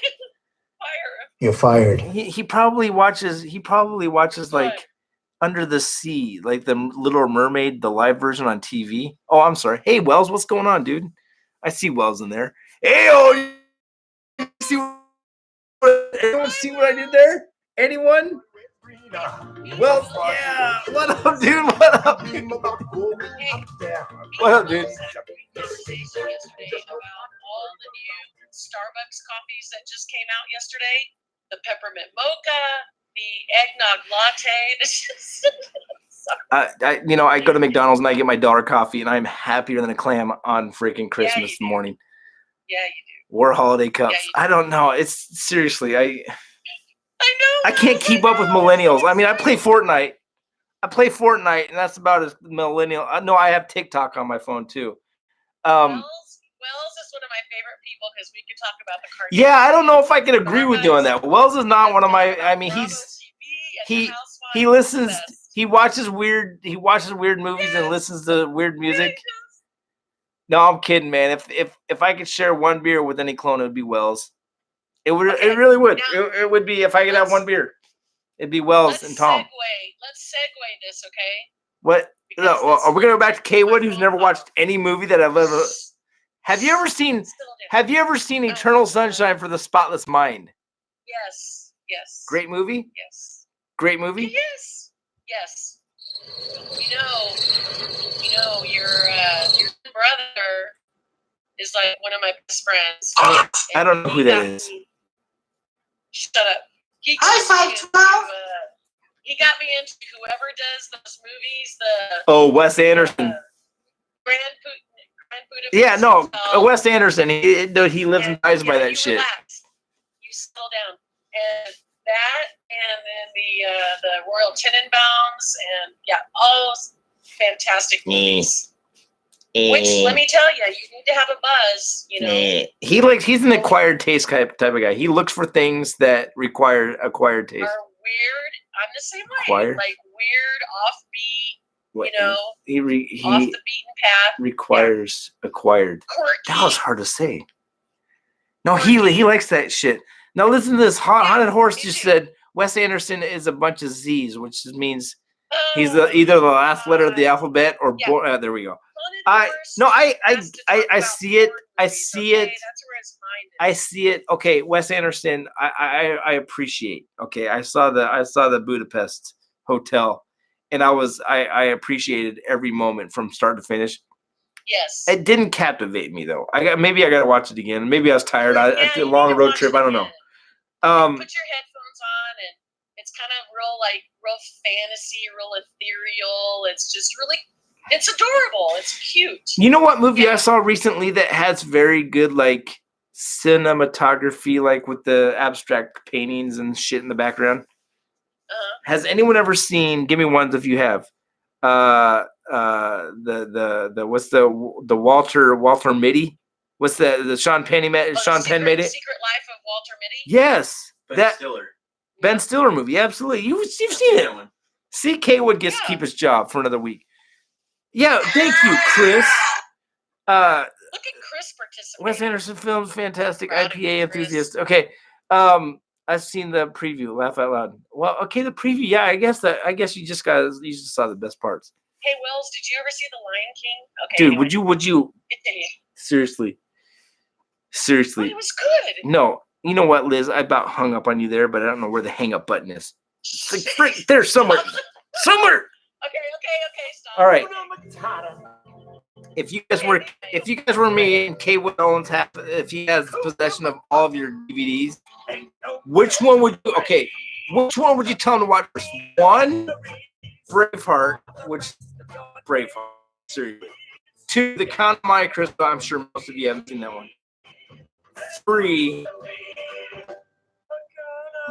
You're fired. He probably watches like Under the Sea, like the Little Mermaid, the live version on TV. Oh, I'm sorry. Hey, Wells, what's going on, dude? I see Wells in there. Hey, anyone see what I did there? Anyone? Well, yeah. What up, dude? What up, dude? What up, dude? Yesterday about all the new Starbucks coffees that just came out yesterday. The peppermint mocha, the eggnog latte. I go to McDonald's and I get my dollar coffee, and I'm happier than a clam on freaking Christmas morning. Yeah, you do. War holiday cups. I don't know. It's seriously, I know. I can't keep up with millennials. I mean, I play Fortnite, and that's about as millennial. No, I have TikTok on my phone too. Wells is one of my favorite people because we can talk about the cartoons. Yeah, I don't know if I can agree with you on that. Wells is not one of my. I mean, he listens. He watches weird movies and listens to weird music. No, I'm kidding, man. If I could share one beer with any clone, it would be Wells. It really would. It would be if I could have one beer. It'd be Wells and Tom. Let's segue this, okay? What? No, are we gonna go back to Kaywood, who's never watched any movie that I've ever? Have you ever seen Eternal Sunshine for the Spotless Mind? Yes. Great movie. Yes. Great movie. Yes. You know, your brother is like one of my best friends. I don't know who that is. Shut up. He got me into whoever does those movies. Wes Anderson. Grand Yeah, no, Wes Anderson. He lives and dies by that shit. Relax. You settle down, and that, and then the Royal Tenenbaums, and all fantastic movies. Which, let me tell you, you need to have a buzz. He's an acquired taste type of guy. He looks for things that require acquired taste. Are weird. I'm the same way. Acquired? Like weird, offbeat. He off the beaten path. Requires acquired. Quirky. That was hard to say. No, he likes that shit. Now listen to this. Haunted Horse just said Wes Anderson is a bunch of Z's, which means he's either the last letter of the alphabet or there we go. I see it. I see it. That's where his mind is. I see it. Okay, Wes Anderson. I appreciate. Okay, I saw the Budapest Hotel. And I appreciated every moment from start to finish. Yes. It didn't captivate me though. Maybe I got to watch it again. Maybe I was tired. I did a long road trip. I don't know. Put your headphones on, and it's kind of real fantasy, real ethereal. It's just really, it's adorable. It's cute. You know what movie I saw recently that has very good like cinematography, like with the abstract paintings and shit in the background? Has anyone ever seen? Give me ones if you have. The what's the Walter Mitty? What's the Sean Penn made it? Secret Life of Walter Mitty. Yes, Stiller. Ben Stiller movie. Absolutely, you've seen it. See, Kaywood gets to keep his job for another week. Yeah, thank you, Chris. Look at Chris participating. Wes Anderson films, fantastic. Proud of IPA you, enthusiast. Okay, I've seen the preview. Laugh out loud. Well, okay, the preview. Yeah, I guess you just saw the best parts. Hey, Wells, did you ever see The Lion King? Okay. Dude, anyway. would you? Continue. Seriously. Well, it was good. No, you know what, Liz? I about hung up on you there, but I don't know where the hang up button is. It's like frick, there somewhere. Somewhere. Okay, stop. All right. If you guys were me and Kaywood owns if he has possession of all of your DVDs, which one would you tell him to watch first? 1, Braveheart, seriously. 2, The Count of Monte Cristo. I'm sure most of you haven't seen that one. 3,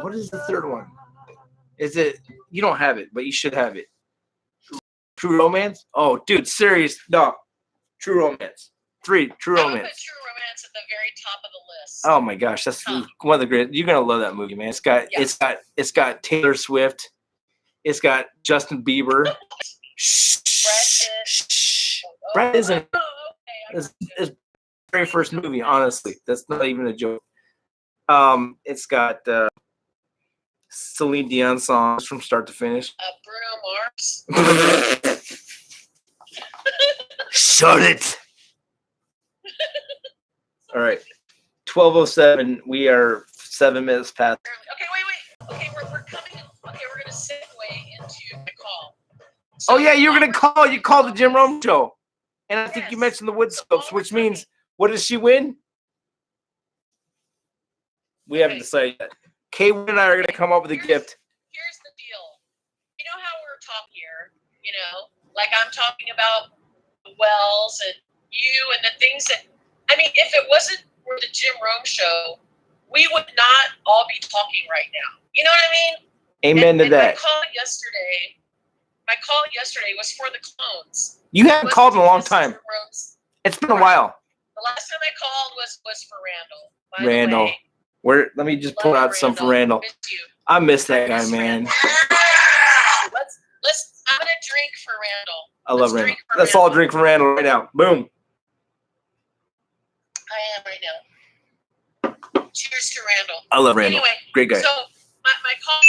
what is the third one? Is it, you don't have it, but you should have it. True Romance? Oh, dude, serious. No. True Romance. 3, True Romance. I would put True Romance at the very top of the list. Oh my gosh, that's one of the great. You're gonna love that movie, man. It's got Taylor Swift. It's got Justin Bieber. Brad isn't. It's very first movie, honestly. That's not even a joke. It's got Celine Dion songs from start to finish. Bruno Mars. Shut it. All right. 12:07. We are 7 minutes past. Okay, wait. Okay, we're coming. Okay, we're gonna segue into the call. So, yeah, you're gonna call. You called the Jim Rome show, and I think you mentioned the wood scopes, which means what does she win? We haven't decided yet. Kaywood and I are gonna come up with a gift. Here's the deal. You know how we're talking here. You know, like I'm talking about the Wells and you and the things that. I mean, if it wasn't for the Jim Rome show, we would not all be talking right now. You know what I mean? Amen to that. My call yesterday was for the clones. You haven't called in a long time. It's been a while. The last time I called was for Randall. Randall. Let me just pull out some for Randall. I miss that guy, man. I'm gonna drink for Randall. I love Randall. Let's all drink for Randall right now. Boom. I am right now. Cheers to Randall. I love Randall. Anyway, great guy. So my call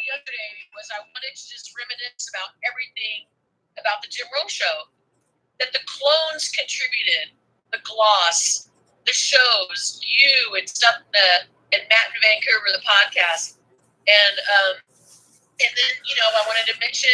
yesterday was I wanted to just reminisce about everything about the Jim Rome show. That the clones contributed, the gloss, the shows, you and stuff, and Matt in Vancouver, the podcast, and then I wanted to mention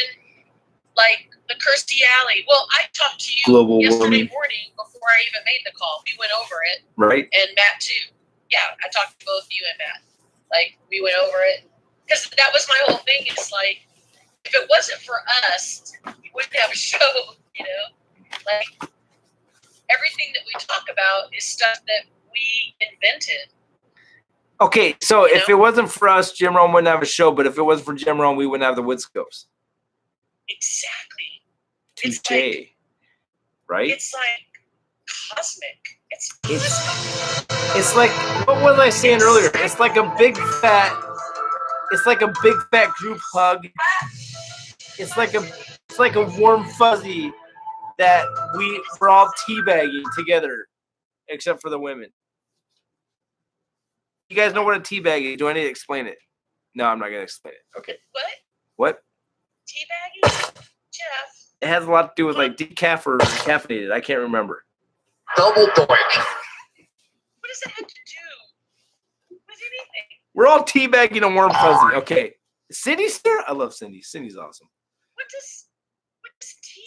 like the Kirstie Alley. Well, I talked to you yesterday morning before I even made the call. We went over it, right? And Matt too. Yeah, I talked to both you and Matt. Like we went over it because that was my whole thing. It's like if it wasn't for us, we wouldn't have a show. You know. Like everything that we talk about is stuff that we invented. Okay, so if it wasn't for us, Jim Rome wouldn't have a show. But if it wasn't for Jim Rome, we wouldn't have the wood scopes. Exactly. Touché. Right? It's like cosmic. It's like what was I saying earlier? It's like a big fat group hug. It's like a warm fuzzy that we're all teabagging together, except for the women. You guys know what a teabag is? Do I need to explain it? No, I'm not going to explain it. Okay. What? Teabagging? Jeff. It has a lot to do with like decaf or caffeinated. I can't remember. Double doink. What does it have to do with anything? We're all teabagging a warm fuzzy. Okay. Cindy's here? I love Cindy. Cindy's awesome. What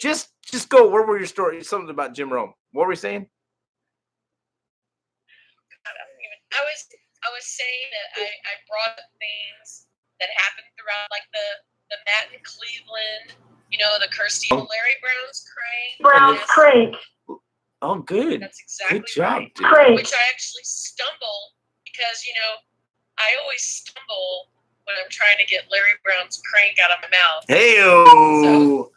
does Just go. Where were your stories? Something about Jim Rome. What were we saying? I was saying that I brought up things that happened throughout, like the Matt in Cleveland, the Kirsty and Larry Brown's crank. Oh, good. That's exactly good job, right. dude. Which I actually stumble because I always stumble when I'm trying to get Larry Brown's crank out of my mouth. Hey-o.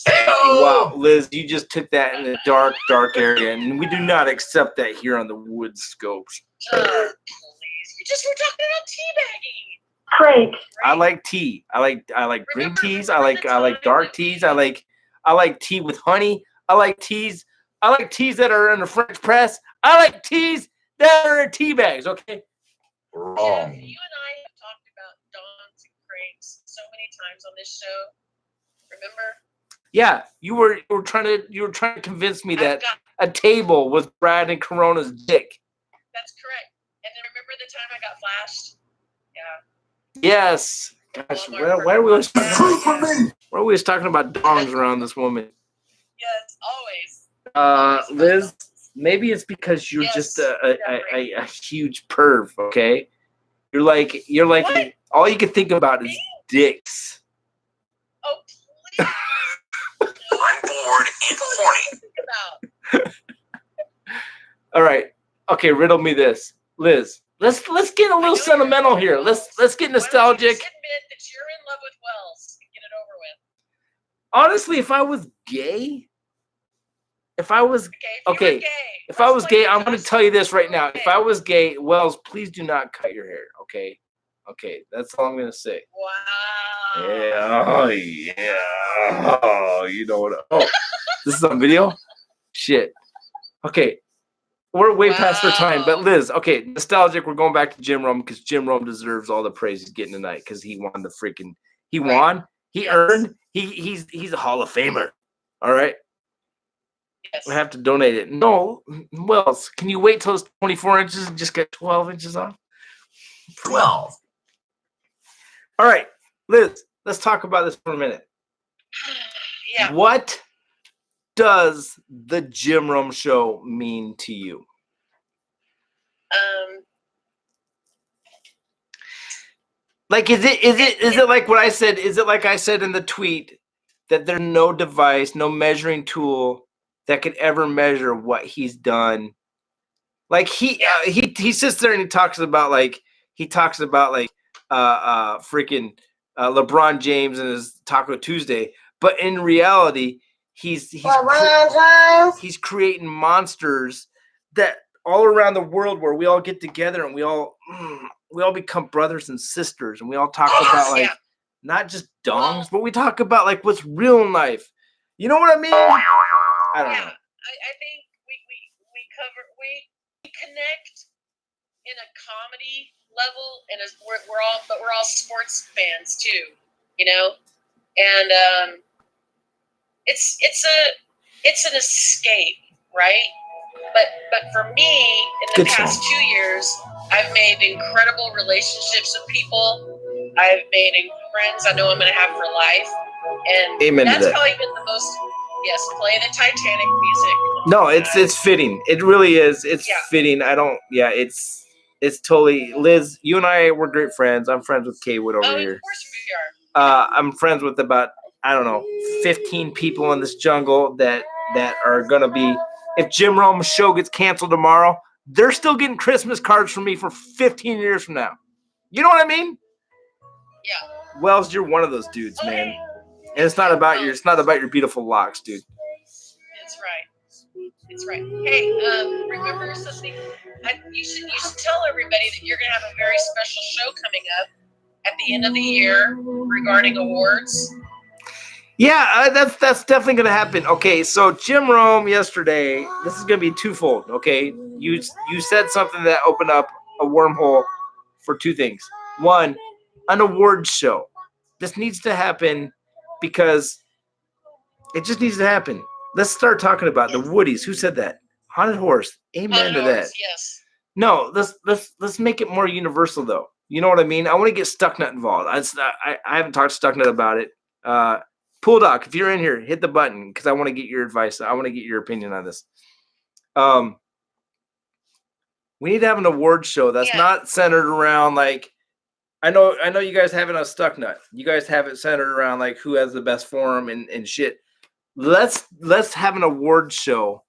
Wow, Liz, you just took that in a dark, dark area, and we do not accept that here on the Wood Scopes. Oh, please. You just were talking about teabagging. Crank. I like tea. I like green teas. I like dark teas. I like tea with honey. I like teas that are in the French press. I like teas that are in tea bags, okay? Wrong. Yeah, you and I have talked about dongs and cranks so many times on this show. Remember? Yeah, you were trying to convince me that a table was Brad and Corona's dick. That's correct. And then remember the time I got flashed? Yeah. Yes. Gosh, why are we always talking about dongs around this woman? Yes, always. Liz, maybe it's because you're just a huge perv, okay? You're like what? All you can think about is dicks. Oh, please. I'm bored and horny. All right. Okay, riddle me this. Liz, let's get a little sentimental here. Let's get nostalgic. Why don't you just admit that you're in love with Wells and get it over with? Honestly, if I was gay, if I was gay, I'm going to tell you this right now. If I was gay, Wells, please do not cut your hair, okay? Okay, that's all I'm going to say. Wow. Yeah. Oh, yeah. Oh, you know what? Oh, this is on video? Shit. Okay. We're way past our time, but Liz, okay, nostalgic. We're going back to Jim Rome because Jim Rome deserves all the praise he's getting tonight because he won the freaking. He won. He earned. He's a Hall of Famer. All right. Yes. We have to donate it. No, Wells, can you wait till it's 24 inches and just get 12 inches off? 12. All right, Liz, let's talk about this for a minute. Yeah. What does the Jim Rome Show mean to you? Like, is it like what I said? Is it like I said in the tweet that there's no device, no measuring tool that could ever measure what he's done? Like he sits there and he talks about freaking LeBron James and his Taco Tuesday, but in reality, he's creating monsters that all around the world where we all get together and we all become brothers and sisters, and we all talk about not just dongs, but we talk about like what's real in life. You know what I mean? I don't know. I think we connect in a comedy level, and we're all sports fans too, and it's an escape, right? But for me, in the past 2 years, I've made incredible relationships with people. I've made friends I know I'm going to have for life, and Amen that's to that. probably been the most. Yes, play the Titanic music. No, it's fitting. It really is. It's fitting. It's totally. Liz, you and I were great friends. I'm friends with Kay Wood over here. Of course we are. I'm friends with about 15 people in this jungle that are gonna be. If Jim Rome's show gets canceled tomorrow, they're still getting Christmas cards from me for 15 years from now. You know what I mean? Yeah. Wells, you're one of those dudes, man. And it's not about your beautiful locks, dude. It's right. Hey, remember something? You should tell everybody that you're going to have a very special show coming up at the end of the year regarding awards. Yeah, that's definitely going to happen. Okay, so Jim Rome yesterday, this is going to be twofold, okay? You said something that opened up a wormhole for two things. One, an awards show. This needs to happen because it just needs to happen. Let's start talking about the Woodies. Who said that? Haunted Horse. Amen to that. Yes. No, let's make it more universal though. You know what I mean? I want to get Stucknut involved. I haven't talked to Stucknut about it. Pool Doc, if you're in here, hit the button because I want to get your advice. I want to get your opinion on this. We need to have an award show that's not centered around like I know you guys have it on Stuck Nut. You guys have it centered around like who has the best forum and shit. Let's have an award show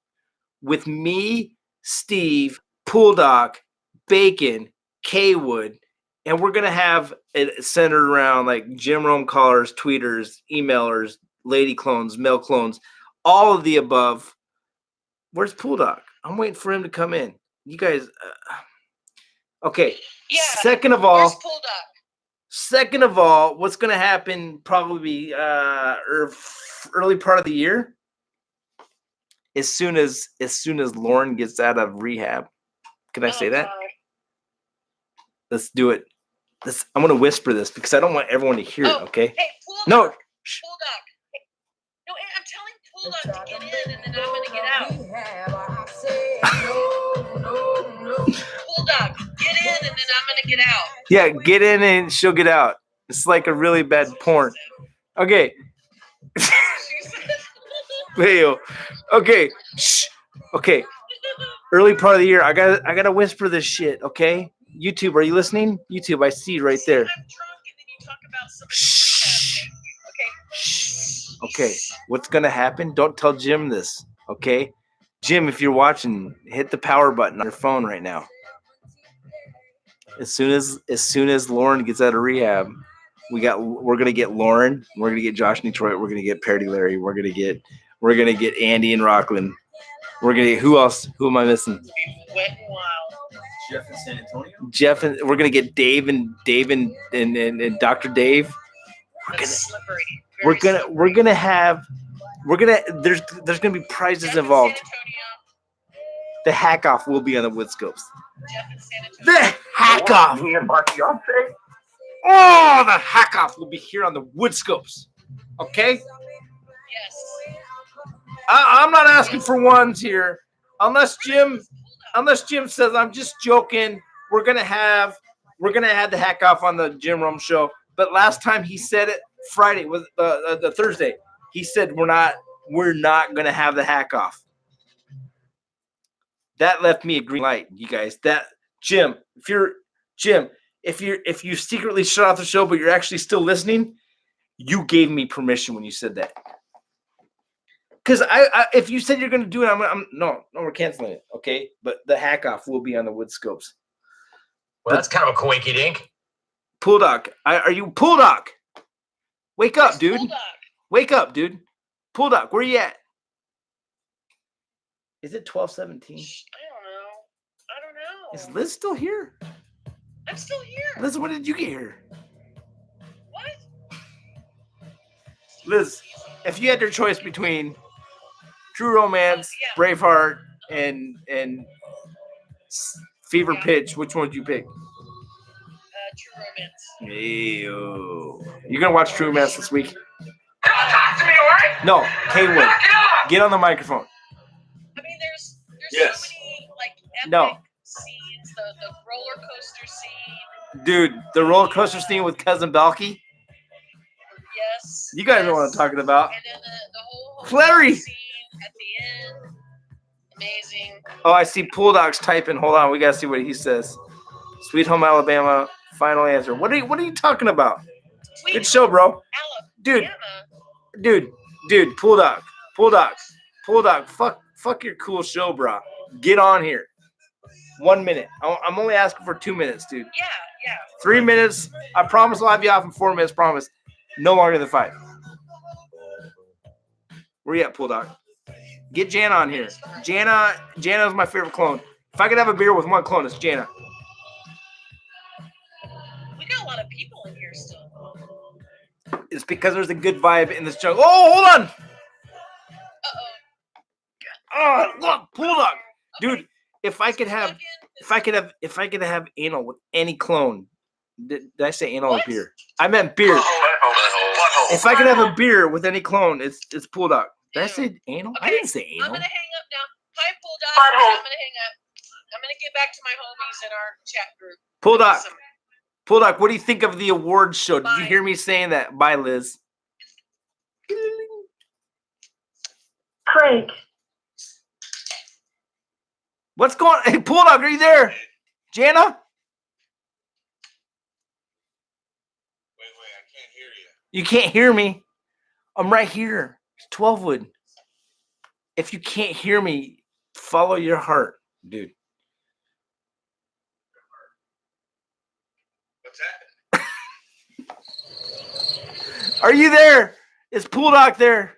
with me, Steve, Pool Doc, Bacon, K-Wood, and we're gonna have it centered around like gym room callers, tweeters, emailers, lady clones, male clones, all of the above. Where's Pool Doc? I'm waiting for him to come in. You guys, okay. Yeah. Second of all, Where's Pool Doc? Second of all, what's going to happen probably early part of the year, as soon as Lauren gets out of rehab. Can I say that? God. Let's do it. I'm going to whisper this because I don't want everyone to hear it. Okay. Hey, Pool Doc. No. Pool Doc. Hey, no, I'm telling Pool Doc to get in, and then I'm going to get out. Pool Doc, get in, and then I'm going to get out. Yeah, get in and she'll get out. It's like a really bad porn. Okay. Okay. Shh. Okay. Early part of the year, I gotta whisper this shit. Okay. YouTube, are you listening? YouTube, I see right there. I'm drunk, and then you talk about something. Okay. What's gonna happen? Don't tell Jim this. Okay. Jim, if you're watching, hit the power button on your phone right now. As soon as Lauren gets out of rehab, we're gonna get Lauren, we're gonna get Josh in Detroit, we're gonna get Parody Larry, we're gonna get Andy in Rockland. We're gonna get who else? Who am I missing? Wet and Wild. Jeff in San Antonio. Jeff and we're gonna get Dave and Dr. Dave. We're gonna have there's gonna be prizes involved. The hack off will be on the wood scopes. The hack off. Oh, the hack off will be here on the wood scopes. Okay? Yes. I'm not asking for ones here. Unless Jim says I'm just joking. We're gonna have the hack off on the Jim Rome show. But last time he said it Friday was the Thursday. He said we're not gonna have the hack off. That left me a green light, you guys. That Jim, if you secretly shut off the show, but you're actually still listening, you gave me permission when you said that. Because if you said you're going to do it, no, we're canceling it, okay? But the hack off will be on the wood scopes. Well, that's kind of a coinky dink. Pool Doc, are you Pool Doc? Wake up, dude. Wake up, dude. Pool Doc, where you at? Is it 12:17? I don't know. Is Liz still here? I'm still here. Liz, when did you get here? What? Liz, if you had your choice between True Romance, Braveheart, and Fever Pitch, which one would you pick? True Romance. Ew. You're gonna watch True Romance this week? Talk to me, all right? No, K-Wood. Get on the microphone. I mean, there's so many like epic scenes. The roller coaster scene. Dude, the roller coaster scene with Cousin Balky. Yes. You guys know what I'm talking about. And then the whole Clary scene at the end. Amazing. Oh, I see Pool Dog's typing. Hold on, we gotta see what he says. Sweet Home Alabama. Final answer. What are you talking about? Good show, bro. Dude. Pool Dog. Fuck your cool show, bro. Get on here. 1 minute. I'm only asking for 2 minutes, dude. Yeah. 3 minutes. I promise I'll have you off in 4 minutes. Promise. No longer than 5. Where you at, Pool Dog? Get Jana on here. Jana is my favorite clone. If I could have a beer with one clone, it's Jana. We got a lot of people in here still. It's because there's a good vibe in this jungle. Oh, hold on. Oh, look, Pool Dog. Dude, if I could have anal with any clone. Did I say anal or beer? I meant beer. If I could have a beer with any clone, it's Pool Dog. Did I say anal? Okay, I didn't say anal. I'm gonna hang up now. Hi, Pool Dog. I'm gonna hang up. I'm gonna get back to my homies in our chat group. Pool Dog, what do you think of the awards show? Did you hear me saying that? Bye, Liz. Crank. What's going on? Hey, Bulldog, are you there? Jana? Wait, I can't hear you. You can't hear me. I'm right here. It's 12 Wood. If you can't hear me, follow your heart, dude. What's that? Are you there? Is Bulldog there?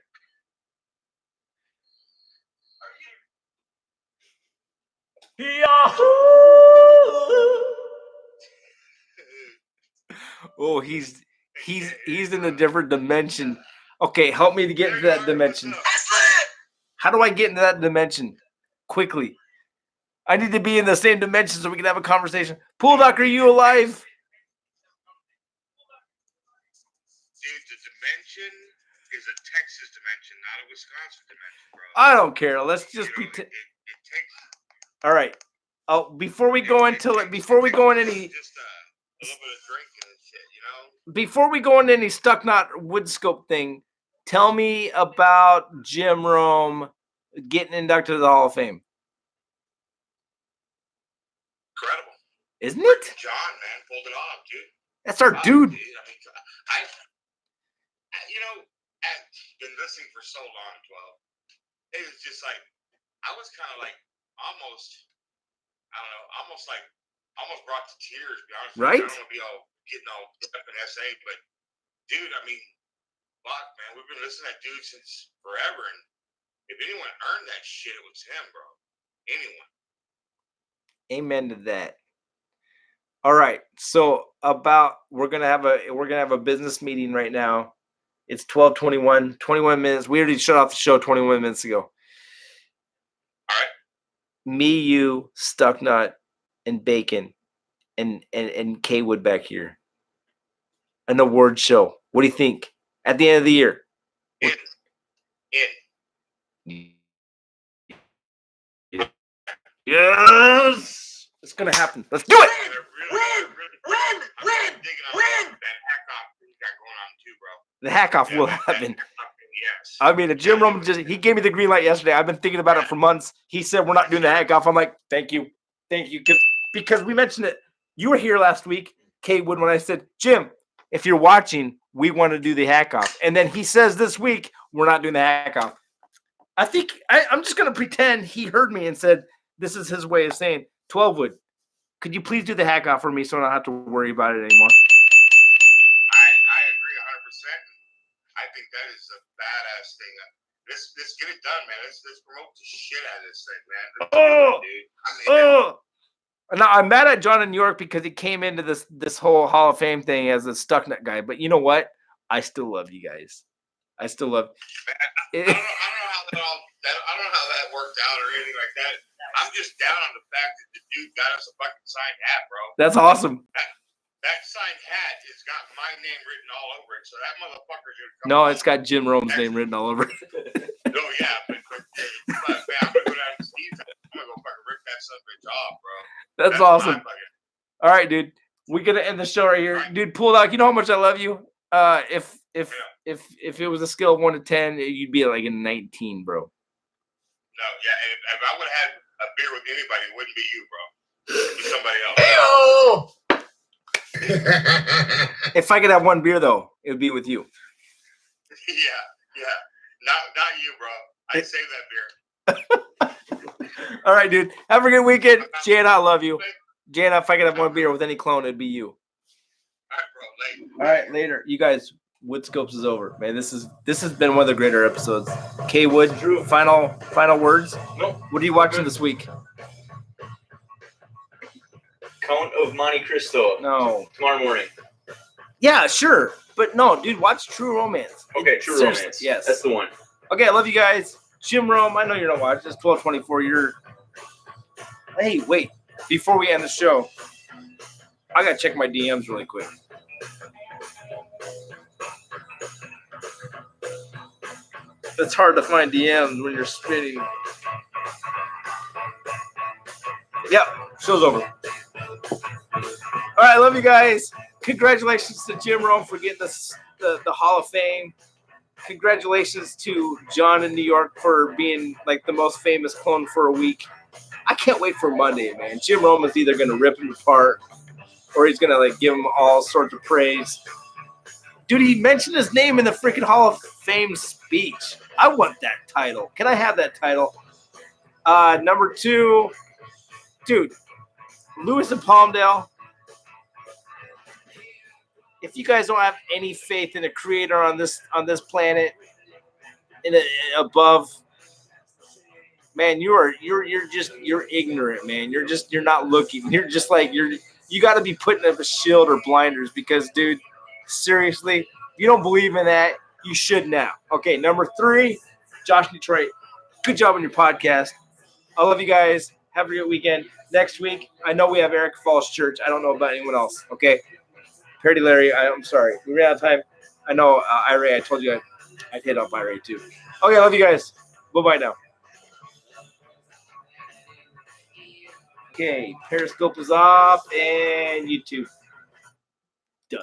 Yahoo! Oh, he's in a different dimension. Okay, help me to get into that dimension. How do I get into that dimension? Quickly. I need to be in the same dimension so we can have a conversation. Bulldog, are you alive? Dude, the dimension is a Texas dimension, not a Wisconsin dimension, bro. I don't care. Let's just pretend. It takes All right. Oh, before we go into any just a little bit of drinking and shit, you know? before we go into any stuck knot wood scope thing, tell me about Jim Rome getting inducted to the Hall of Fame. Incredible. Isn't it? John, man, pulled it off, dude. That's our dude. I mean, you know, I've been listening for so long, 12. It was just like, I was kind of like, almost brought to tears, to be honest with you. Right? I don't want to be all getting all up in SA, but dude, I mean, fuck, man, we've been listening to that dude since forever, and if anyone earned that shit, it was him, bro. Anyone. Amen to that. All right. So we're gonna have a business meeting right now. It's 12:21, 21 minutes. We already shut off the show 21 minutes ago. All right. Me, you, Stucknut, and Bacon, and K Wood back here. An award show. What do you think? At the end of the year. In. Yes. It's gonna happen. Let's do it. Win. The hack off will happen. Yes. I mean, Jim Rome he gave me the green light yesterday. I've been thinking about it for months. He said we're not doing the hack off. I'm like, thank you, because we mentioned it. You were here last week, K Wood, when I said, Jim, if you're watching, we want to do the hack off. And then he says this week we're not doing the hack off. I think I'm just gonna pretend he heard me and said this is his way of saying 12 Wood. Could you please do the hack off for me so I don't have to worry about it anymore? I agree 100%. I think that is a badass thing. Let's get it done, man. Let's promote the shit out of this thing, man. Now I'm mad at John in New York because he came into this whole Hall of Fame thing as a Stucknut guy. But you know what? I still love you guys. I still love. I don't know how that worked out or anything like that. I'm just down on the fact that the dude got us a fucking signed hat, bro. That's awesome. That signed hat has got my name written all over it, so that motherfucker's gonna come. No, it's got Jim Rome's name written all over it. No, yeah, but man, I'm gonna go down to Steve's. I'm gonna go fucking rip that son of a bitch off, bro. That's awesome. All right, dude. We're gonna end the show right here, dude. Bulldog, you know how much I love you. If it was a scale of 1 to 10, you'd be like a 19, bro. No, yeah. If I would have had a beer with anybody, it wouldn't be you, bro. It'd be somebody else. If I could have one beer, though, it would be with you. Yeah. Not you, bro. I'd save that beer. All right, dude. Have a good weekend. Jana, I love you. Jana, if I could have one beer with any clone, it'd be you. All right, bro. Later. All right, later. You guys, Woodscopes is over, man. This has been one of the greater episodes. K Wood, final words. No. What are you watching this week? Count of Monte Cristo. No. Tomorrow morning. Yeah, sure, but no, dude. Watch True Romance. Okay, True Seriously, Romance. Yes, that's the one. Okay, I love you guys. Jim Rome, I know you're not watching. It's 12:24. Hey, wait. Before we end the show, I gotta check my DMs really quick. It's hard to find DMs when you're spinning. Yep, show's over. All right, I love you guys. Congratulations to Jim Rome for getting the Hall of Fame. congratulations to John in New York for being like the most famous clone for a week. I can't wait for Monday, man. Jim Roman's either going to rip him apart or he's going to like give him all sorts of praise. Dude, he mentioned his name in the freaking Hall of Fame speech. I want that title. Can I have that title? Number 2, dude, Lewis and Palmdale. If you guys don't have any faith in a creator on this planet, above, man, you're ignorant, man. You're not looking. You're just like you got to be putting up a shield or blinders because, dude, seriously, if you don't believe in that, you should now. Okay, number 3, Josh Detroit. Good job on your podcast. I love you guys. Have a great weekend. Next week, I know we have Eric Falls Church. I don't know about anyone else. Okay, Parody Larry. I'm sorry, we ran out of time. I know Ira. I told you I'd hit up Ira too. Okay, I love you guys. Bye now. Okay, Periscope is off and YouTube done.